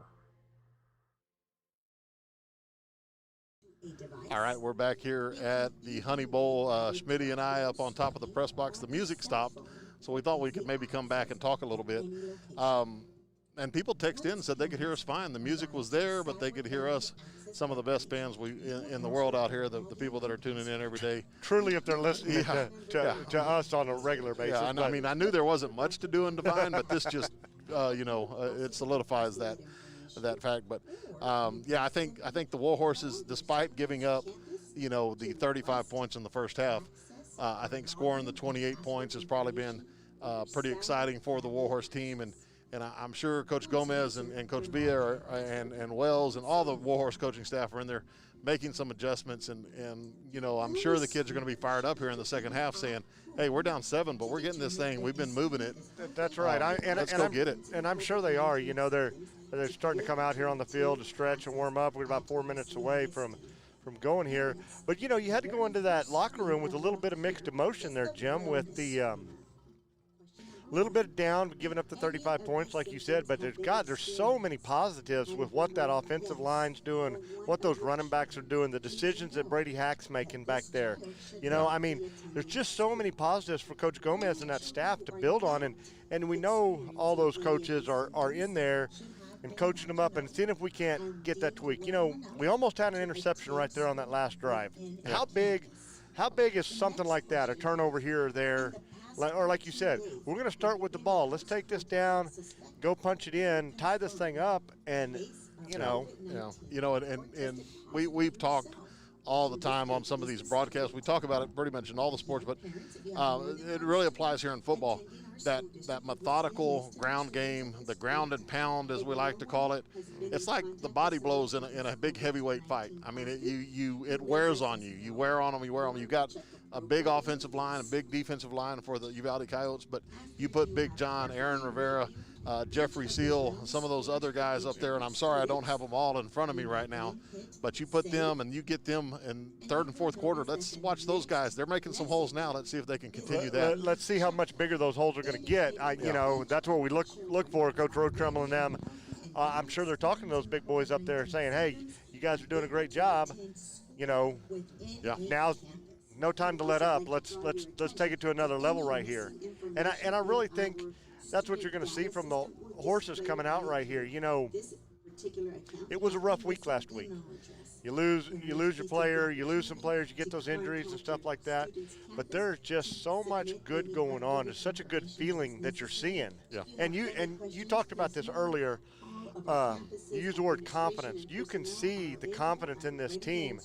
All right, we're back here at the Honey Bowl. Schmitty and I up on top of the press box. The music stopped, so we thought we could maybe come back and talk a little bit. And people text in and said they could hear us fine. The music was there, but they could hear us. Some of the best fans in the world out here, the people that are tuning in every day. Truly, if they're listening to us on a regular basis. Yeah, I mean, I knew there wasn't much to do in Devine, but this just, it solidifies that fact. But I think the Warhorses, despite giving up, the 35 points in the first half, I think scoring the 28 points has probably been pretty exciting for the Warhorse team, and I'm sure Coach Gomez and Coach Villa and Wells and all the Warhorse coaching staff are in there making some adjustments, and I'm sure the kids are going to be fired up here in the second half, saying, "Hey, we're down 7, but we're getting this thing. We've been moving it." That's right. Let's go get it. And I'm sure they are. They're starting to come out here on the field to stretch and warm up. We're about 4 minutes away from going here. But, you had to go into that locker room with a little bit of mixed emotion there, Jim, with the little bit down, giving up the 35 points, like you said. But, there's so many positives with what that offensive line's doing, what those running backs are doing, the decisions that Brady Hack's making back there. There's just so many positives for Coach Gomez and that staff to build on. And we know all those coaches are in there and coaching them up and seeing if we can't get that tweak. We almost had an interception right there on that last drive. Yeah. How big is something like that, a turnover here or there? Or like you said, we're going to start with the ball. Let's take this down, go punch it in, tie this thing up, and, and we've talked all the time on some of these broadcasts. We talk about it pretty much in all the sports, but it really applies here in football. That methodical ground game, the ground and pound, as we like to call it, it's like the body blows in a big heavyweight fight. I mean, it wears on you. You wear on them. You got a big offensive line, a big defensive line for the Uvalde Coyotes, but you put Big John, Aaron Rivera, Jeffrey Seal, some of those other guys up there, and I'm sorry I don't have them all in front of me right now, but you put them and you get them in third and fourth quarter. Let's watch those guys. They're making some holes now. Let's see if they can continue that. Let's see how much bigger those holes are going to get. That's what we look for, Coach Road Tremble and them. I'm sure they're talking to those big boys up there saying, hey, you guys are doing a great job. Now's no time to let up. Let's take it to another level right here. And I really think that's what you're going to see from the horses coming out right here. It was a rough week last week. You lose your player, you lose some players, you get those injuries and stuff like that. But there's just so much good going on. There's such a good feeling that you're seeing. Yeah. And you talked about this earlier. You used the word confidence. You can see the confidence in this team.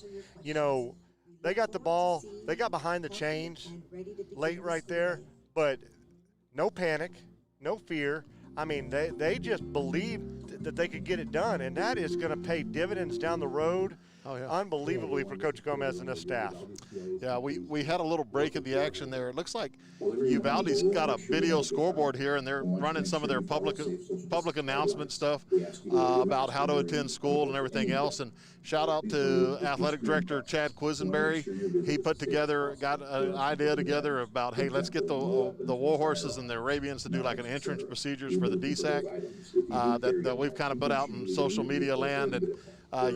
They got the ball. They got behind the chains late right there, but no panic, no fear. I mean, they just believed that they could get it done, and that is going to pay dividends down the road Oh, yeah. unbelievably for Coach Gomez and his staff. Yeah, we had a little break in the action there. It looks like Uvalde's got a video scoreboard here, and they're running some of their public announcement stuff about how to attend school and everything else. And shout out to Athletic Director Chad Quisenberry. He got an idea together about, hey, let's get the Warhorses and the Arabians to do like an entrance procedures for the DSAC that we've kind of put out in social media land. And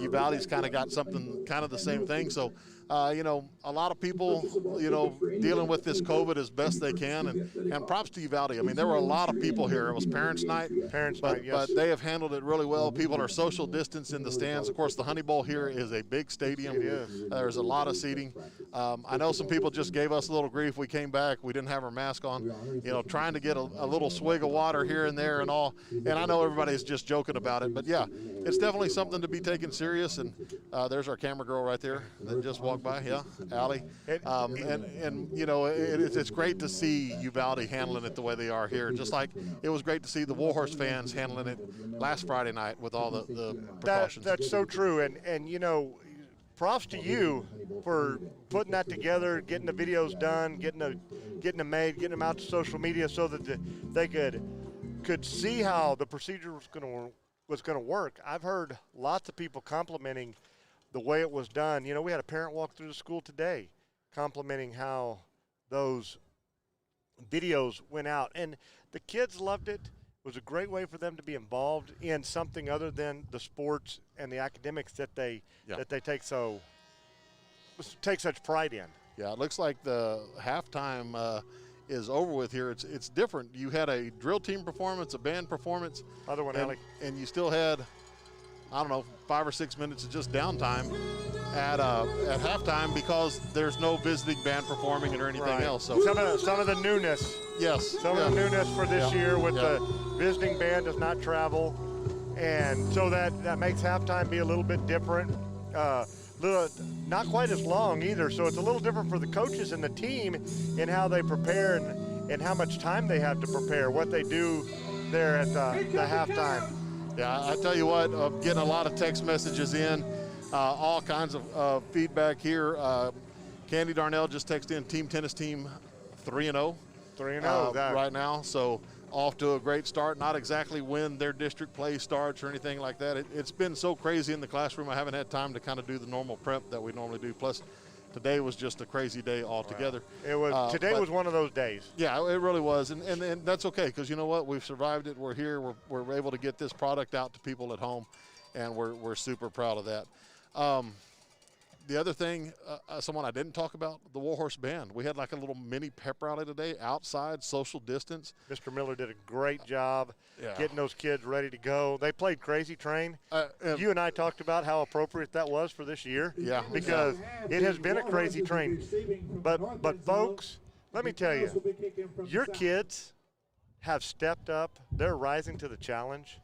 Uvalde's kind of got something kind of the same thing. So, a lot of people, dealing with this COVID as best they can. And props to Uvalde. I mean, there were a lot of people here. It was Parents' Night. But they have handled it really well. People are social distance in the stands. Of course, the Honey Bowl here is a big stadium. It is. There's a lot of seating. I know some people just gave us a little grief. We came back. We didn't have our mask on. Trying to get a little swig of water here and there and all. And I know everybody's just joking about it. But, yeah, it's definitely something to be taken serious. And there's our camera girl right there that just walked by. Yeah, Allie. It's great to see Uvalde handling it the way they are here. Just like it was great to see the Warhorse fans handling it last Friday night with all the precautions. That's so true. And props to you for putting that together, getting the videos done, getting them made, getting them out to social media so that they could see how the procedure was going to work. I've heard lots of people complimenting the way it was done. We had a parent walk through the school today complimenting how those videos went out. And the kids loved it. It was a great way for them to be involved in something other than the sports and the academics that they take such pride in. Yeah, it looks like the halftime is over with here. It's different. You had a drill team performance, a band performance. Other one, Allie. And you still had, 5 or 6 minutes of just downtime at halftime because there's no visiting band performing or anything else. So some of the newness. Yes. Some of the newness for this year with the visiting band does not travel, and so that makes halftime be a little bit different. Not quite as long either, so it's a little different for the coaches and the team in how they prepare and how much time they have to prepare, what they do there at the halftime. Yeah, I tell you what, getting a lot of text messages in, all kinds of feedback here. Candy Darnell just texted in Team Tennis Team 3-0. 3-0 right now, so off to a great start. Not exactly when their district play starts or anything like that. It's been so crazy in the classroom, I haven't had time to kind of do the normal prep that we normally do. Plus, today was just a crazy day altogether. Wow. It was. Today was one of those days. Yeah, it really was, and that's okay because you know what? We've survived it. We're here. We're able to get this product out to people at home, and we're super proud of that. The other thing, someone I didn't talk about, the Warhorse Band. We had like a little mini pep rally today, outside, social distance. Mr. Miller did a great job getting those kids ready to go. They played Crazy Train. You and I talked about how appropriate that was for this year. Yeah. Because it has been a crazy train. But folks, let me tell you, your kids have stepped up. They're rising to the challenge.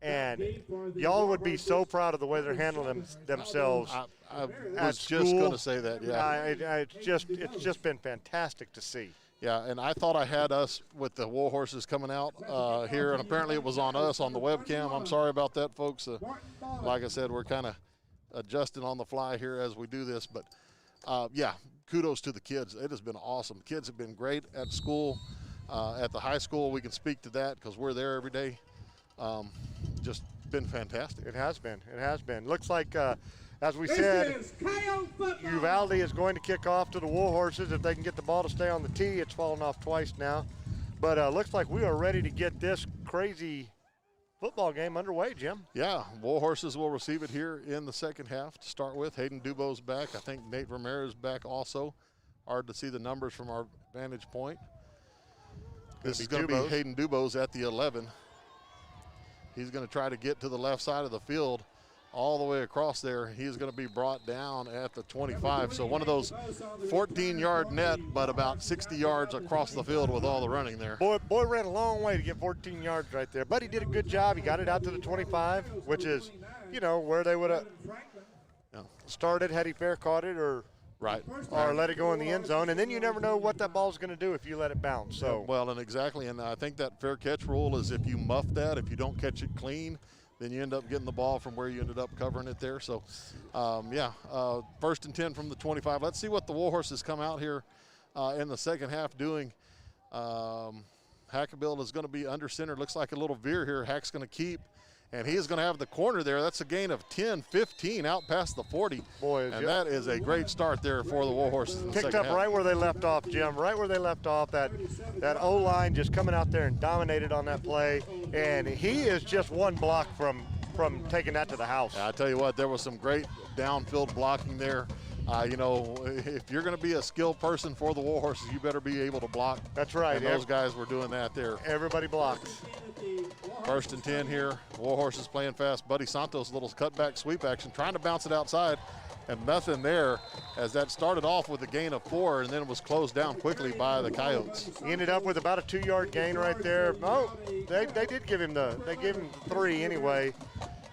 And y'all would be so proud of the way they're handling themselves. I was just going to say that, yeah. It's just been fantastic to see. Yeah, and I thought I had us with the Warhorses coming out here, and apparently it was on us on the webcam. I'm sorry about that, folks. Like I said, we're kind of adjusting on the fly here as we do this. But, yeah, kudos to the kids. It has been awesome. The kids have been great at school, at the high school. We can speak to that because we're there every day. Just been fantastic. It has been. It has been. Looks like, as we said, Uvalde is going to kick off to the Warhorses. If they can get the ball to stay on the tee, it's fallen off twice now. But looks like we are ready to get this crazy football game underway, Jim. Yeah, Warhorses will receive it here in the second half to start with. Hayden Dubo's back. I think Nate Ramirez back also. Hard to see the numbers from our vantage point. This is going to be Hayden Dubo's at the 11. He's going to try to get to the left side of the field all the way across there. He's going to be brought down at the 25. So one of those 14-yard net, but about 60 yards across the field with all the running there. Boy ran a long way to get 14 yards right there. But he did a good job. He got it out to the 25, which is, where they would have started had he fair caught it or let it go in the end zone. And then you never know what that ball's going to do if you let it bounce. So well, and exactly. And I think that fair catch rule is if you muff that, if you don't catch it clean, then you end up getting the ball from where you ended up covering it there. So, first and 10 from the 25. Let's see what the Warhorses come out here in the second half doing. Hackabill is going to be under center. Looks like a little veer here. Hack's going to keep, and he is going to have the corner there. That's a gain of 10, 15 out past the 40. Boy, and that is a great start there for the Warhorses in the picked second up half. right where they left off, Jim. Right where they left off. That O-line just coming out there and dominated on that play, and he is just one block from taking that to the house. Yeah, I tell you what, there was some great downfield blocking there. If you're going to be a skilled person for the Warhorses, you better be able to block. That's right. And those guys were doing that there. Everybody blocks. First and 10 here. Warhorses playing fast. Buddy Santos, little cutback sweep action, trying to bounce it outside, and nothing there as that started off with a gain of 4 and then was closed down quickly by the Coyotes. He ended up with about a 2-yard gain right there. Oh, they did give him the 3 anyway.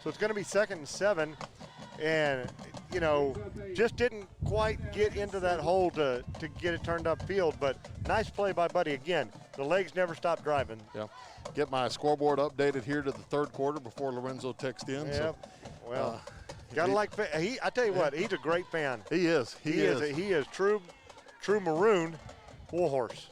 So it's going to be 2nd and 7. And, just didn't quite get into that hole to get it turned upfield. But nice play by Buddy. Again, the legs never stop driving. Yeah. Get my scoreboard updated here to the third quarter before Lorenzo texts in. Yeah. So, well, gotta I tell you what, he's a great fan. He is. He is true maroon Warhorse.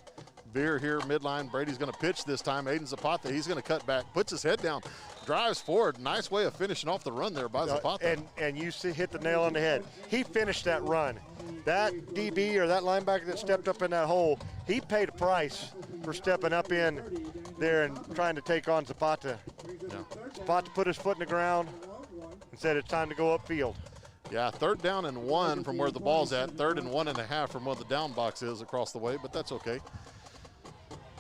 Veer here midline. Brady's going to pitch this time. Aiden Zapata, he's going to cut back, puts his head down, drives forward. Nice way of finishing off the run there by Zapata. And you hit the nail on the head. He finished that run. That DB or that linebacker that stepped up in that hole, he paid a price for stepping up in there and trying to take on Zapata. Yeah. Zapata put his foot in the ground and said it's time to go upfield. Yeah, 3rd down and 1 from where the ball's at. 3rd and 1.5 from where the down box is across the way, but that's okay.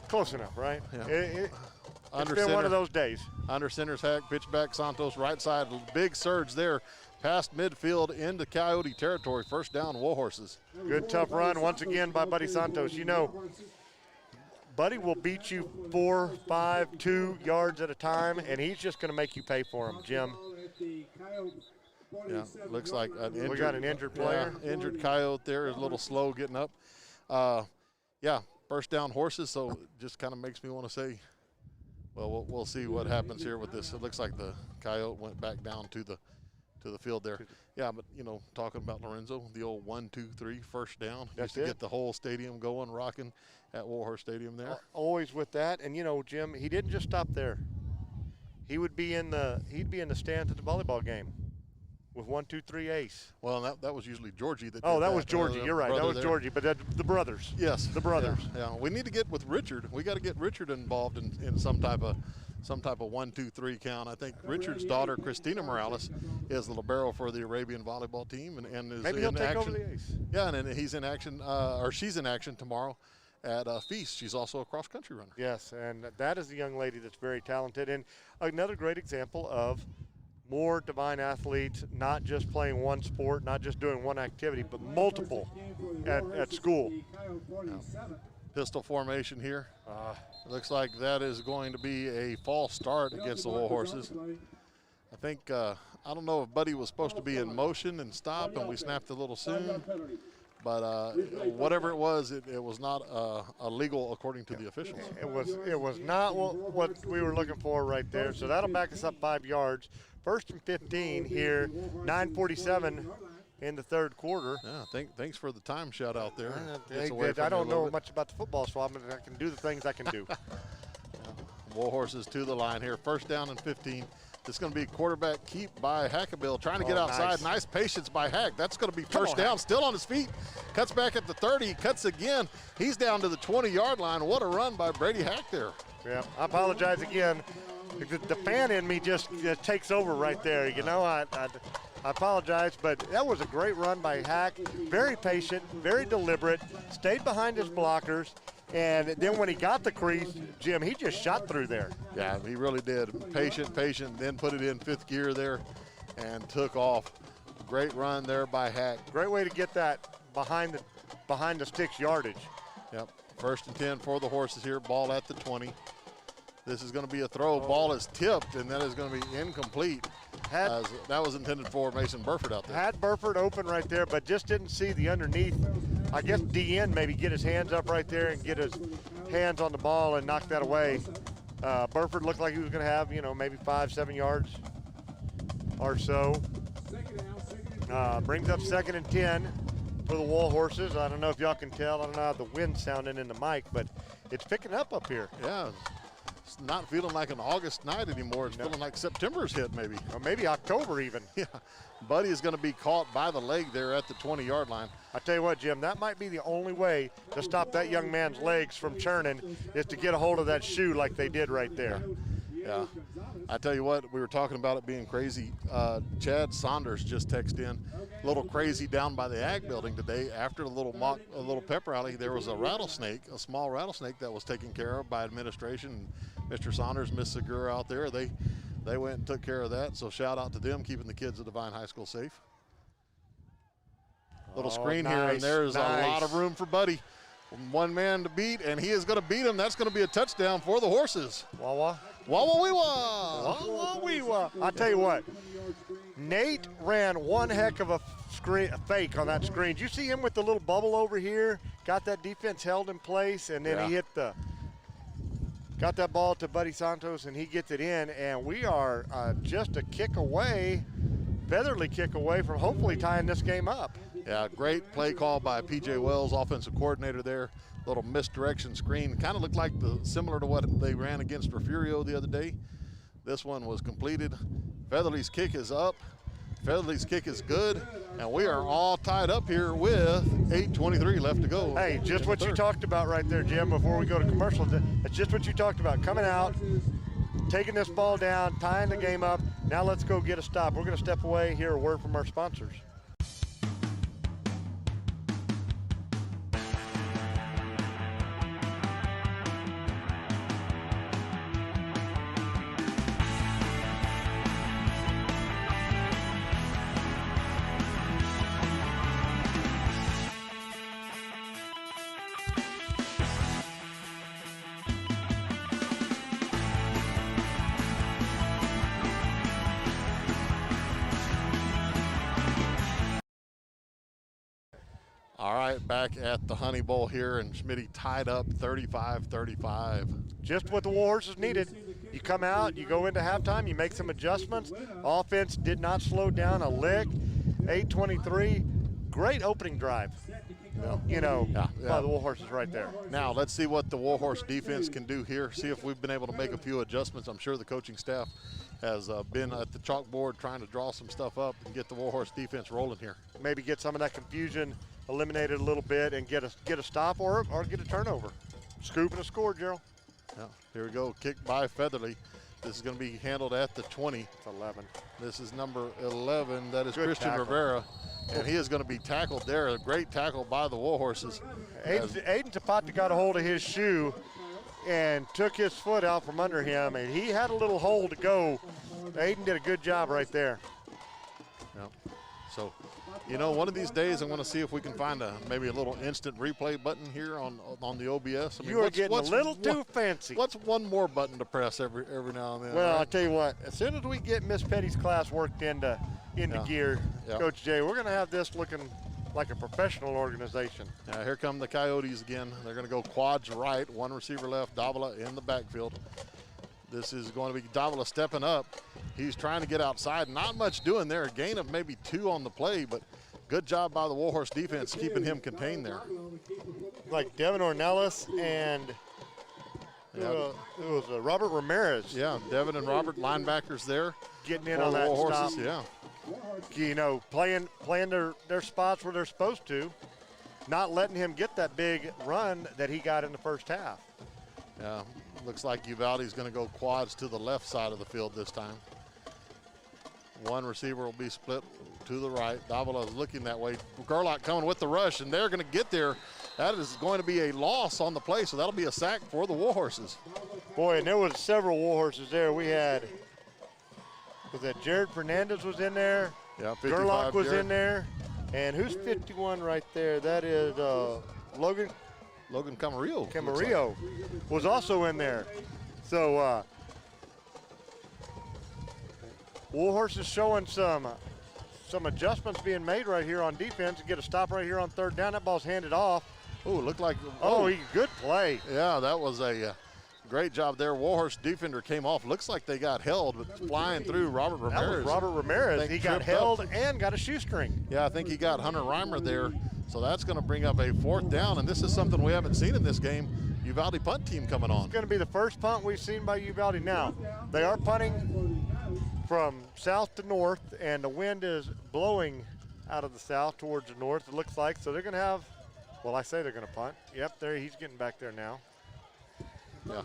Close enough, right? Yeah. It's been one of those days. Under center's Hack, pitch back Santos, right side, big surge there, past midfield into Coyote territory. First down, Warhorses. Good tough run once again by Buddy Santos. Buddy will beat you 4, 5, 2 yards at a time, and he's just going to make you pay for him, Jim. Yeah, looks like we got an injured player. Yeah, injured Coyote there, is a little slow getting up. First down Horses, so just kind of makes me want to say, well, we'll see what happens here with this. It looks like the Coyote went back down to the field there. Yeah, but, talking about Lorenzo, the old 1, 2, 3 first down. That's to get the whole stadium going, rocking at Warhorse Stadium there. Always with that. And, Jim, he didn't just stop there. He'd be in the stands at the volleyball game with 1, 2, 3 ace. Well, that was usually Georgie that did that was Georgie. You're right. That was Georgie, but the brothers. Yes. The brothers. Yeah. We need to get with Richard. We got to get Richard involved in some type of 1, 2, 3 count. I think Richard's daughter, Christina Morales, is the libero for the Arabian volleyball team and is maybe in he'll take action. Over the ace. Yeah, and he's in action, or she's in action tomorrow at Feast. She's also a cross-country runner. Yes, and that is a young lady that's very talented. And another great example of more Devine athletes, not just playing one sport, not just doing one activity, but multiple at school. Pistol formation here. Looks like that is going to be a false start against the Warhorses. I think, I don't know if Buddy was supposed to be in motion and stop, and we snapped a little soon. But whatever it was not illegal according to the officials. It was not what we were looking for right there. So that'll back us up 5 yards. 1st and 15 here, 9:47 in the third quarter. Yeah, thanks for the time shout out there. I don't know much about the football, so I can do the things I can do. Warhorses to the line here. 1st down and 15. This is going to be quarterback keep by Hackabill, trying to get outside. Nice patience by Hack. That's going to be first down. Still on his feet. Cuts back at the 30. Cuts again. He's down to the 20-yard line. What a run by Brady Hack there. Yeah, I apologize again. The fan in me just takes over right there. I apologize, but that was a great run by Hack. Very patient, very deliberate, stayed behind his blockers, and then when he got the crease, Jim, he just shot through there. Yeah, he really did. Patient, then put it in 5th gear there and took off. Great run there by Hack. Great way to get that behind the sticks yardage. Yep, 1st and 10 for the Horses here. Ball at the 20. This is going to be a throw. Ball is tipped, and that is going to be incomplete. That was intended for Mason Burford out there. Had Burford open right there, but just didn't see the underneath. I guess DN maybe get his hands up right there and get his hands on the ball and knock that away. Burford looked like he was going to have, maybe 5, 7 yards. or so. Brings up 2nd and 10 for the Warhorses. I don't know if y'all can tell. I don't know how the wind's sounding in the mic, but it's picking up here. Yeah, it's not feeling like an August night anymore. It's feeling like September's hit maybe. Or maybe October even. Yeah, Buddy is going to be caught by the leg there at the 20-yard line. I tell you what, Jim, that might be the only way to stop that young man's legs from churning is to get a hold of that shoe like they did right there. Yeah. I tell you what, we were talking about it being crazy. Chad Saunders just texted in, a little crazy down by the Ag building today. After a little pep rally, there was a rattlesnake, a small rattlesnake that was taken care of by administration. Mr. Saunders, Miss Segura out there, they went and took care of that. So shout out to them, keeping the kids at Devine High School safe. Little screen nice, here, and there's nice. a lot of room for Buddy. One man to beat, and he is going to beat him. That's going to be a touchdown for the Horses. Wawa. Wawa-wee-wah. Wawa-wee-wah. I tell you what, Nate ran one heck of a fake on that screen. Did you see him with the little bubble over here? Got that defense held in place, and then he got that ball to Buddy Santos, and he gets it in, and we are just a kick away, featherly kick away from hopefully tying this game up. Yeah, great play call by P.J. Wells, offensive coordinator there. Little misdirection screen. Kind of looked like similar to what they ran against Refugio the other day. This one was completed. Featherly's kick is up. Featherly's kick is good. And we are all tied up here with 8:23 left to go. Hey, just what you talked about right there, Jim, before we go to commercial. That's just what you talked about. Coming out, taking this ball down, tying the game up. Now let's go get a stop. We're going to step away, hear a word from our sponsors. All right, back at the Honey Bowl here, and Schmitty tied up 35-35. Just what the Warhorses needed. You come out, you go into halftime, you make some adjustments. Offense did not slow down a lick. 8:23, great opening drive. By the Warhorses right there. Now, let's see what the Warhorse defense can do here. See if we've been able to make a few adjustments. I'm sure the coaching staff has been at the chalkboard trying to draw some stuff up and get the Warhorse defense rolling here. Maybe get some of that confusion eliminated a little bit and get a stop or get a turnover. Scoop and a score, Gerald. Yeah, here we go. Kick by Featherly. This is going to be handled at the 20. It's 11. This is number 11. That is Good Christian tackle. Rivera. And he is going to be tackled there. A great tackle by the Warhorses. Aiden Zapata got a hold of his shoe and took his foot out from under him, and he had a little hole to go. Aiden did a good job right there. Yeah. So, one of these days I'm going to see if we can find maybe a little instant replay button here on the OBS. You are getting a little too fancy. What's one more button to press every now and then? Well, right? I'll tell you what, as soon as we get Miss Petty's class worked into gear, Coach Jay, we're going to have this looking like a professional organization. Now here come the Coyotes again. They're going to go quads right, one receiver left, Davila in the backfield. This is going to be Davila stepping up. He's trying to get outside. Not much doing there. A gain of maybe 2 on the play, but good job by the Warhorse defense keeping him contained there. Like Devin Ornelas and it was Robert Ramirez. Yeah, Devin and Robert, linebackers there. Getting in on that Warhorses, stop. Yeah. Playing their spots where they're supposed to, not letting him get that big run that he got in the first half. Yeah, looks like Uvalde's going to go quads to the left side of the field this time. One receiver will be split to the right. Davila is looking that way. Gerlach coming with the rush, and they're going to get there. That is going to be a loss on the play, so that'll be a sack for the Warhorses. Boy, and there was several Warhorses there. We had, was that Jared Fernandez was in there? Yeah, 55. Gerlach was Jared. in there. And who's 51 right there? That is Logan Camarillo. Camarillo was also in there. So Warhorses showing some adjustments being made right here on defense to get a stop right here on third down. That ball's handed off. Oh, looked like good play. Yeah, that was a Great job there. Warhorse defender came off. Looks like they got held, but flying through Robert Ramirez. That was Robert Ramirez. He got held and got a shoestring. Yeah, I think he got Hunter Reimer there. So that's going to bring up a 4th down, and this is something we haven't seen in this game. Uvalde punt team coming on. It's going to be the first punt we've seen by Uvalde. Now, they are punting from south to north, and the wind is blowing out of the south towards the north, it looks like. So they're going to have, well, I say they're going to punt. Yep, there he's getting back there now. Yeah.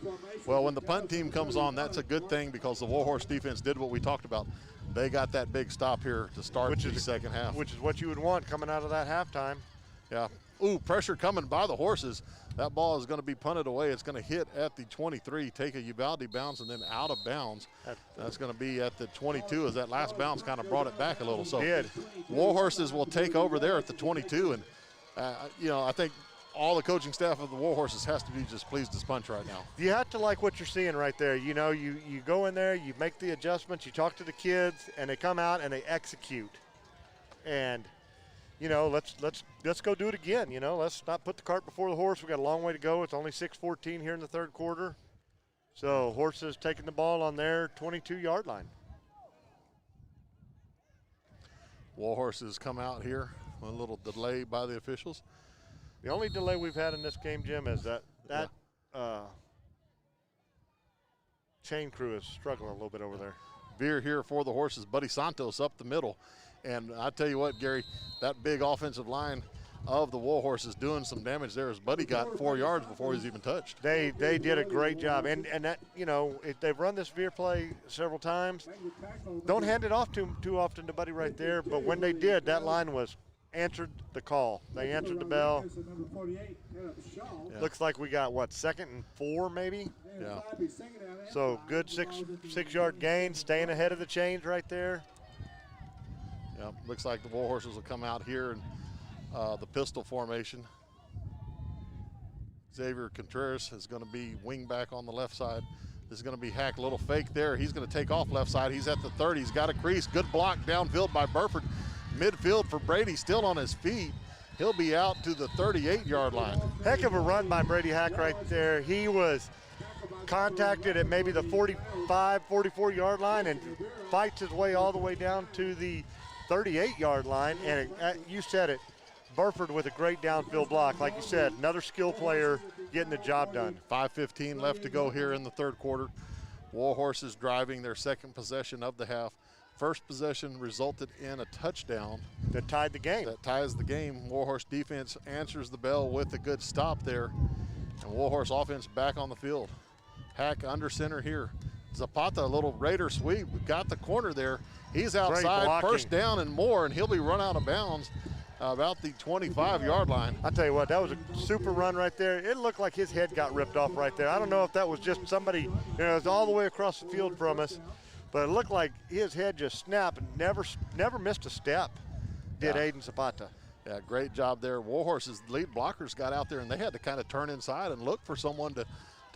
Well, when the punt team comes on, that's a good thing because the Warhorse defense did what we talked about. They got that big stop here to start the second half. Which is what you would want coming out of that halftime. Yeah. Ooh, pressure coming by the Horses. That ball is going to be punted away. It's going to hit at the 23, take a Uvalde bounce, and then out of bounds. That's going to be at the 22 as that last bounce kind of brought it back a little. So Warhorses will take over there at the 22. And, you know, I think all the coaching staff of the Warhorses has to be just pleased as punch right now. You have to like what you're seeing right there. You know, you go in there, you make the adjustments, you talk to the kids, and they come out and they execute. And, you know, let's go do it again. You know, let's not put the cart before the horse. We got a long way to go. It's only 6:14 here in the third quarter. So Horses taking the ball on their 22-yard line. Warhorses come out here. A little delay by the officials. The only delay we've had in this game, Jim, is that chain crew is struggling a little bit over there. Veer here for the Horses. Buddy Santos up the middle. And I tell you what, Gary, that big offensive line of the Warhorses doing some damage there as Buddy got 4 yards before he's even touched. They did a great job. And that, you know, they've run this veer play several times. Don't hand it off too often to Buddy right there. But when they did, that line was answered the call. They answered the bell. Yeah. Looks like we got, what, 2nd and 4 maybe? Yeah. So good six-yard gain, staying ahead of the chains right there. Yeah, looks like the Warhorses will come out here in the pistol formation. Xavier Contreras is going to be wing back on the left side. This is going to be Hack, a little fake there. He's going to take off left side. He's at the 30. He's got a crease. Good block downfield by Burford. Midfield for Brady, still on his feet. He'll be out to the 38-yard line. Heck of a run by Brady Hack right there. He was contacted at maybe the 45, 44-yard line and fights his way all the way down to the 38-yard line. And you said it, Burford with a great downfield block. Like you said, another skill player getting the job done. 5:15 left to go here in the third quarter. Warhorses driving their second possession of the half. First possession resulted in a touchdown. That tied the game. That ties the game. Warhorse defense answers the bell with a good stop there. And Warhorse offense back on the field. Hack under center here. Zapata, a little Raider sweep. We've got the corner there. He's outside, first down and more, and he'll be run out of bounds about the 25-yard line. I'll tell you what, that was a super run right there. It looked like his head got ripped off right there. I don't know if that was just somebody, you know, it was all the way across the field from us. But it looked like his head just snapped and never missed a step, did Aiden Zapata. Yeah, great job there. Warhorses lead blockers got out there, and they had to kind of turn inside and look for someone to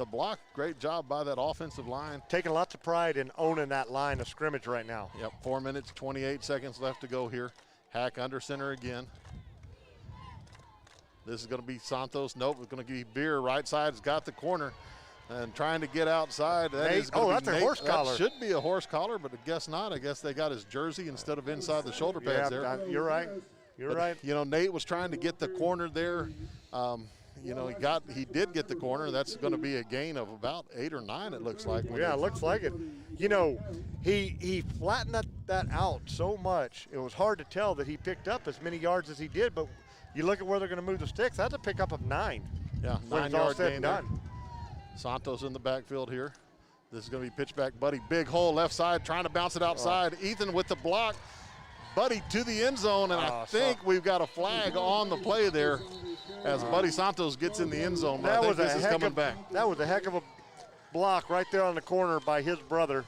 block. Great job by that offensive line. Taking lots of pride in owning that line of scrimmage right now. Yep, 4 minutes, 28 seconds left to go here. Hack under center again. This is going to be Santos. Nope, it's going to be Beer. Right side's got the corner. And trying to get outside. That's a horse collar. That should be a horse collar, but I guess not. I guess they got his jersey instead of inside the shoulder pads there. You're right. You're right. You know, Nate was trying to get the corner there. You know, he did get the corner. That's going to be a gain of about 8 or 9, it looks like. Yeah, it looks like it. You know, he flattened that out so much. It was hard to tell that he picked up as many yards as he did, but you look at where they're going to move the sticks, that's a pickup of 9. Yeah, 9-yard gain done. Santos in the backfield here. This is going to be pitch back. Buddy, big hole left side, trying to bounce it outside. Ethan with the block. Buddy to the end zone, and I think we've got a flag on the play there as Buddy Santos gets in the end zone. But I think this is coming back. That was a heck of a block right there on the corner by his brother,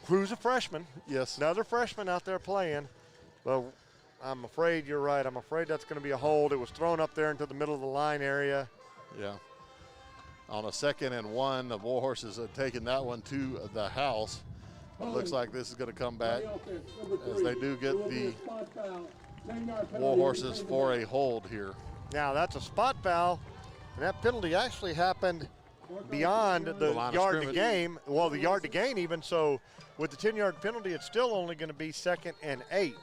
who's a freshman. Yes. Another freshman out there playing. But I'm afraid you're right. I'm afraid that's going to be a hold. It was thrown up there into the middle of the line area. Yeah. On a 2nd and 1, the Warhorses have taken that one to the house. It looks like this is going to come back as they do get the Warhorses for a hold here. Now that's a spot foul, and that penalty actually happened beyond the line of yard to scrimmage. game. Well, the yard to gain even. So with the 10-yard penalty, it's still only going to be 2nd and 8.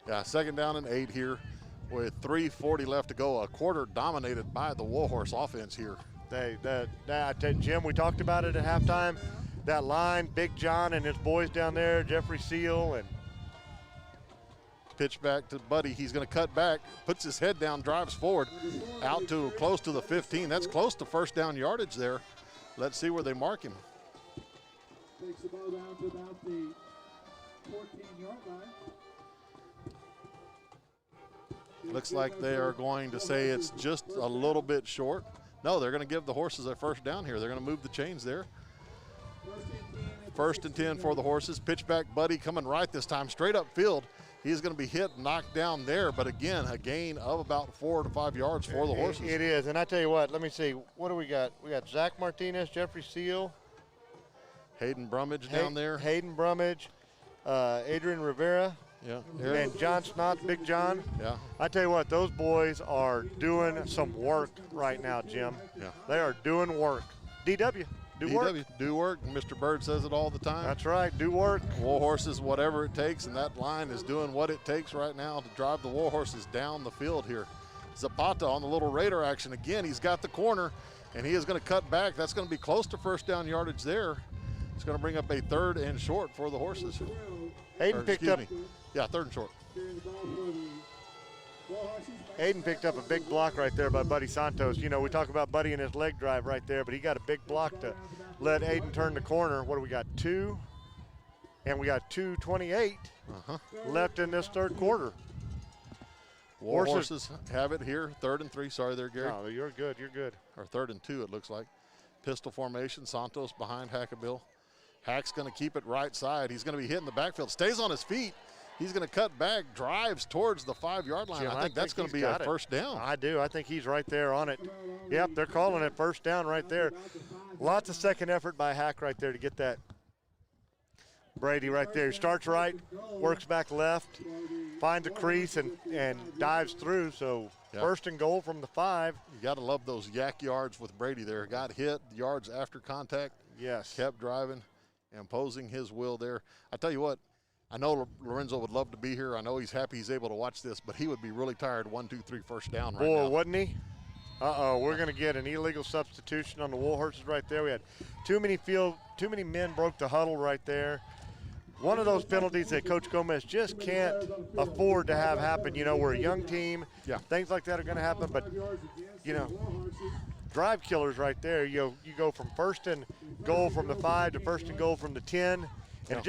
Yeah, 2nd down and 8 here with 3:40 left to go. A quarter dominated by the Warhorse offense here. Jim, we talked about it at halftime. That line, Big John and his boys down there, Jeffrey Seal, and pitch back to Buddy. He's going to cut back, puts his head down, drives forward, out to close to the 15. That's close to first down yardage there. Let's see where they mark him. Takes the ball down to about the 14-yard line. Looks like they are going to say it's just a little bit short. No, they're going to give the Horses a first down here. They're going to move the chains there. 1st and 10 for the Horses. Pitch back, Buddy coming right this time, straight up field. He's going to be hit, knocked down there, but again, a gain of about 4 to 5 yards for the Horses. It is, and I tell you what, let me see, what do we got? We got Zach Martinez, Jeffrey Seal. Hayden Brummage down there. Hayden Brummage, Adrian Rivera. Yeah. And John Snott, Big John. Yeah. I tell you what, those boys are doing some work right now, Jim. Yeah. They are doing work. DW, do work. Do work. Mr. Bird says it all the time. That's right, do work. Warhorses, whatever it takes, and that line is doing what it takes right now to drive the Warhorses down the field here. Zapata on the little radar action again. He's got the corner, and he is going to cut back. That's going to be close to first down yardage there. It's going to bring up a 3rd and short for the Horses. Hayden picked up. Yeah, 3rd and short. Hayden picked up a big block right there by Buddy Santos. You know, we talk about Buddy and his leg drive right there, but he got a big block to let Hayden turn the corner. What do we got? 2, and we got 2:28 left in this 3rd quarter. Warhorses have it here, 3rd and 3. Sorry there, Gary. No, you're good. You're good. Or 3rd and 2, it looks like. Pistol formation. Santos behind Hackabill. Hack's going to keep it right side. He's going to be hitting the backfield. Stays on his feet. He's going to cut back, drives towards the 5-yard line. Jim, I think that's going to be a first down. I do. I think he's right there on it. Yep, they're calling it first down right there. Lots of second effort by Hack right there to get that. Brady right there. He starts right, works back left, finds a crease, and dives through. So first and goal from the 5. You got to love those yak yards with Brady there. Got hit, yards after contact. Yes. Kept driving, imposing his will there. I tell you what, I know Lorenzo would love to be here. I know he's happy he's able to watch this, but he would be really tired 1, 2, 3 first down right now. Boy, wouldn't he? Uh-oh, we're going to get an illegal substitution on the Warhorses right there. We had too many men broke the huddle right there. One of those penalties that Coach Gomez just can't afford to have happen. You know, we're a young team. Yeah. Things like that are going to happen, but, you know, drive killers right there. You go from first and goal from the 5 to first and goal from the 10, and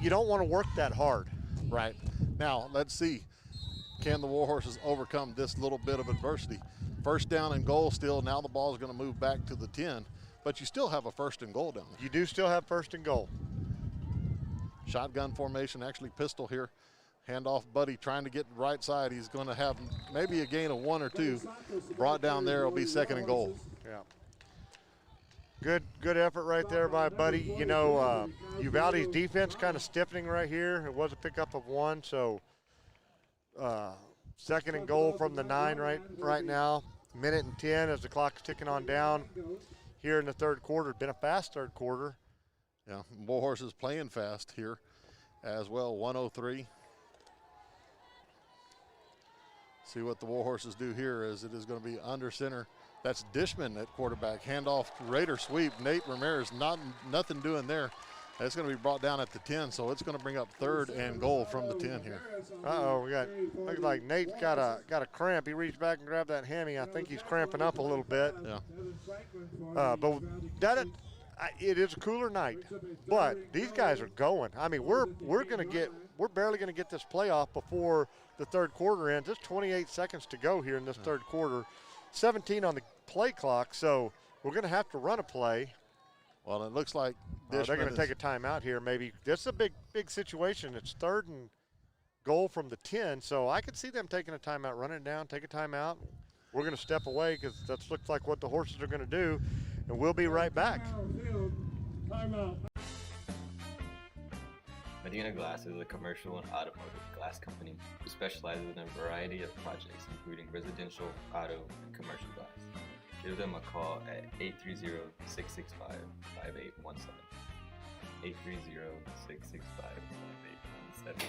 you don't want to work that hard. Right. Now, let's see. Can the Warhorses overcome this little bit of adversity? First down and goal still. Now the ball is going to move back to the 10, but you still have a first and goal down there. You do still have first and goal. Shotgun formation, actually pistol here. Handoff, Buddy trying to get right side. He's going to have maybe a gain of 1 or 2. Brought down there, it'll be 2nd and goal. Yeah. Good effort right there by Buddy. You know, Uvalde's defense kind of stiffening right here. It was a pickup of 1, so 2nd and goal from the 9 right now. 1:10 as the clock's ticking on down here in the 3rd quarter. Been a fast 3rd quarter. Yeah, Warhorses playing fast here as well. 1:03. See what the Warhorses do here as it is going to be under center. That's Dishman at quarterback. Handoff, Raider sweep. Nate Ramirez, nothing doing there. That's going to be brought down at the 10, so it's going to bring up 3rd and goal from the 10 here. Uh-oh, looks like Nate's got a cramp. He reached back and grabbed that hammy. I think he's cramping up a little bit. Yeah. But it is a cooler night, but these guys are going. I mean, we're barely going to get this playoff before the 3rd quarter ends. There's 28 seconds to go here in this 3rd quarter. 17 on the play clock, so we're going to have to run a play. Well, it looks like they're going to take a timeout here maybe. This is a big situation. It's 3rd and goal from the 10, so I could see them taking a timeout, running it down, take a timeout. We're going to step away because that looks like what the Horses are going to do, and we'll be right back. Medina Glass is a commercial and automotive glass company who specializes in a variety of projects, including residential, auto, and commercial glass. Give them a call at 830-665-5817. 830-665-5817.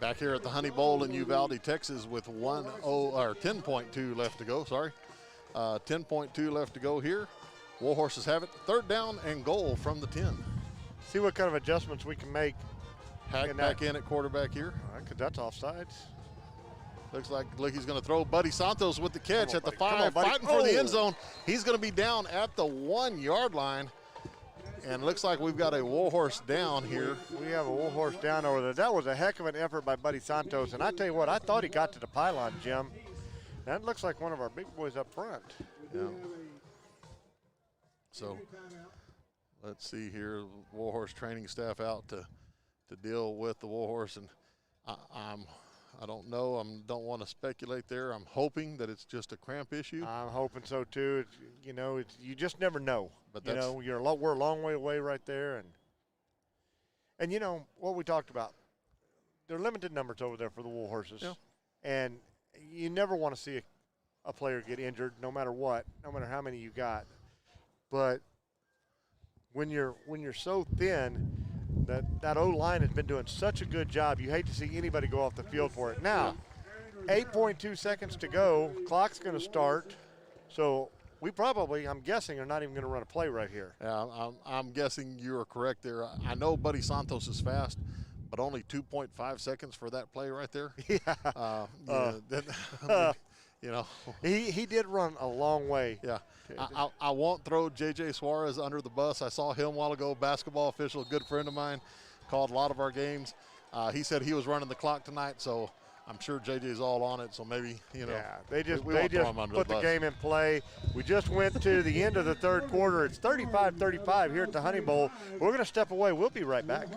Back here at the Honey Bowl in Uvalde, Texas, with 10.2 left to go. 10.2 left to go here. Warhorses have it. 3rd down and goal from the 10. See what kind of adjustments we can make. Hack back in at quarterback here. Because that's offsides. Looks like he's going to throw. Buddy Santos with the catch at the 5, buddy. fighting for the end zone. He's going to be down at the 1-yard line. And looks like we've got a Warhorse down here. We have a Warhorse down over there. That was a heck of an effort by Buddy Santos. And I tell you what, I thought he got to the pylon, Jim. That looks like one of our big boys up front. Yeah. So let's see here. Warhorse training staff out to deal with the Warhorse. And I don't know. I don't want to speculate there. I'm hoping that it's just a cramp issue. I'm hoping so too. You just never know. But we're a long way away right there, and you know what we talked about. They're limited numbers over there for the Warhorses, and you never want to see a player get injured, no matter what, no matter how many you got. But when you're so thin, that O-line has been doing such a good job. You hate to see anybody go off the field for it. Now, 8.2 seconds to go. Clock's going to start. So we probably, I'm guessing, are not even going to run a play right here. Yeah, I'm guessing you are correct there. I know Buddy Santos is fast, but only 2.5 seconds for that play right there. Yeah. He did run a long way. Yeah. I won't throw J.J. Suarez under the bus. I saw him a while ago, basketball official, a good friend of mine, called a lot of our games. He said he was running the clock tonight, so I'm sure J.J.'s all on it, so maybe, Yeah, they just we put the game in play. We just went to the end of the 3rd quarter. It's 35-35 here at the Honey Bowl. We're going to step away. We'll be right back.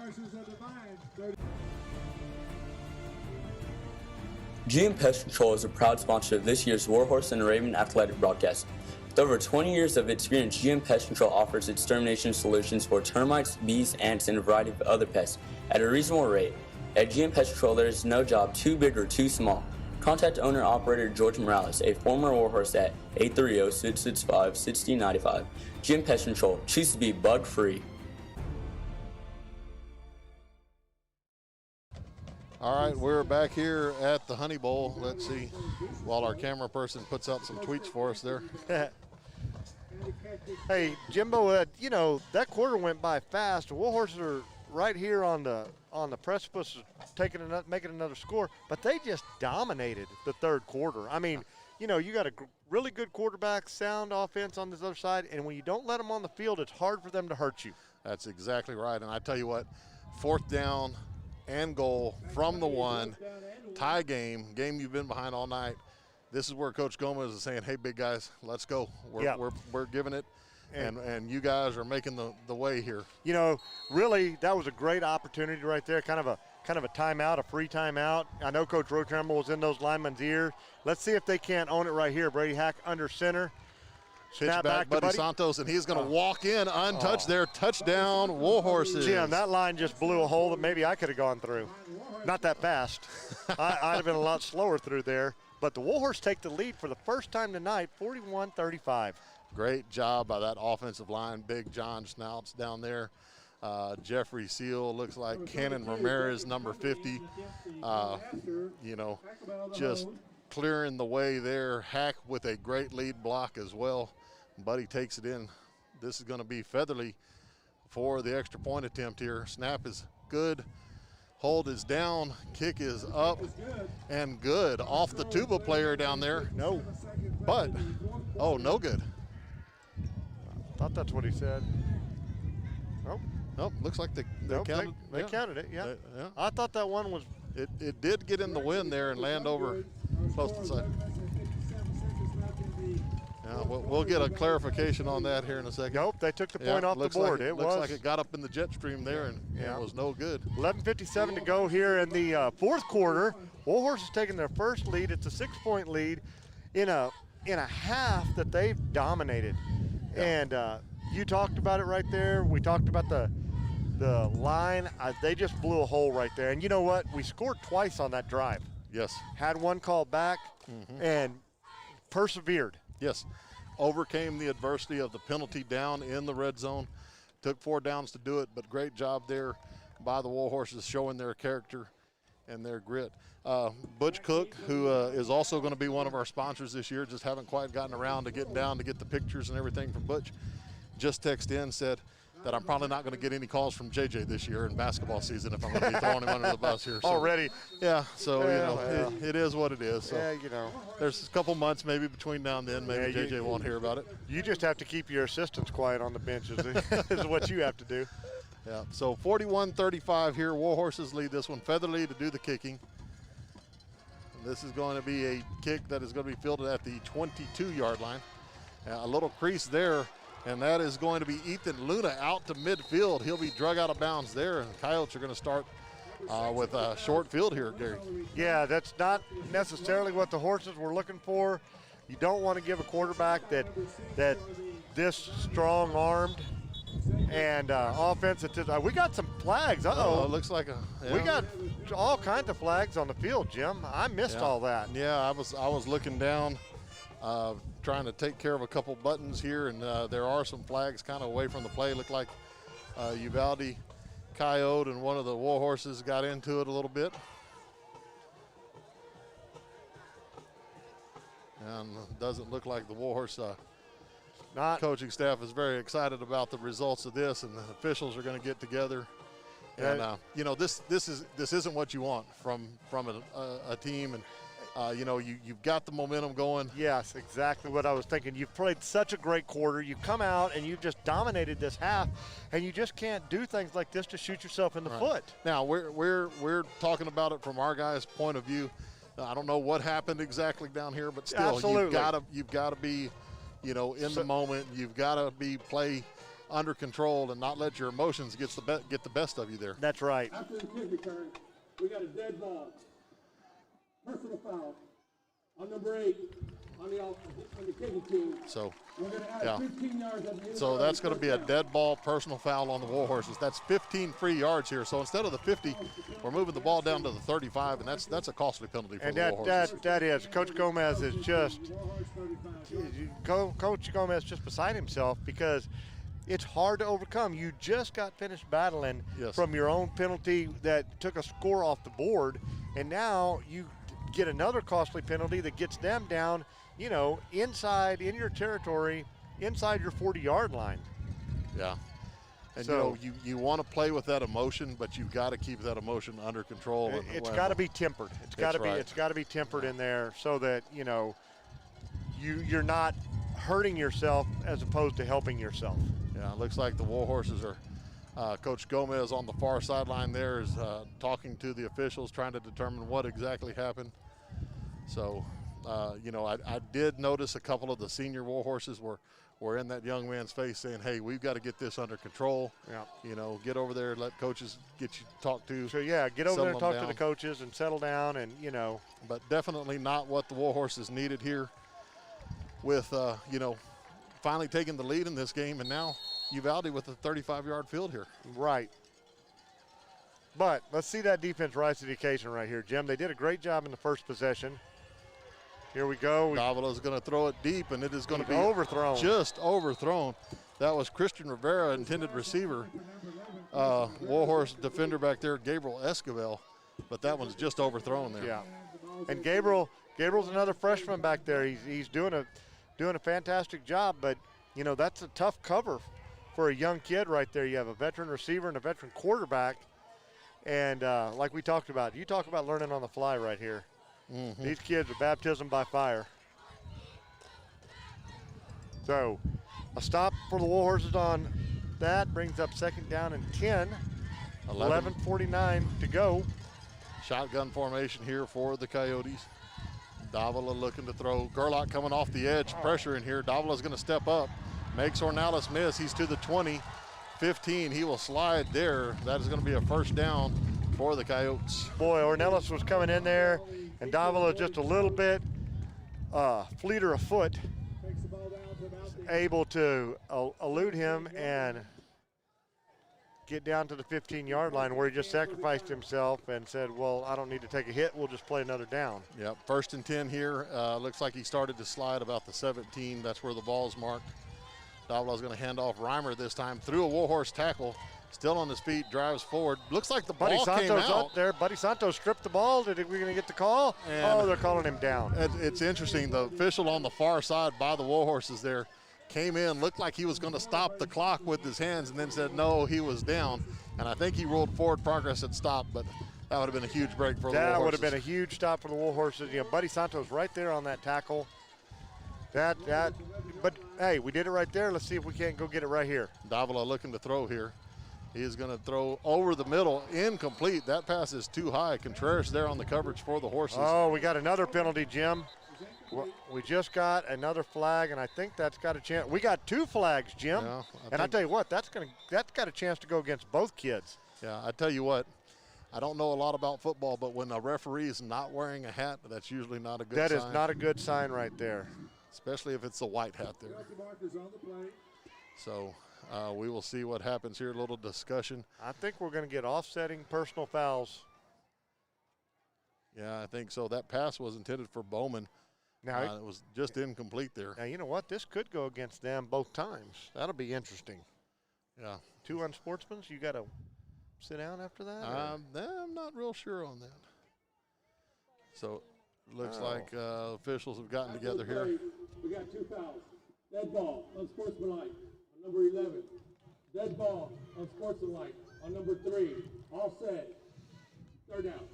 GM Pest Control is a proud sponsor of this year's Warhorse and Raven athletic broadcast. With over 20 years of experience, GM Pest Control offers extermination solutions for termites, bees, ants, and a variety of other pests at a reasonable rate. At GM Pest Control, there is no job too big or too small. Contact owner-operator George Morales, a former Warhorse, at 830-665-6095. GM Pest Control, choose to be bug-free. All right, we're back here at the Honey Bowl. Let's see, while our camera person puts out some tweets for us there. Hey, Jimbo, that quarter went by fast. The Warhorses are right here on the precipice of making another score, but they just dominated the 3rd quarter. I mean, you got a really good quarterback, sound offense on this other side, and when you don't let them on the field, it's hard for them to hurt you. That's exactly right, and I tell you what, 4th down and goal from the 1, tie game you've been behind all night. This is where Coach Gomez is saying, hey, big guys, let's go. We're giving it, and you guys are making the way here. Really, that was a great opportunity right there, kind of a timeout, a free timeout. I know Coach Rotremble was in those linemen's ears. Let's see if they can't own it right here. Brady Hack under center. Pitch back, Buddy Santos, and he's going to walk in untouched there. Touchdown, Warhorses. Jim, that line just blew a hole that maybe I could have gone through. Not that fast. I'd have been a lot slower through there. But the Warhorses take the lead for the first time tonight, 41-35. Great job by that offensive line. Big John Snouts down there. Jeffrey Seal looks like Cannon Ramirez, number 50. Just clearing the way there. Hack with a great lead block as well. Buddy takes it in. This is going to be Featherly for the extra point attempt here. Snap is good. Hold is down, kick is up and good. Off the tuba player down there. No. But, oh, no good. Thought that's what he said. Nope. Nope, looks like they counted. They counted it, yeah. Yeah. I thought that one was. It did get in the wind there and land over close to the side. Yeah, we'll get a clarification on that here in a second. Nope, they took the point off the board. It looks like it got up in the jet stream there and it was no good. 11:57 to go here in the fourth quarter. Warhorses taking their first lead. It's a 6-point lead in a half that they've dominated. Yeah. And you talked about it right there. We talked about the line. They just blew a hole right there. And you know what? We scored twice on that drive. Yes. Had one called back and persevered. Yes. Overcame the adversity of the penalty down in the red zone. Took 4 downs to do it, but great job there by the Warhorses showing their character and their grit. Butch Cook, who is also going to be one of our sponsors this year, just haven't quite gotten around to getting down to get the pictures and everything from Butch, just texted in, said that I'm probably not going to get any calls from JJ this year in basketball season if I'm going to be throwing him under the bus here. So, already. Yeah, so, it is what it is. So yeah, you know. There's a couple months maybe between now and then. Maybe JJ won't hear about it. You just have to keep your assistants quiet on the bench is what you have to do. Yeah, so 41-35 here. Warhorses lead this one. Featherly to do the kicking. And this is going to be a kick that is going to be fielded at the 22-yard line. A little crease there. And that is going to be Ethan Luna out to midfield. He'll be drug out of bounds there. And Coyotes are going to start with a short field here, Gary. Yeah, that's not necessarily what the Horses were looking for. You don't want to give a quarterback that this strong-armed and offense. We got some flags. Uh-oh. It looks like we got all kinds of flags on the field, Jim. I missed all that. Yeah, I was looking down. Trying to take care of a couple buttons here, and there are some flags kind of away from the play. Look like Uvalde Coyote and one of the Warhorses got into it a little bit. And doesn't look like the Warhorse coaching staff is very excited about the results of this, and the officials are going to get together. And this isn't what you want from a team. And you've got the momentum going. Yes, exactly what I was thinking. You've played such a great quarter. You come out and you've just dominated this half, and you just can't do things like this to shoot yourself in the foot. Now we're talking about it from our guys' point of view. I don't know what happened exactly down here, but still, you've got to be, in the moment. You've got to play under control and not let your emotions get the best of you there. That's right. After the kick return, we got a dead ball. Personal foul on number 8 on the kicking team. So, we're going to add 15 yards on the so that's going to be a dead ball personal foul on the Warhorses. That's 15 free yards here. So instead of the 50, we're moving the ball down to the 35, and that's a costly penalty for the Warhorses. That is. Coach Gomez is just Coach Gomez just beside himself because it's hard to overcome. You just got finished battling from your own penalty that took a score off the board, and now you get another costly penalty that gets them down, inside in your territory, inside your 40-yard line. Yeah. And so, you want to play with that emotion, but you've got to keep that emotion under control. It's got to be tempered. It's got to be tempered in there so that you're not hurting yourself as opposed to helping yourself. Yeah, it looks like the Warhorses are. Coach Gomez on the far sideline there is talking to the officials, trying to determine what exactly happened. So, I did notice a couple of the senior Warhorses were in that young man's face saying, hey, we've got to get this under control. Yeah. Get over there, let coaches get you talked to. So, yeah, get over there and talk to the coaches and settle down and, But definitely not what the Warhorses needed here with, finally taking the lead in this game, and now Uvalde with a 35-yard field here. Right. But let's see that defense rise to the occasion right here, Jim. They did a great job in the first possession. Here we go. Davila is going to throw it deep, and it is going to be overthrown. Just overthrown. That was Christian Rivera, intended receiver. Warhorse defender back there, Gabriel Esquivel, but that one's just overthrown there. Yeah. And Gabriel's another freshman back there. He's doing a fantastic job, but that's a tough cover for a young kid right there. You have a veteran receiver and a veteran quarterback, And like we talked about, you talk about learning on the fly right here. Mm-hmm. These kids are baptism by fire. So a stop for the Warhorses on that brings up 2nd down and 10. 11:49 to go. Shotgun formation here for the Coyotes. Davila looking to throw. Gerlach coming off the edge, pressure in here. Davila's going to step up, makes Ornelas miss. He's to the 20, 15. He will slide there. That is going to be a 1st down for the Coyotes. Boy, Ornelas was coming in there, and Davila just a little bit fleeter of foot, able to elude him and get down to the 15-yard line where he just sacrificed himself and said, well, I don't need to take a hit. We'll just play another down. Yep, 1st and 10 here. Looks like he started to slide about the 17. That's where the ball's marked. Davila's going to hand off Reimer this time through a Warhorse tackle. Still on his feet, drives forward. Looks like the ball came out. Up there. Buddy Santos stripped the ball. We're going to get the call? And they're calling him down. It's interesting. The official on the far side by the Warhorses there came in, looked like he was going to stop the clock with his hands, and then said no, he was down. And I think he ruled forward progress had stopped, but that would have been a huge break for the Warhorses. That would have been a huge stop for the Warhorses. You know, Buddy Santos right there on that tackle. But hey, we did it right there. Let's see if we can't go get it right here. Davila looking to throw here. He is going to throw over the middle, incomplete. That pass is too high. Contreras there on the coverage for the Horses. Oh, we got another penalty, Jim. We just got another flag, and I think that's got a chance. We got 2 flags, Jim. Yeah, I tell you what, that's got a chance to go against both kids. Yeah, I tell you what, I don't know a lot about football, but when a referee is not wearing a hat, that's usually not a good sign. That is not a good sign right there. Especially if it's a white hat there. So we will see what happens here. A little discussion. I think we're going to get offsetting personal fouls. Yeah, I think so. That pass was intended for Bowman. Now it was just incomplete there. Now, you know what? This could go against them both times. That'll be interesting. Yeah. 2 unsportsmen, you got to sit down after that? I'm not real sure on that. So looks like officials have gotten together here. We got 2 fouls. Dead ball, unsportsmanlike on number 11. Dead ball, unsportsmanlike on number 3. All set. 3rd down.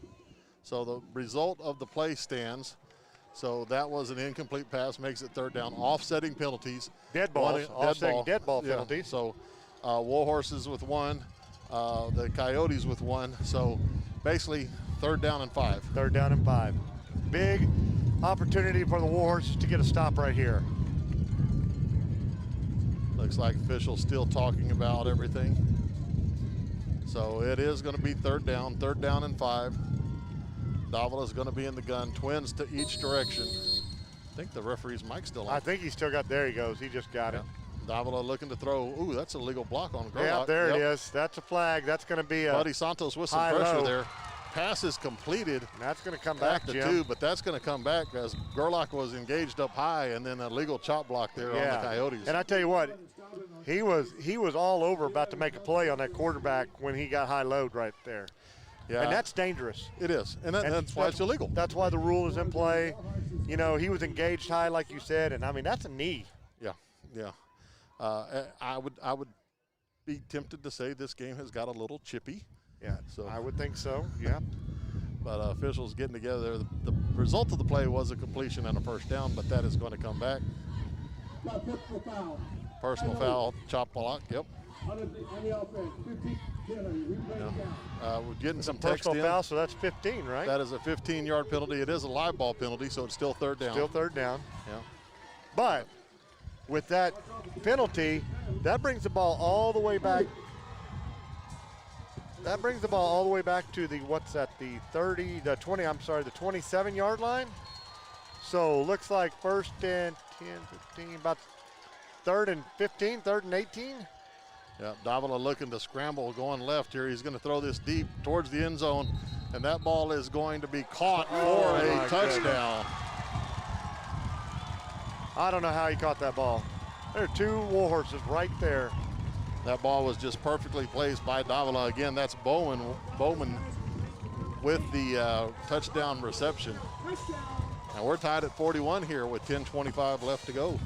So the result of the play stands. So that was an incomplete pass, makes it 3rd down. Offsetting penalties. Dead balls, offsetting dead ball penalties. Yeah. So Warhorses with 1, the Coyotes with 1. So basically 3rd down and 5. 3rd down and 5. Big opportunity for the Warhorses to get a stop right here. Looks like officials still talking about everything. So it is going to be 3rd down and 5. Davila is going to be in the gun, twins to each direction. I think the referee's mic's still on. I think he's still got, there he goes, he just got it. Davila looking to throw. Ooh, that's a legal block on Gerlach. Yeah, there it is. That's a flag. That's going to be a Buddy Santos with some pressure there. Pass is completed. And that's going to come back to Jim. 2, but that's going to come back as Gerlach was engaged up high, and then a legal chop block there on the Coyotes. And I tell you what, he was all over about to make a play on that quarterback when he got high load right there. Yeah. And that's dangerous. It is, and that's why it's illegal. That's why the rule is in play. You know, he was engaged high, like you said, and I mean that's a knee. Yeah. I would be tempted to say this game has got a little chippy. Yeah, so I would think so. Yeah. But officials getting together. The result of the play was a completion and a 1st down, but that is going to come back. Personal foul, chop block. Yep. On the offense, 15. We're getting some personal text foul, so that's 15, right? That is a 15-yard penalty. It is a live ball penalty, so it's still 3rd down. Still 3rd down. Yeah. But with that penalty, that brings the ball all the way back. That brings the ball all the way back to the, the 27-yard line. So looks like 1st and 10, 15, about 3rd and 15, 3rd and 18. Yeah, Davila looking to scramble going left here. He's going to throw this deep towards the end zone, and that ball is going to be caught for a touchdown. I don't know how he caught that ball. There are 2 Warhorses right there. That ball was just perfectly placed by Davila. Again, that's Bowman with the touchdown reception. And we're tied at 41 here with 10:25 left to go.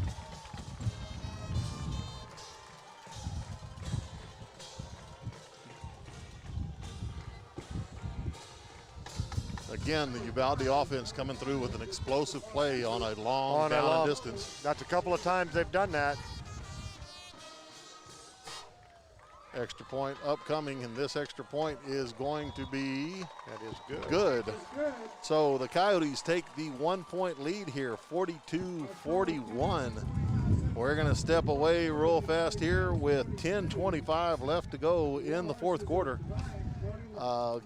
again, the Uvalde offense coming through with an explosive play on a long down and distance. That's a couple of times they've done that. Extra point upcoming, and this extra point is going to be that is good. So the Coyotes take the 1-point lead here, 42-41. We're going to step away real fast here with 10:25 left to go in the fourth quarter.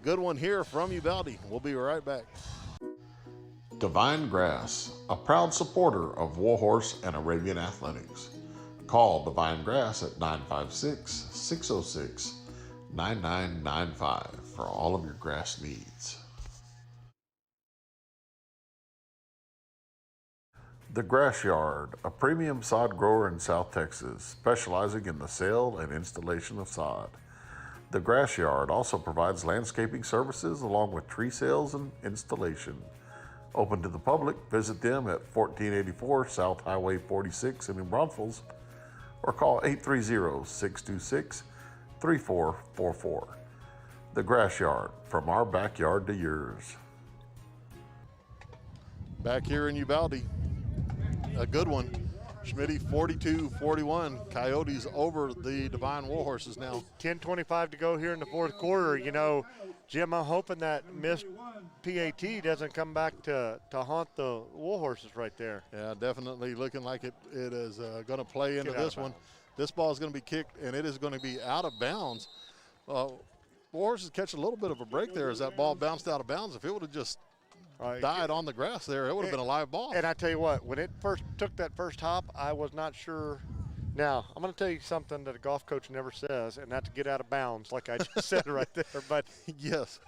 Good one here from Uvalde. We'll be right back. Devine Grass, a proud supporter of Warhorse and Arabian athletics. Call Devine Grass at 956-606-9995 for all of your grass needs. The Grass Yard, a premium sod grower in South Texas, specializing in the sale and installation of sod. The Grass Yard also provides landscaping services along with tree sales and installation. Open to the public, visit them at 1484 South Highway 46 in New Braunfels, or call 830-626-3444. The Grass Yard, from our backyard to yours. Back here in Uvalde, a good one. Schmitty 42-41. Coyotes over the Devine Warhorses now. 10:25 to go here in the fourth quarter. You know, Jim, I'm hoping that missed PAT doesn't come back to haunt the Warhorses right there. Yeah, definitely looking like it is going to play into this one. This ball is going to be kicked, and it is going to be out of bounds. Warhorses catch a little bit of a break there as that ball bounced out of bounds. If it would have just died on the grass there, it would have been a live ball. And I tell you what, when it first took that first hop, I was not sure. Now, I'm going to tell you something that a golf coach never says, and that's to get out of bounds, like I just said right there. But yes,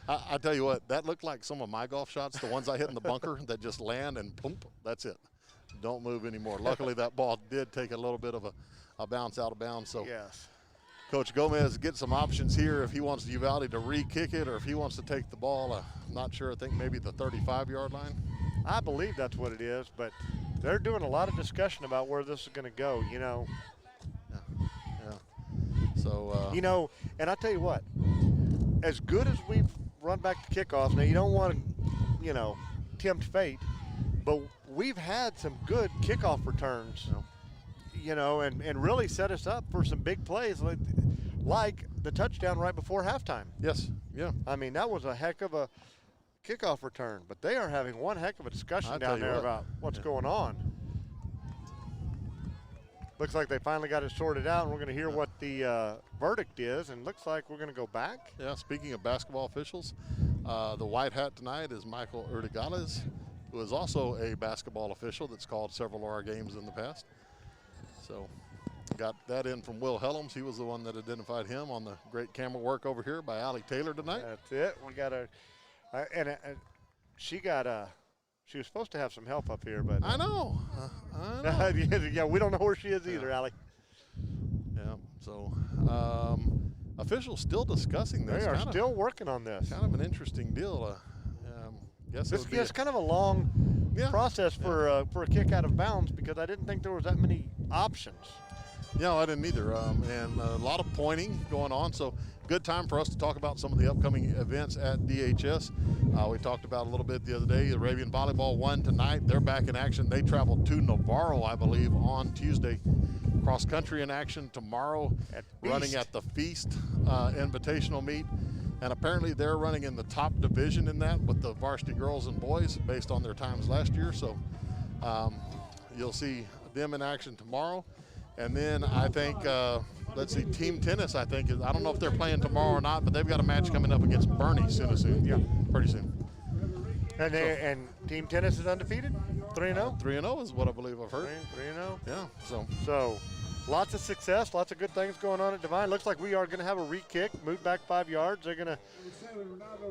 I tell you what, that looked like some of my golf shots, the ones I hit in the bunker that just land and boom, that's it. Don't move anymore. Luckily, that ball did take a little bit of a bounce out of bounds. So yes, Coach Gomez gets some options here if he wants Uvalde to re-kick it or if he wants to take the ball. I'm not sure. I think maybe the 35-yard line. I believe that's what it is, but they're doing a lot of discussion about where this is going to go, you know. Yeah. So, you know, and I tell you what, as good as we've run back to kickoffs, now you don't want to, you know, tempt fate, but we've had some good kickoff returns, you know, and really set us up for some big plays like the touchdown right before halftime. Yes, yeah. I mean, that was a heck of a kickoff return, but they are having one heck of a discussion down there about what's going on. Looks like they finally got it sorted out, and we're going to hear what the verdict is, and looks like we're going to go back. Yeah, speaking of basketball officials, the white hat tonight is Michael Urdigales, who is also a basketball official that's called several of our games in the past. So got that in from Will Helms. He was the one that identified him on the great camera work over here by Allie Taylor tonight. That's it. We got a she was supposed to have some help up here, but I know. yeah, we don't know where she is either, Allie. Yeah. So officials still discussing this. They are still working on this. Kind of an interesting deal. Guess it's kind of a long process for a kick out of bounds because I didn't think there was that many options. No, I didn't either. And a lot of pointing going on. So good time for us to talk about some of the upcoming events at DHS. We talked about a little bit the other day. The Arabian Volleyball won tonight. They're back in action. They traveled to Navarro, I believe, on Tuesday. Cross country in action tomorrow, running at the Feast Invitational meet. And apparently they're running in the top division in that with the varsity girls and boys based on their times last year. So you'll see them in action tomorrow. And then I think, let's see, team tennis, I think, I don't know if they're playing tomorrow or not, but they've got a match coming up against Bernie soon. Yeah, pretty soon. And and team tennis is undefeated? 3-0? 3-0 is what I believe I've heard. 3-0? Yeah, so lots of success, lots of good things going on at Devine. Looks like we are going to have a re-kick, move back 5 yards. They're going to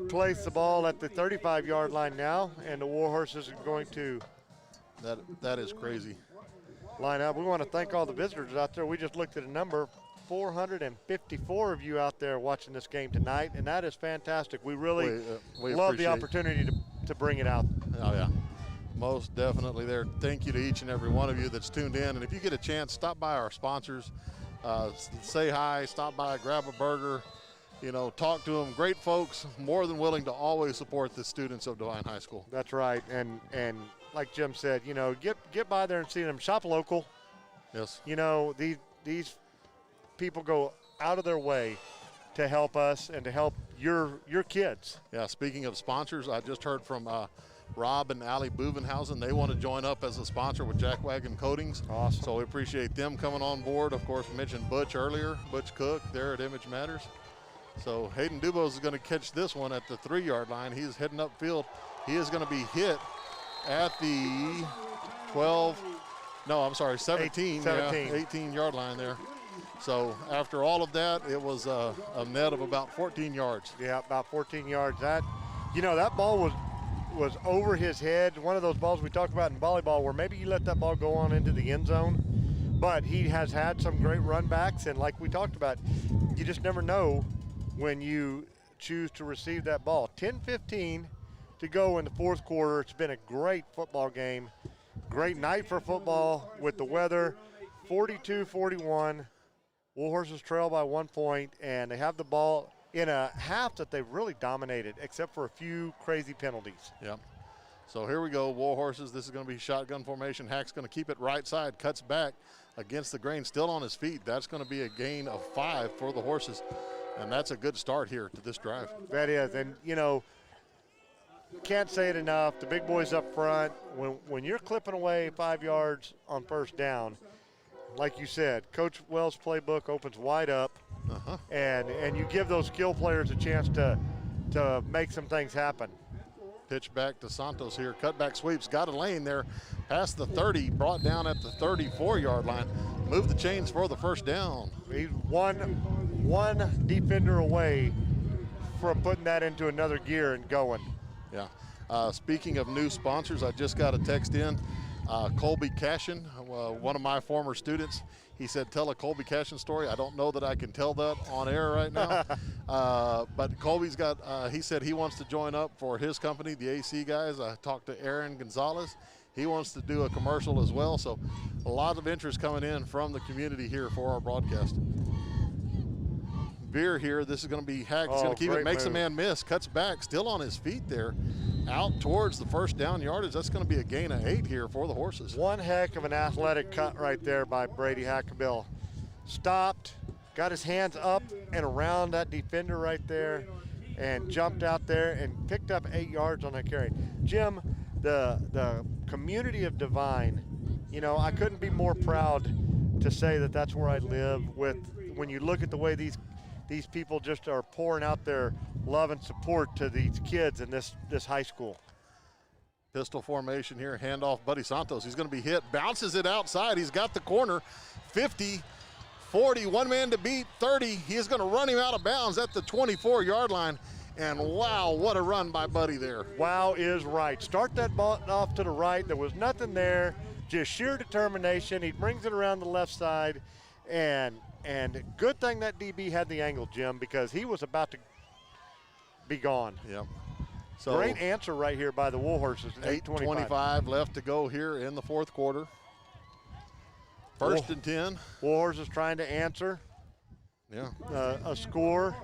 place the ball at the 35-yard line now, and the Warhorses are going to. That is crazy. Line up. We want to thank all the visitors out there. We just looked at a number, 454 of you out there watching this game tonight, and that is fantastic. We really love the opportunity to bring it out. Oh, yeah. Most definitely there. Thank you to each and every one of you that's tuned in. And if you get a chance, stop by our sponsors. Say hi, stop by, grab a burger, you know, talk to them. Great folks, more than willing to always support the students of Devine High School. That's right. And like Jim said, you know, get by there and see them. Shop local. Yes. You know, these people go out of their way to help us and to help your kids. Yeah, speaking of sponsors, I just heard from Rob and Allie Buvenhausen. They want to join up as a sponsor with Jack Wagon Coatings. Awesome. So we appreciate them coming on board. Of course, we mentioned Butch earlier, Butch Cook there at Image Matters. So Hayden Dubose is going to catch this one at the 3-yard line. He's heading upfield. He is going to be hit at the 17, 18-yard line there. So after all of that, it was a net of about 14 yards. Yeah, about 14 yards. That ball was over his head. One of those balls we talked about in volleyball where maybe you let that ball go on into the end zone. But he has had some great run backs, and like we talked about, you just never know when you choose to receive that ball. 10:15 to go in the fourth quarter. It's been a great football game. Great night for football with the weather. 42-41. Warhorses trail by 1 point, and they have the ball in a half that they've really dominated, except for a few crazy penalties. Yep. So here we go, Warhorses. This is going to be shotgun formation. Hack's going to keep it right side, cuts back against the grain, still on his feet. That's going to be a gain of 5 for the Horses, and that's a good start here to this drive. That is, and you know, can't say it enough. The big boys up front, when you're clipping away 5 yards on first down, like you said, Coach Wells' playbook opens wide up, and you give those skill players a chance to make some things happen. Pitch back to Santos here. Cutback sweeps, got a lane there, past the 30, brought down at the 34-yard line. Move the chains for the first down. He's one defender away from putting that into another gear and going. Yeah. Speaking of new sponsors, I just got a text in. Colby Cashin, one of my former students, he said, tell a Colby Cashin story. I don't know that I can tell that on air right now. But Colby's got, he said he wants to join up for his company, the AC guys. I talked to Aaron Gonzalez. He wants to do a commercial as well. So a lot of interest coming in from the community here for our broadcast. Veer here, this is going to be Hack. He's going to keep it, makes a man miss, cuts back, still on his feet there, out towards the first down yardage. That's going to be a gain of 8 here for the Horses. One heck of an athletic cut right there by Brady Hackabill. Stopped, got his hands up and around that defender right there, and jumped out there and picked up 8 yards on that carry. Jim, the community of Devine, you know, I couldn't be more proud to say that that's where I live. When you look at the way these people just are pouring out their love and support to these kids in this high school. Pistol formation here, handoff, Buddy Santos. He's going to be hit, bounces it outside. He's got the corner, 50, 40, one man to beat, 30. He is going to run him out of bounds at the 24-yard line. And wow, what a run by Buddy there. Wow is right. Start that ball off to the right. There was nothing there, just sheer determination. He brings it around the left side, and good thing that DB had the angle, Jim, because he was about to be gone. Yep. So great answer right here by the Warhorses. 8:25 left to go here in the fourth quarter. First and 10. Warhorses trying to answer. Yeah. A score.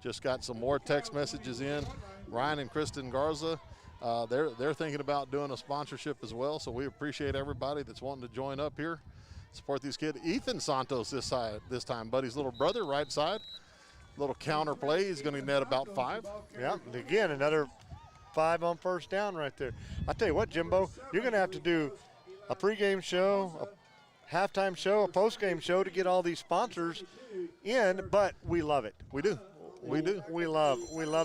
Just got some more text messages in. Ryan and Kristen Garza, they're thinking about doing a sponsorship as well. So we appreciate everybody that's wanting to join up here. Support these kids. Ethan Santos this time, Buddy's little brother, right side. Little counter play. He's going to net about 5. Yeah, again, another 5 on first down right there. I tell you what, Jimbo, you're going to have to do a pregame show, a halftime show, a postgame show to get all these sponsors in, but we love it. We do. We do. We love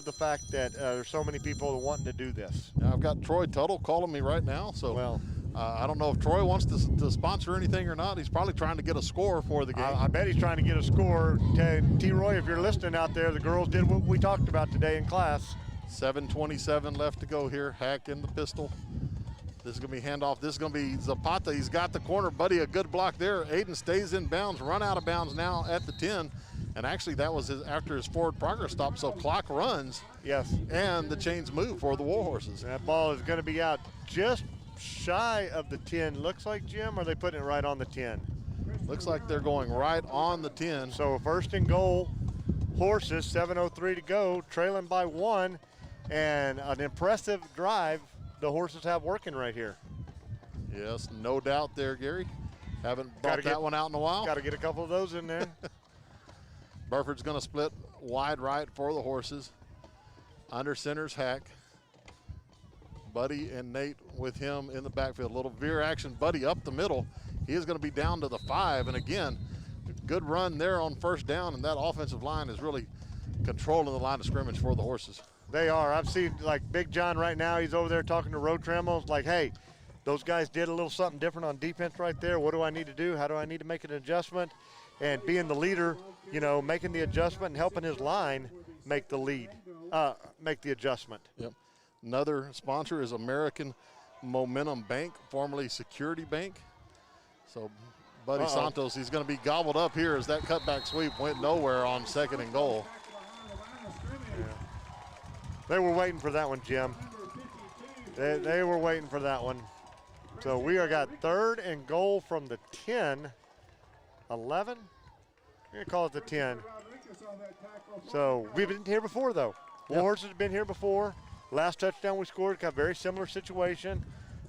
the fact that there's so many people wanting to do this. Now, I've got Troy Tuttle calling me right now, so well, I don't know if Troy wants to sponsor anything or not. He's probably trying to get a score for the game. I bet he's trying to get a score. T-Roy, if you're listening out there, the girls did what we talked about today in class. 7:27 left to go here. Hack in the pistol. This is going to be handoff. This is going to be Zapata. He's got the corner. Buddy, a good block there. Aiden stays in bounds, run out of bounds now at the 10. And actually, that was after his forward progress stop, so clock runs. Yes. And the chains move for the Warhorses. That ball is going to be out just shy of the 10. Looks like, Jim, or are they putting it right on the 10? Looks like they're going right on the 10. So first and goal Horses, 7:03 to go, trailing by 1, and an impressive drive the Horses have working right here. Yes, no doubt there, Gary. Haven't brought that one out in a while. Got to get a couple of those in there. Burford's going to split wide right for the Horses. Under center's Hack. Buddy and Nate with him in the backfield. A little veer action. Buddy up the middle. He is going to be down to the 5. And again, good run there on first down. And that offensive line is really controlling the line of scrimmage for the Horses. They are. I've seen like Big John right now. He's over there talking to Road Tremmels like, hey, those guys did a little something different on defense right there. What do I need to do? How do I need to make an adjustment? And being the leader, you know, making the adjustment and helping his line make the adjustment. Yep. Another sponsor is American Momentum Bank, formerly Security Bank. So Buddy Santos, he's going to be gobbled up here as that cutback sweep went nowhere on 2nd and goal. Yeah. They were waiting for that one, Jim. They were waiting for that one. So we are got 3rd and goal from the 10, 11. We're going to call it the 10. So we've been here before, though. Warhorses have been here before. Last touchdown we scored, got a very similar situation.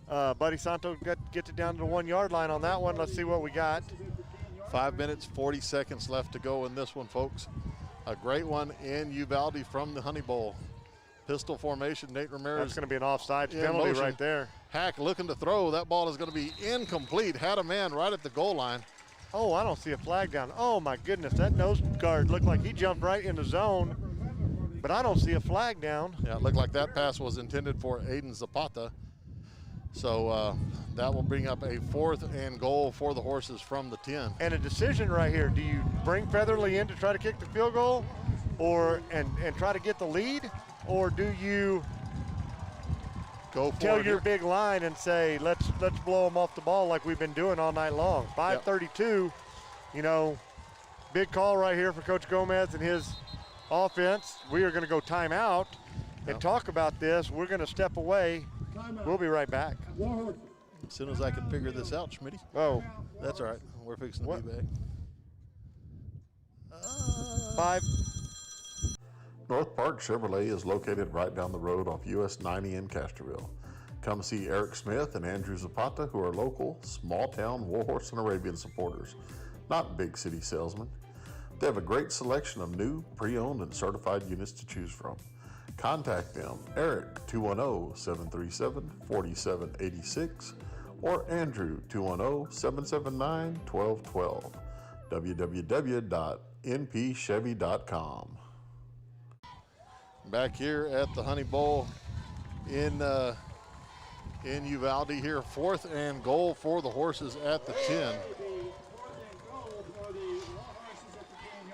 Buddy Santos gets it down to the 1 yard line on that one. Let's see what we got. 5 minutes, 40 seconds left to go in this one, folks. A great one in Uvalde from the Honey Bowl. Pistol formation, Nate Ramirez. That's going to be an offside penalty right there. Hack looking to throw. That ball is going to be incomplete. Had a man right at the goal line. Oh, I don't see a flag down. Oh, my goodness. That nose guard looked like he jumped right in the zone, but I don't see a flag down. Yeah, it looked like that pass was intended for Aiden Zapata. So that will bring up a 4th and goal for the Horses from the 10. And a decision right here. Do you bring Featherly in to try to kick the field goal and try to get the lead? Or do you tell your big line and say, let's blow them off the ball like we've been doing all night long? 5:32, you know, big call right here for Coach Gomez and his offense. We are going to go timeout and talk about this. We're going to step away. We'll be right back. As soon as I can figure this out, Schmitty. Oh. That's all right. We're fixing to be back. 5. North Park Chevrolet is located right down the road off US 90 in Castroville. Come see Eric Smith and Andrew Zapata, who are local, small-town Warhorse and Arabian supporters, not big city salesmen. They have a great selection of new, pre-owned, and certified units to choose from. Contact them, Eric, 210-737-4786, or Andrew, 210-779-1212. www.npchevy.com. Back here at the Honey Bowl in Uvalde here, 4th and goal for the Horses at the 10.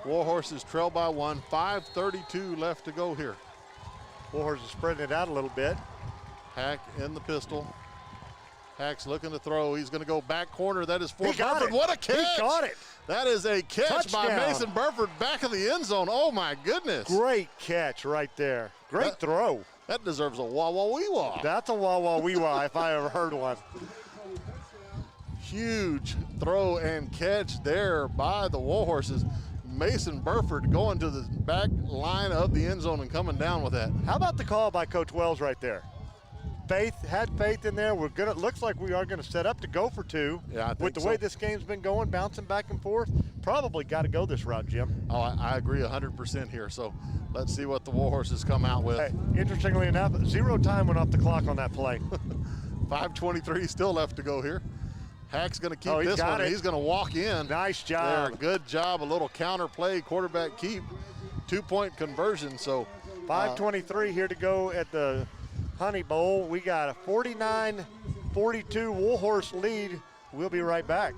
Warhorses trail by 1, 5:32 left to go here. Warhorses spreading it out a little bit. Hack in the pistol. Hack's looking to throw. He's going to go back corner. That is for He got Burford. it. What a catch! He got it. That is a catch by Touchdown. Mason Burford back of the end zone. Oh, my goodness. Great catch right there. Great throw. That deserves a wah-wah-wee-wah. That's a wah-wah-wee-wah if I ever heard one. Huge throw and catch there by the Warhorses. Mason Burford going to the back line of the end zone and coming down with that. How about the call by Coach Wells right there? Had faith in there. Looks like we are gonna set up to go for 2. Yeah, I think with the way this game's been going, bouncing back and forth, probably got to go this route, Jim. Oh, I agree 100% here. So let's see what the Warhorses come out with. Hey, interestingly enough, 0 time went off the clock on that play. 5:23 still left to go here. Hack's going to keep he's this got one. it. He's going to walk in. Nice job. There, good job. A little counter play, quarterback keep, 2-point conversion. So 5:23 here to go at the Honey Bowl. We got a 49-42 Warhorse lead. We'll be right back.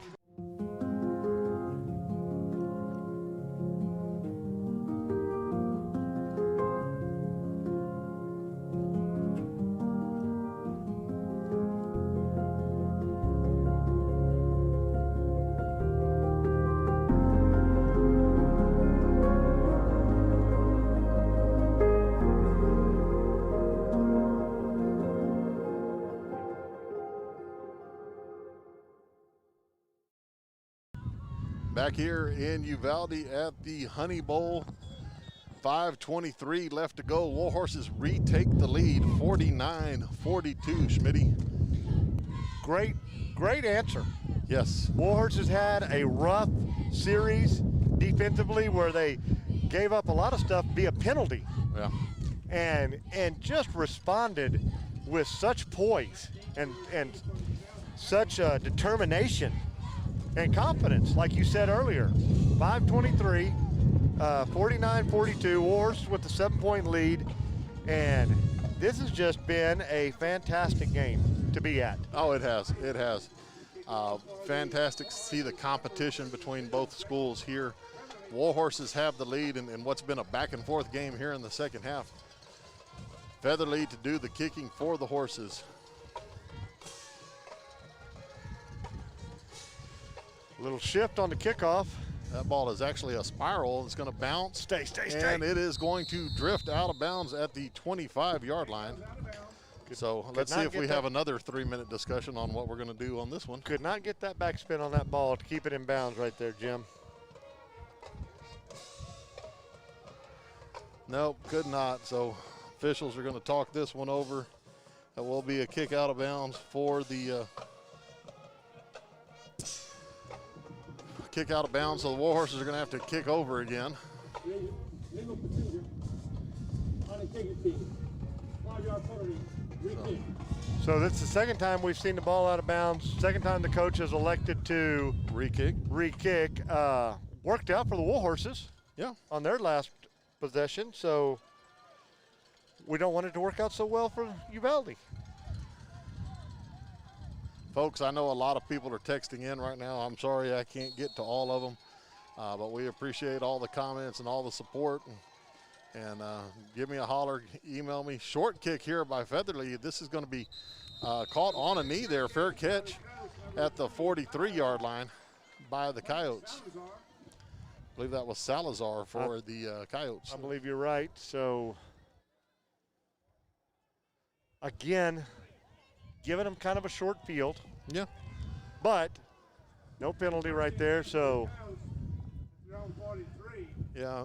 back here in Uvalde at the Honey Bowl. 5:23 left to go. Warhorses retake the lead, 49-42, Schmitty. Great answer. Yes. Warhorses had a rough series defensively where they gave up a lot of stuff via penalty. Yeah. And just responded with such poise and such determination and confidence, like you said earlier. 5:23, 49-42, Warhorses with the 7-point lead, and this has just been a fantastic game to be at. Oh, it has. It has. Fantastic to see the competition between both schools here. Warhorses have the lead in what's been a back-and-forth game here in the second half. Featherly to do the kicking for the Horses. Little shift on the kickoff. That ball is actually a spiral. It's going to bounce. Stay. And it is going to drift out of bounds at the 25-yard line. So let's see if we have another 3-minute discussion on what we're going to do on this one. Could not get that backspin on that ball to keep it in bounds right there, Jim. Nope, could not. So officials are going to talk this one over. That will be a kick out of bounds for the kick out of bounds. So the Warhorses are going to have to kick over again. Legal procedure on the kicking team. 5-yard penalty. Re-kick. So that's the second time we've seen the ball out of bounds. Second time the coach has elected to re-kick. Worked out for the Warhorses. Yeah. On their last possession. So we don't want it to work out so well for Uvalde. Folks, I know a lot of people are texting in right now. I'm sorry I can't get to all of them, but we appreciate all the comments and all the support. And give me a holler, email me. Short kick here by Featherly. This is going to be caught on a knee there. Fair catch at the 43-yard line by the Coyotes. I believe that was Salazar for the Coyotes. I believe you're right. So, again, giving them kind of a short field. Yeah. But no penalty right there, so. Yeah,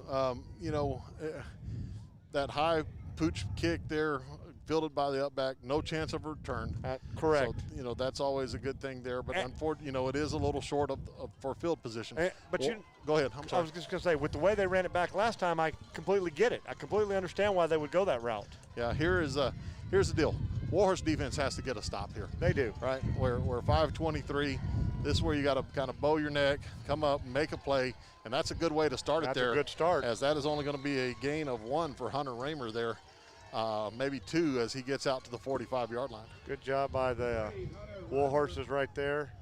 that high pooch kick there, fielded by the upback, no chance of return. Correct. So, that's always a good thing there. But unfortunately, it is a little short for field position. Go ahead. I'm sorry. I was just going to say, with the way they ran it back last time, I completely get it. I completely understand why they would go that route. Yeah, here's the deal. Warhorse defense has to get a stop here. They do. Right? We're 5:23. This is where you got to kind of bow your neck, come up, make a play, and that's a good way to start it there. That's a good start. As that is only going to be a gain of 1 for Hunter Raymer there, maybe 2 as he gets out to the 45-yard line. Good job by the Warhorses right there.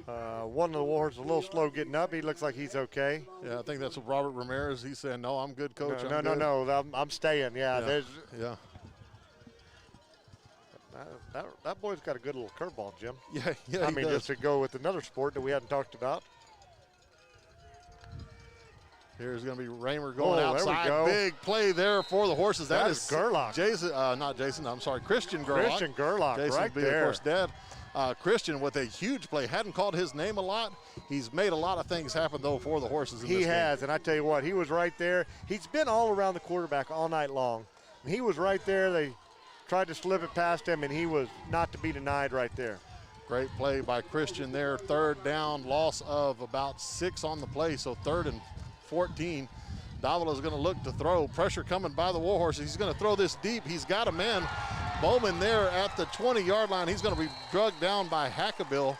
One of the Warhorses a little slow getting up. He looks like he's okay. Yeah, I think that's what Robert Ramirez. He's saying, "No, I'm good, coach. No, I'm staying." Yeah. That boy's got a good little curveball, Jim. Yeah. I mean, just to go with another sport that we hadn't talked about. Here's going to be Raymer going outside. There we go. Big play there for the Horses. That is Gerlach. Christian Gerlach. Christian Gerlach, Jason right be, there. Of course, dad. Christian with a huge play. Hadn't called his name a lot. He's made a lot of things happen, though, for the Horses in this game. He has, and I tell you what, he was right there. He's been all around the quarterback all night long. And he was right there. They tried to slip it past him, and he was not to be denied right there. Great play by Christian there. 3rd down, loss of about 6 on the play, so 3rd and 14. Davila is going to look to throw. Pressure coming by the Warhorses. He's going to throw this deep. He's got a man. Bowman there at the 20-yard line. He's going to be drugged down by Hackabill.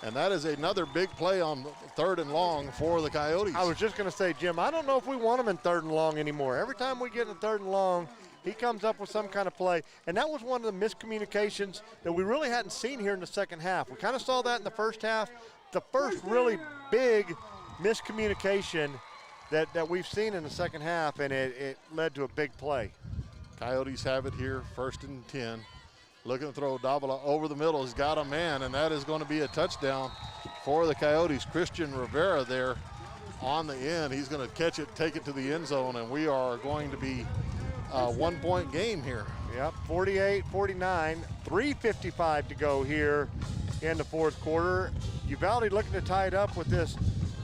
And that is another big play on 3rd and long for the Coyotes. I was just going to say, Jim, I don't know if we want him in 3rd and long anymore. Every time we get in 3rd and long, he comes up with some kind of play. And that was one of the miscommunications that we really hadn't seen here in the second half. We kind of saw that in the first half. The first really big miscommunication that we've seen in the second half, and it led to a big play. Coyotes have it here, 1st and 10. Looking to throw Davila over the middle. He's got a man, and that is going to be a touchdown for the Coyotes. Christian Rivera there on the end. He's going to catch it, take it to the end zone, and we are going to be a 1-point game here. Yep, 48-49, 3:55 to go here in the 4th quarter. Uvalde looking to tie it up with this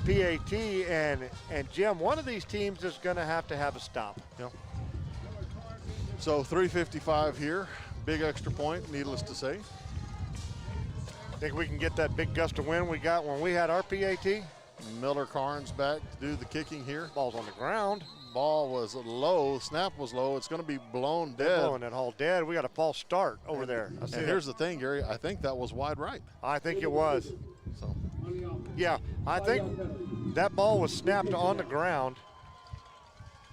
PAT, and Jim, one of these teams is going to have a stop. Yeah. So 3:55 here, big extra point, needless to say. Think we can get that big gust of wind we got when we had our PAT? Miller Carnes back to do the kicking here. Ball's on the ground. Ball was low, snap was low. It's going to be blown dead. They're blowing that hole dead. We got a false start over there. And here's the thing, Gary. I think that was wide right. I think it was. So, yeah, I think that ball was snapped on the ground,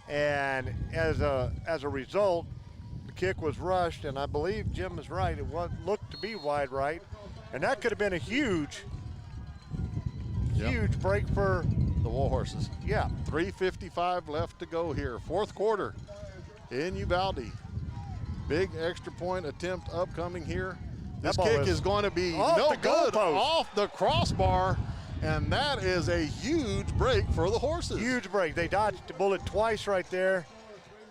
and as a result, the kick was rushed. And I believe Jim is right. It looked to be wide right, and that could have been a huge break for the Warhorses. Yeah. 3:55 left to go here. Fourth quarter in Uvalde. Big extra point attempt upcoming here. This kick is going to be no good off the crossbar, and that is a huge break for the Horses. Huge break. They dodged the bullet twice right there.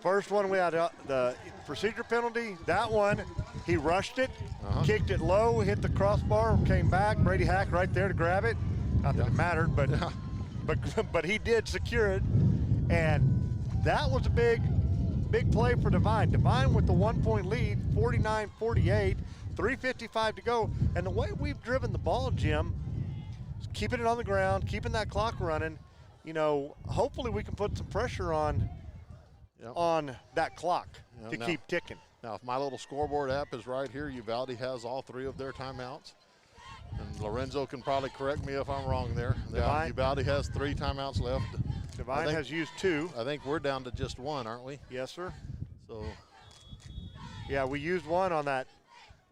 First one, we had the procedure penalty. That one, he rushed it, kicked it low, hit the crossbar, came back. Brady Hack right there to grab it. Not that it mattered, but he did secure it, and that was a big play for Devine. Devine with the 1-point lead, 49-48, 3:55 to go, and the way we've driven the ball, Jim, is keeping it on the ground, keeping that clock running. You know, hopefully we can put some pressure on that clock to keep ticking. Now, if my little scoreboard app is right here, Uvalde has all 3 of their timeouts. And Lorenzo can probably correct me if I'm wrong there. Uvalde has 3 timeouts left. Devine has used 2. I think we're down to just 1, aren't we? Yes, sir. So, yeah, we used 1 on that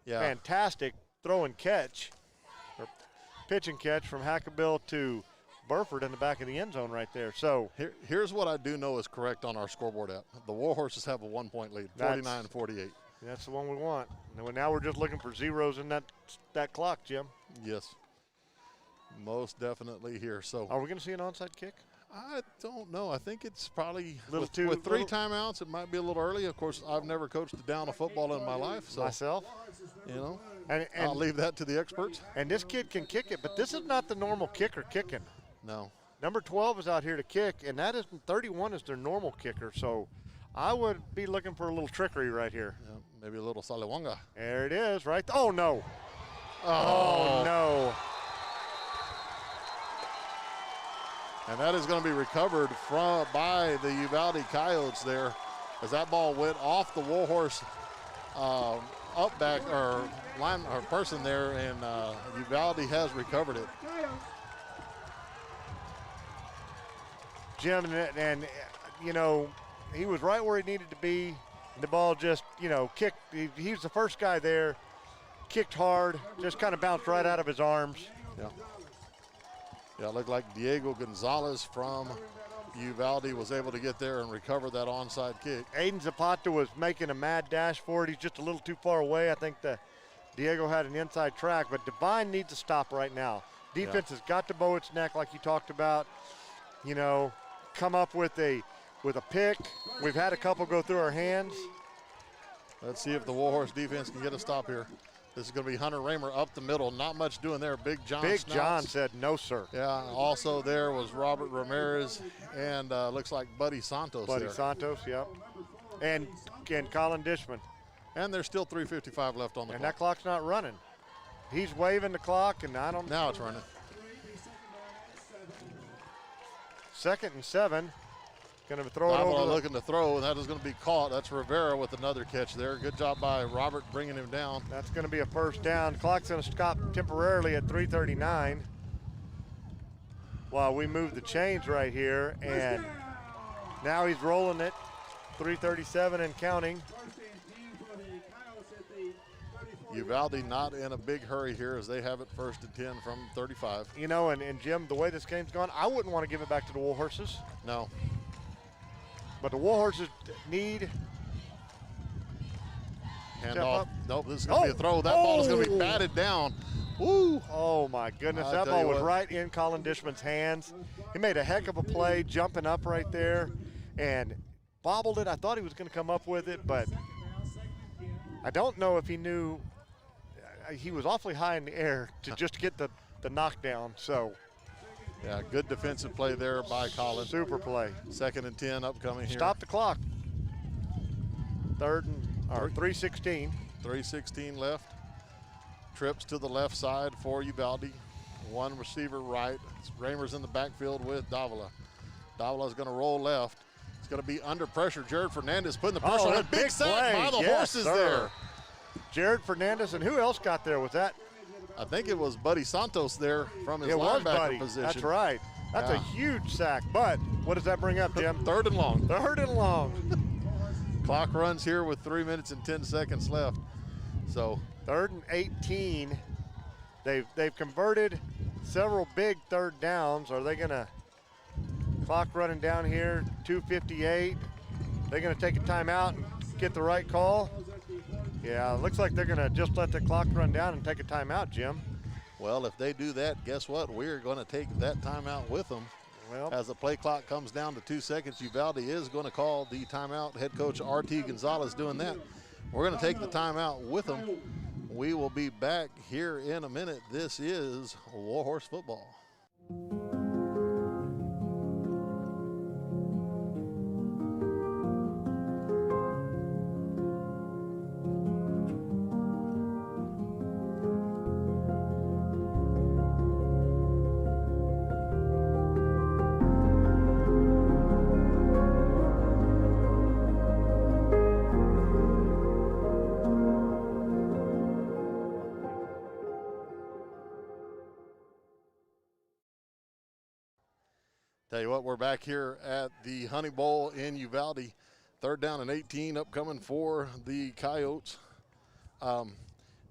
fantastic throw and catch, or pitch and catch from Hackabill to Burford in the back of the end zone right there. So here's what I do know is correct on our scoreboard app. The Warhorses have a 1-point lead, 49-48. That's the one we want. Now we're just looking for zeros in that clock, Jim. Yes, most definitely here. So, are we going to see an onside kick? I don't know. I think it's probably with 3 timeouts. It might be a little early. Of course, I've never coached a down of football in my life. So myself, you know, and I'll leave that to the experts. And this kid can kick it, but this is not the normal kicker kicking. No. Number 12 is out here to kick, and 31 is their normal kicker. So I would be looking for a little trickery right here. Yeah, maybe a little salawanga. There it is, right? Oh, no. Oh, no. And that is going to be recovered by the Uvalde Coyotes there, as that ball went off the Warhorse person there, and Uvalde has recovered it. Jim, and you know, he was right where he needed to be. The ball just, kicked. He was the first guy there. Kicked hard, just kind of bounced right out of his arms. Yeah, it looked like Diego Gonzalez from Uvalde was able to get there and recover that onside kick. Aiden Zapata was making a mad dash for it. He's just a little too far away. I think Diego had an inside track, but Devine needs to stop right now. Defense has got to bow its neck like you talked about. Come up with a pick. We've had a couple go through our hands. Let's see if the Warhorse defense can get a stop here. This is going to be Hunter Raymer up the middle. Not much doing there. Big John said no, sir. Yeah, also there was Robert Ramirez and looks like Buddy Santos Santos, yep. And Colin Dishman. And there's still 3:55 left on the clock. And that clock's not running. He's waving the clock, and I don't. Now it's running. 2nd and 7. Going to throw it over. Looking to throw, and that is going to be caught. That's Rivera with another catch there. Good job by Robert bringing him down. That's going to be a first down. Clock's going to stop temporarily at 3:39 while we move the chains right here, and now he's rolling it. 3:37 and counting. Uvalde not in a big hurry here as they have it 1st and 10 from 35. And Jim, the way this game's gone, I wouldn't want to give it back to the Warhorses. No. But the Warhorses need. Handoff. Nope, this is going to be a throw. That ball is going to be batted down. Woo! Oh, my goodness. That ball was right in Colin Dishman's hands. He made a heck of a play jumping up right there and bobbled it. I thought he was going to come up with it, but I don't know if he knew. He was awfully high in the air to just get the knockdown. So Yeah, good defensive play there by Colin. Super play. 2nd and 10 upcoming here. Stop the clock. 3:16. 3:16 left. Trips to the left side for Uvalde. One receiver right. Raymer's in the backfield with Davila. Davila's going to roll left. It's going to be under pressure. Jared Fernandez putting the pressure on a big sack by the Horses there. Jared Fernandez, and who else got there with that? I think it was Buddy Santos there from his linebacker position. That's right. That's a huge sack. But what does that bring up, Jim? 3rd and long. 3rd and long. Clock runs here with 3 minutes and 10 seconds left. So 3rd and 18. They've converted several big 3rd downs. Are they going to clock running down here? 2:58. They're going to take a timeout and get the right call. Yeah, looks like they're going to just let the clock run down and take a timeout, Jim. Well, if they do that, guess what? We're going to take that timeout with them. Well, as the play clock comes down to 2 seconds, Uvalde is going to call the timeout. Head coach R.T. Gonzalez doing that. We're going to take the timeout with them. We will be back here in a minute. This is Warhorse Football. Tell you what, we're back here at the Honey Bowl in Uvalde. 3rd down and 18 upcoming for the Coyotes.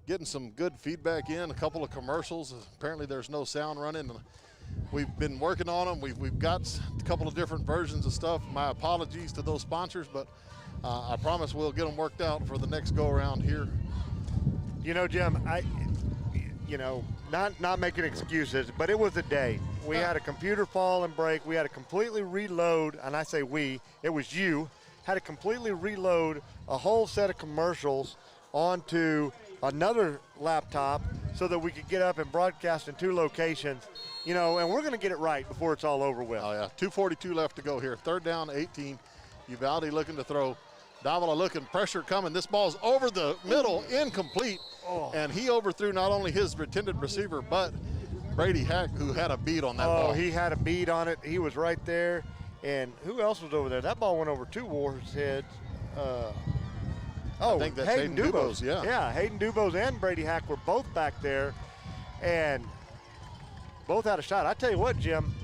Getting some good feedback in, a couple of commercials. Apparently there's no sound running. We've been working on them. We've got a couple of different versions of stuff. My apologies to those sponsors, but I promise we'll get them worked out for the next go-around here. You know, Jim, not making excuses, but it was a day. We had a computer fall and break. We had to completely reload, and I say we, it was you, had to completely reload a whole set of commercials onto another laptop so that we could get up and broadcast in 2 locations, and we're going to get it right before it's all over with. Oh, yeah, 2:42 left to go here. 3rd down, 18. Uvalde looking to throw. Davila looking, pressure coming. This ball's over the middle, incomplete. And he overthrew not only his intended receiver, but Brady Hack, who had a beat on that ball. Oh, he had a beat on it. He was right there. And who else was over there? That ball went over 2 Warhorse heads. I think that's Hayden Dubose, yeah. Yeah, Hayden Dubose and Brady Hack were both back there, and both had a shot. I tell you what, Jim,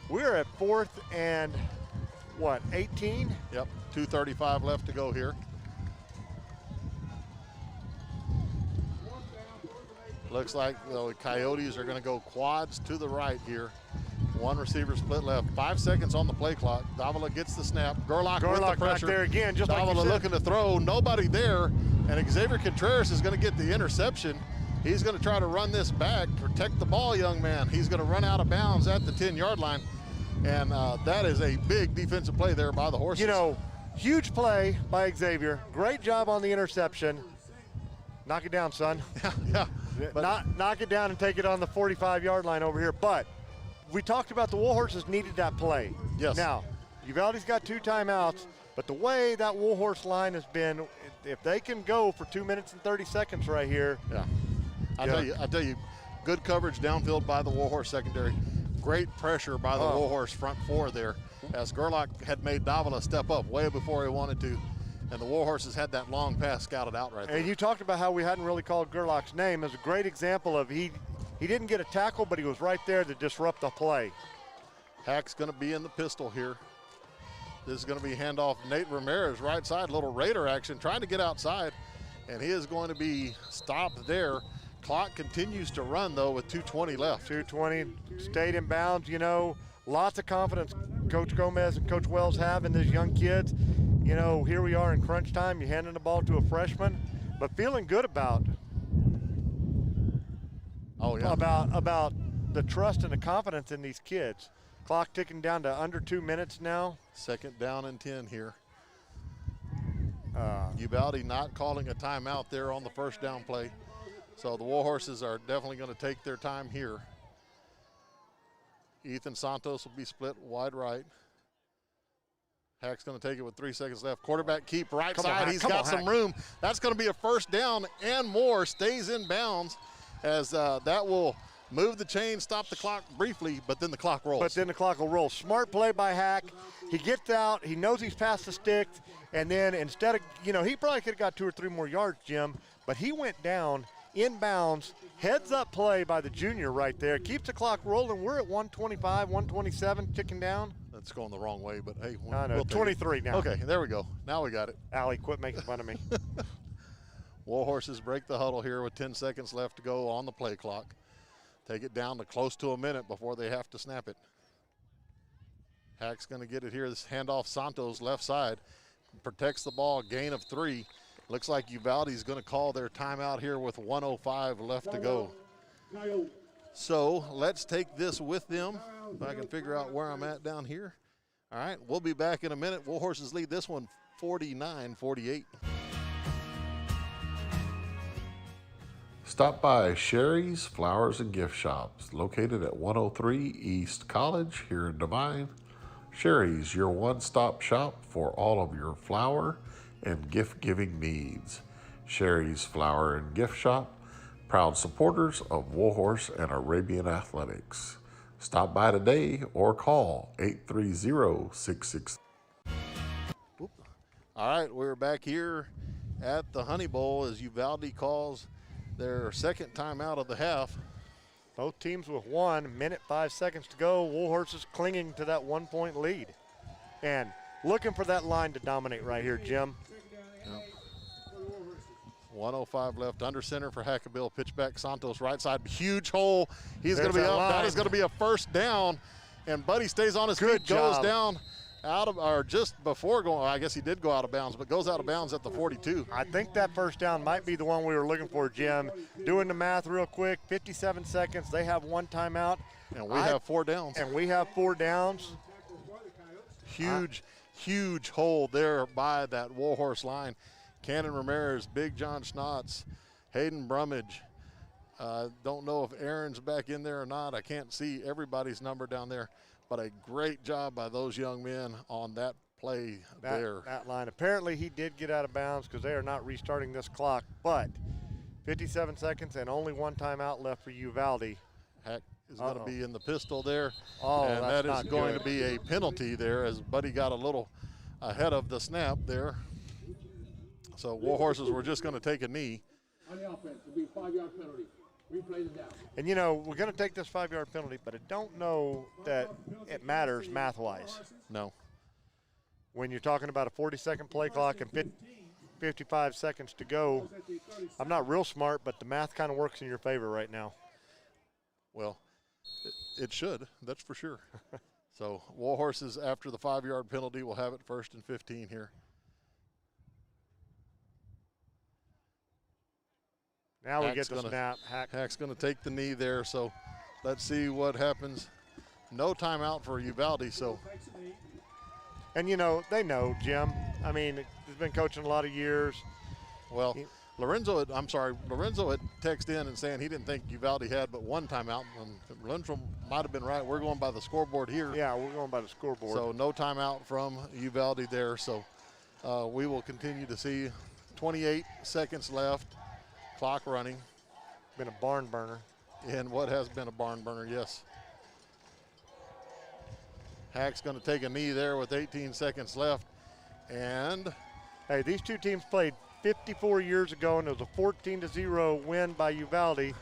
we're at 4th and, 18? Yep, 2:35 left to go here. Looks like the Coyotes are going to go quads to the right here. 1 receiver split left. 5 seconds on the play clock. Davila gets the snap. Gerlach with the pressure. Back there again, just Davila like you said. looking to throw. Nobody there. And Xavier Contreras is going to get the interception. He's going to try to run this back. Protect the ball, young man. He's going to run out of bounds at the 10-yard line. And that is a big defensive play there by the Horses. Huge play by Xavier. Great job on the interception. Knock it down, son. Yeah. Knock it down and take it on the 45-yard line over here. But we talked about the Warhorses needed that play. Yes. Now, Uvalde's got 2 timeouts, but the way that Warhorse line has been, if they can go for 2 minutes and 30 seconds right here. Yeah. I tell you, good coverage downfield by the Warhorse secondary. Great pressure by the Warhorse front 4 there, as Gerlach had made Davila step up way before he wanted to. And the Warhorses had that long pass scouted out right there. And you talked about how we hadn't really called Gerlach's name as a great example of he didn't get a tackle, but he was right there to disrupt the play. Hack's going to be in the pistol here. This is going to be handoff Nate Ramirez, right side, little Raider action, trying to get outside, and he is going to be stopped there. Clock continues to run, though, with 2:20 left. 2:20, stayed in bounds, lots of confidence Coach Gomez and Coach Wells have in these young kids. Here we are in crunch time. You're handing the ball to a freshman, but feeling good about the trust and the confidence in these kids. Clock ticking down to under 2 minutes now. 2nd down and 10 here. Uvalde not calling a timeout there on the 1st down play. So the Warhorses are definitely going to take their time here. Ethan Santos will be split wide right. Hack's going to take it with 3 seconds left. Quarterback keep right side. He's got some room. That's going to be a first down and more. Stays in bounds as that will move the chain, stop the clock briefly, but then the clock rolls. But then the clock will roll. Smart play by Hack. He gets out. He knows he's past the stick. And then instead of, he probably could have got 2 or 3 more yards, Jim, but he went down in bounds. Heads up play by the junior right there. Keeps the clock rolling. We're at 125, 127, ticking down. That's going the wrong way, but hey. I know, we'll 23 now. Okay, there we go. Now we got it. Allie, quit making fun of me. Warhorses break the huddle here with 10 seconds left to go on the play clock. Take it down to close to a minute before they have to snap it. Hack's going to get it here. This handoff Santos left side. Protects the ball, gain of 3. Looks like Uvalde's going to call their timeout here with 1:05 left to go. So let's take this with them. If I can figure out where I'm at down here. All right, we'll be back in a minute. Warhorses lead this one 49-48. Stop by Sherry's Flowers and Gift Shops, located at 103 East College here in Devine. Sherry's, your one-stop shop for all of your flower and gift-giving needs. Sherry's Flower and Gift Shop, proud supporters of Warhorse and Arabian Athletics. Stop by today or call 830-66. All right, we're back here at the Honey Bowl as Uvalde calls their second timeout of the half. Both teams with 1 minute, 5 seconds to go. Warhorses clinging to that 1-point lead. And looking for that line to dominate right here, Jim. Yep. 1:05 left, under center for Hackabill. Pitch back, Santos right side, huge hole. He's going to be up. Line. That is going to be a first down. And Buddy stays on his feet, goes down out of, or just before going, I guess he did go out of bounds, but goes out of bounds at the 42. I think that first down might be the one we were looking for, Jim. Doing the math real quick, 57 seconds. They have 1 timeout. And we have 4 downs. And we have 4 downs. Huge hole there by that Warhorse line. Cannon Ramirez, Big John Schnotz, Hayden Brummage. Don't know if Aaron's back in there or not. I can't see everybody's number down there, but a great job by those young men on that play there. That line. Apparently he did get out of bounds because they are not restarting this clock, but 57 seconds and only 1 timeout left for Uvalde. Hack is going to be in the pistol there. And that is going to be a penalty there as Buddy got a little ahead of the snap there. So Warhorses were just going to take a knee. On the offense, it'll be a 5-yard penalty. Replay the down. And we're going to take this 5-yard penalty, but I don't know that it matters math-wise. No. When you're talking about a 40-second play clock and 55 seconds to go, I'm not real smart, but the math kind of works in your favor right now. Well, it should, that's for sure. So Warhorses, after the 5-yard penalty, will have it 1st and 15 here. Now we get the snap. Hack's going to take the knee there, so let's see what happens. No timeout for Uvalde, so. And, they know, Jim. I mean, he's been coaching a lot of years. Well, Lorenzo had texted in and saying he didn't think Uvalde had but 1 timeout. And Lorenzo might have been right. We're going by the scoreboard here. Yeah, we're going by the scoreboard. So no timeout from Uvalde there. So we will continue to see 28 seconds left. Clock running. Been a barn burner. And what has been a barn burner, yes. Hack's going to take a knee there with 18 seconds left. And hey, these two teams played 54 years ago, and it was a 14-0 win by Uvalde.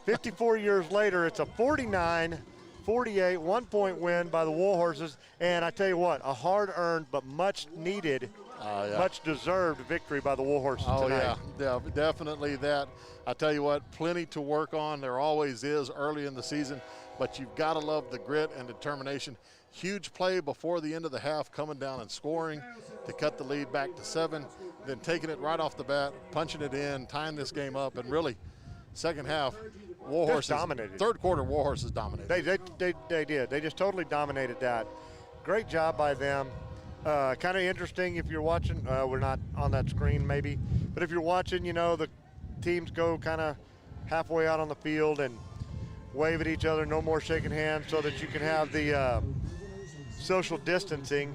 54 years later, it's a 49-48 1-point win by the Warhorses. And I tell you what, a hard-earned but much-needed, much-deserved victory by the Warhorses tonight. Yeah, definitely that. I tell you what, plenty to work on. There always is early in the season, but you've got to love the grit and determination. Huge play before the end of the half, coming down and scoring to cut the lead back to 7, then taking it right off the bat, punching it in, tying this game up, and really, second half, Warhorses dominated. Third quarter, Warhorses dominated. They did. They just totally dominated that. Great job by them. Kind of interesting if you're watching. We're not on that screen maybe, but if you're watching, the teams go kind of halfway out on the field, and wave at each other, no more shaking hands, so that you can have the social distancing.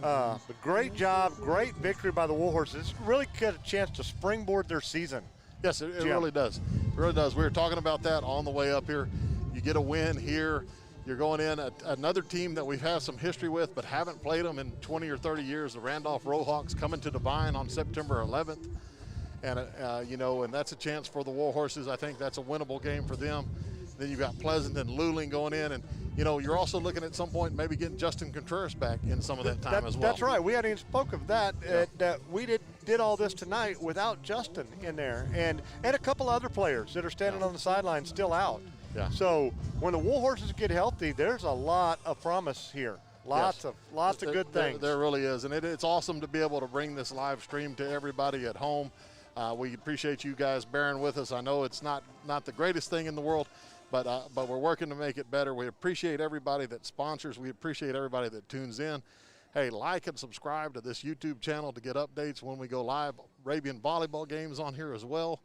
But great job, great victory by the Warhorses. Really got a chance to springboard their season. Yes, it really does. It really does. We were talking about that on the way up here. You get a win here. You're going in another team that we've had some history with but haven't played them in 20 or 30 years, the Randolph Roadhawks, coming to Devine on September 11th. And, and that's a chance for the Warhorses. I think that's a winnable game for them. Then you've got Pleasant and Luling going in. And, you're also looking at some point maybe getting Justin Contreras back in some of that time as well. That's right. We hadn't even spoke of that. Yeah. That we did all this tonight without Justin in there. And a couple other players that are standing on the sideline still out. Yeah. So when the Warhorses get healthy, there's a lot of promise here. Lots of good things. There really is, and it's awesome to be able to bring this live stream to everybody at home. We appreciate you guys bearing with us. I know it's not the greatest thing in the world, but we're working to make it better. We appreciate everybody that sponsors. We appreciate everybody that tunes in. Hey, like and subscribe to this YouTube channel to get updates when we go live. Arabian volleyball games on here as well.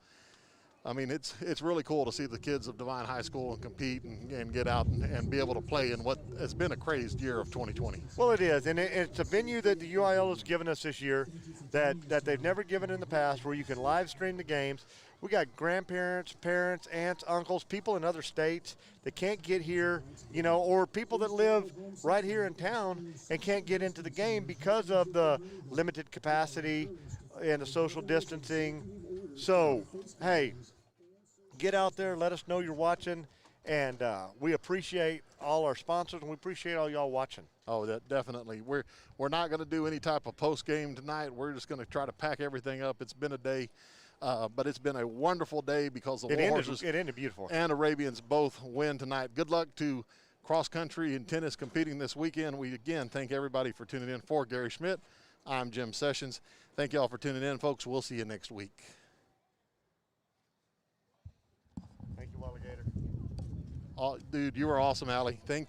I mean, it's really cool to see the kids of Devine High School and compete and get out and be able to play in what has been a crazed year of 2020. Well, it is, and it's a venue that the UIL has given us this year that they've never given in the past, where you can live stream the games. We got grandparents, parents, aunts, uncles, people in other states that can't get here, or people that live right here in town and can't get into the game because of the limited capacity and the social distancing. So, hey, get out there, let us know you're watching, and we appreciate all our sponsors, and we appreciate all y'all watching. Oh, that definitely. We're not going to do any type of post game tonight. We're just going to try to pack everything up. It's been a day, but it's been a wonderful day because the Warhorses it ended beautiful and Arabians both win tonight. Good luck to cross country and tennis competing this weekend. We again thank everybody for tuning in. For Gary Schmidt, I'm Jim Sessions. Thank y'all for tuning in, folks. We'll see you next week. Thank you, Alligator. Oh, dude, you were awesome, Allie. Thank